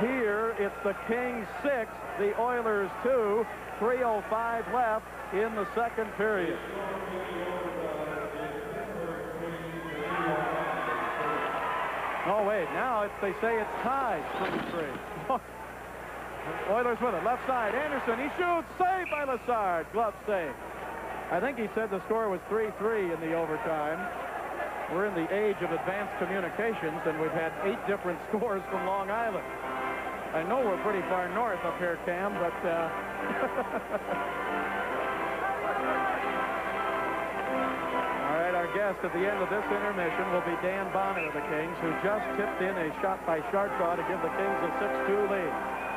Here, it's the Kings 6, the Oilers 2, 3:05 left in the second period. Oh, wait, now they say it's tied 3-3. Oilers with it, left side, Anderson, he shoots, saved by Lassard, glove save. I think he said the score was 3-3 in the overtime. We're in the age of advanced communications, and we've had 8 different scores from Long Island. I know we're pretty far north up here, Cam, but... All right, our guest at the end of this intermission will be Dan Bonner of the Kings, who just tipped in a shot by Chartrand to give the Kings a 6-2 lead.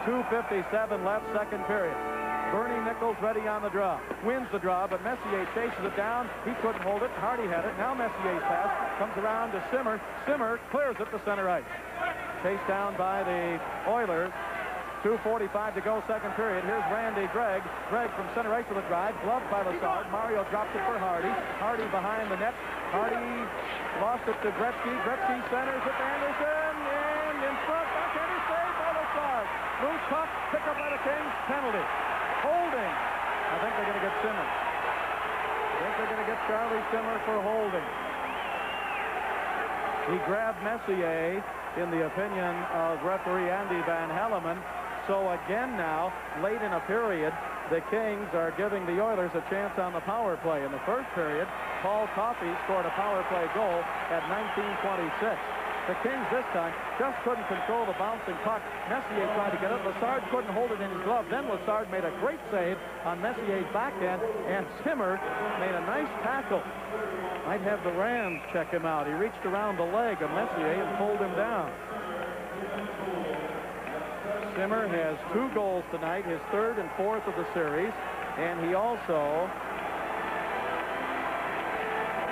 2:57 left, second period. Bernie Nichols ready on the draw. Wins the draw, but Messier chases it down. He couldn't hold it. Hardy had it. Now Messier's pass comes around to Simmer. Simmer clears it to center ice. Chased down by the Oilers. 2:45 to go, second period. Here's Randy Gregg. Gregg from center ice with a drive. Gloved by Lassard. Mario drops it for Hardy. Hardy behind the net. Hardy lost it to Gretzky. Gretzky centers it to Anderson. And in front, backhander save by Lassard. Loose puck, picked up by the Kings. Penalty. Holding. I think they're going to get Simmer. I think they're going to get Charlie Simmer for holding. He grabbed Messier, in the opinion of referee Andy Van Helleman. So again now, late in a period, the Kings are giving the Oilers a chance on the power play. In the first period, Paul Coffey scored a power play goal at 19:26. The Kings this time just couldn't control the bouncing puck. Messier tried to get it. Lassard couldn't hold it in his glove. Then Lassard made a great save on Messier's backhand, and Simmer made a nice tackle. Might have the Rams check him out. He reached around the leg of Messier and pulled him down. Simmer has 2 goals tonight, his 3rd and 4th of the series, and he also...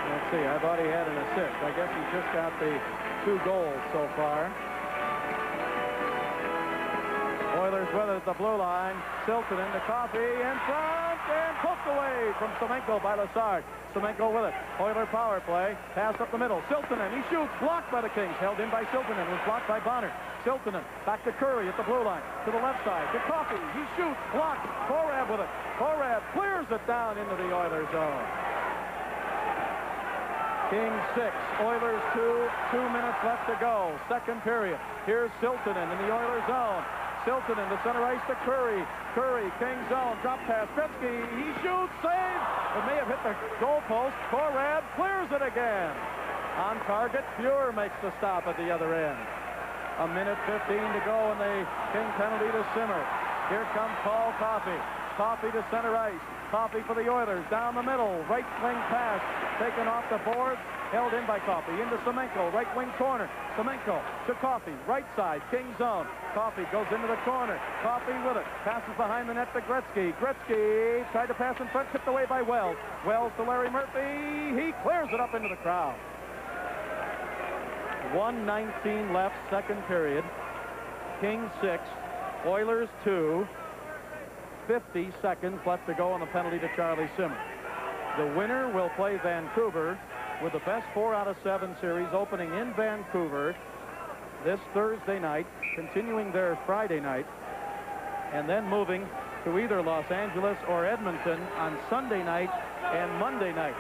Let's see, I thought he had an assist. I guess he just got the 2 goals so far. with it at the blue line. Silton into Coffey in front and poked away from Semenko by Lassard. Semenko with it. Oiler power play. Pass up the middle. Siltonen, he shoots. Blocked by the Kings. Held in by Siltonen. Was blocked by Bonner. Siltonen back to Curry at the blue line. To the left side. To Coffey. He shoots. Blocked. Korab with it. Korab clears it down into the Oilers zone. Kings 6, Oilers 2, 2 minutes left to go. Second period. Here's Siltonen in the Oilers zone. Siltonen to center ice to Curry. Curry, Kings zone, drop pass. Gretzky, he shoots, save. It may have hit the goal post. Korab clears it again. On target, Fuhr makes the stop at the other end. A minute 15 to go and the King penalty to Simmer. Here comes Paul Coffey. Coffey to center ice. Coffey for the Oilers, down the middle, right wing pass, taken off the boards, held in by Coffey, into Semenko, right wing corner, Semenko to Coffey, right side, King zone, Coffey goes into the corner, Coffey with it, passes behind the net to Gretzky, Gretzky tried to pass in front, tipped away by Wells, Wells to Larry Murphy, he clears it up into the crowd. 1:19 left, second period, Kings 6, Oilers 2, 50 seconds left to go on the penalty to Charlie Simmer. The winner will play Vancouver with the best 4 out of 7 series opening in Vancouver this Thursday night, continuing their Friday night, and then moving to either Los Angeles or Edmonton on Sunday night and Monday night.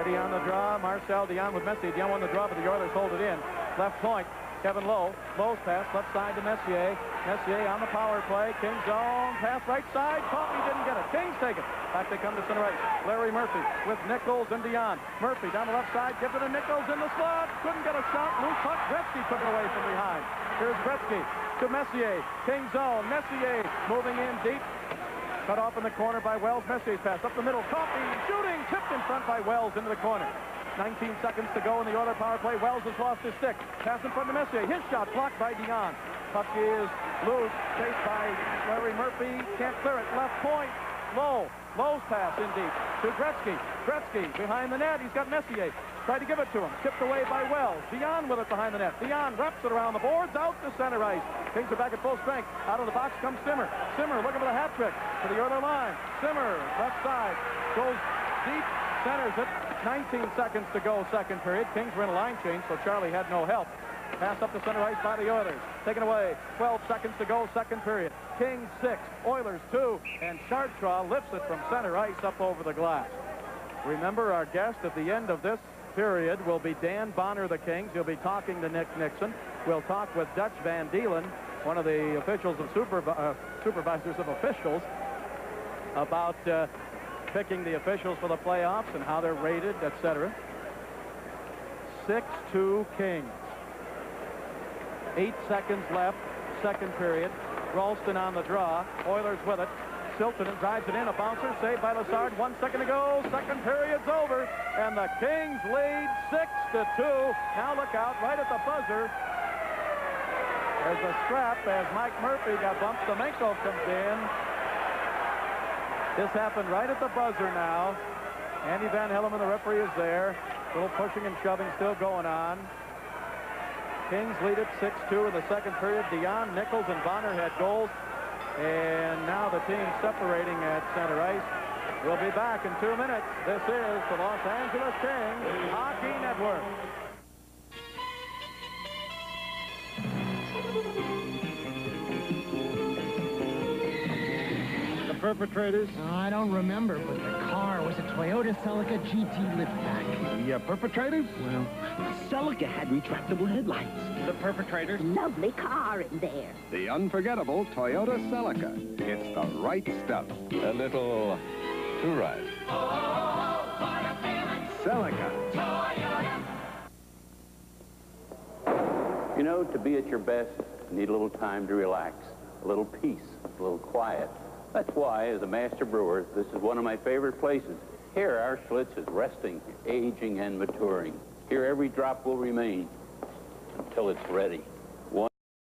Ready on the draw, Marcel Dion with Messier. Dion won the draw, but the Oilers hold it in. Left point, Kevin Lowe. Lowe's pass, left side to Messier. Messier on the power play. King zone, pass right side. Coffey didn't get it. Kings take it. Back they come to center ice. Larry Murphy with Nichols and Dion. Murphy down the left side, gives it to Nichols in the slot. Couldn't get a shot. Loose puck. Gretzky took it away from behind. Here's Gretzky to Messier. King zone. Messier moving in deep. Cut off in the corner by Wells. Messier's pass up the middle. Coffey shooting. Tipped in front by Wells into the corner. 19 seconds to go in the Oiler power play. Wells has lost his stick. Pass in front of Messier. His shot blocked by Dion. Puck is loose. Chased by Larry Murphy. Can't clear it. Left point. Lowe. Lowe's pass in deep to Gretzky. Gretzky behind the net. He's got Messier. Tried to give it to him. Tipped away by Wells. Dion with it behind the net. Dion wraps it around the boards. Out to center ice. Kings are back at full strength. Out of the box comes Simmer. Simmer looking for the hat trick to the Oiler line. Simmer, left side. Goes deep. Centers it. 19 seconds to go, second period. Kings were in a line change, so Charlie had no help. Pass up to center ice by the Oilers. Taken away. 12 seconds to go, second period. Kings 6, Oilers 2, and Chartraw lifts it from center ice up over the glass. Remember, our guest at the end of this period will be Dan Bonner of the Kings. He'll be talking to Nick Nixon. We'll talk with Dutch Van Deelen, one of the officials of supervisors of officials, about picking the officials for the playoffs and how they're rated, etc. 6-2 Kings. 8 seconds left, second period. Ralston on the draw. Oilers with it. Siltonen drives it in. A bouncer saved by Lassard. 1 second to go. Second period's over. And the Kings lead 6-2. Now look out right at the buzzer. There's a scrap as Mike Murphy got bumped. Semenko comes in. This happened right at the buzzer now. Andy Van Helleman, the referee, is there. A little pushing and shoving still going on. Kings lead it 6-2 in the second period. Dion, Nichols, and Bonner had goals. And now the team separating at center ice. We'll be back in 2 minutes. This is the Los Angeles Kings Hockey Network. Perpetrators? Oh, I don't remember, but the car was a Toyota Celica GT liftback. The perpetrators? Well, Celica had retractable headlights. The perpetrators? Lovely car in there. The unforgettable Toyota Celica. It's the right stuff. A little too right. Celica. You know, to be at your best, you need a little time to relax, a little peace, a little quiet. That's why, as a master brewer, this is one of my favorite places. Here, our Schlitz is resting, aging, and maturing. Here, every drop will remain until it's ready.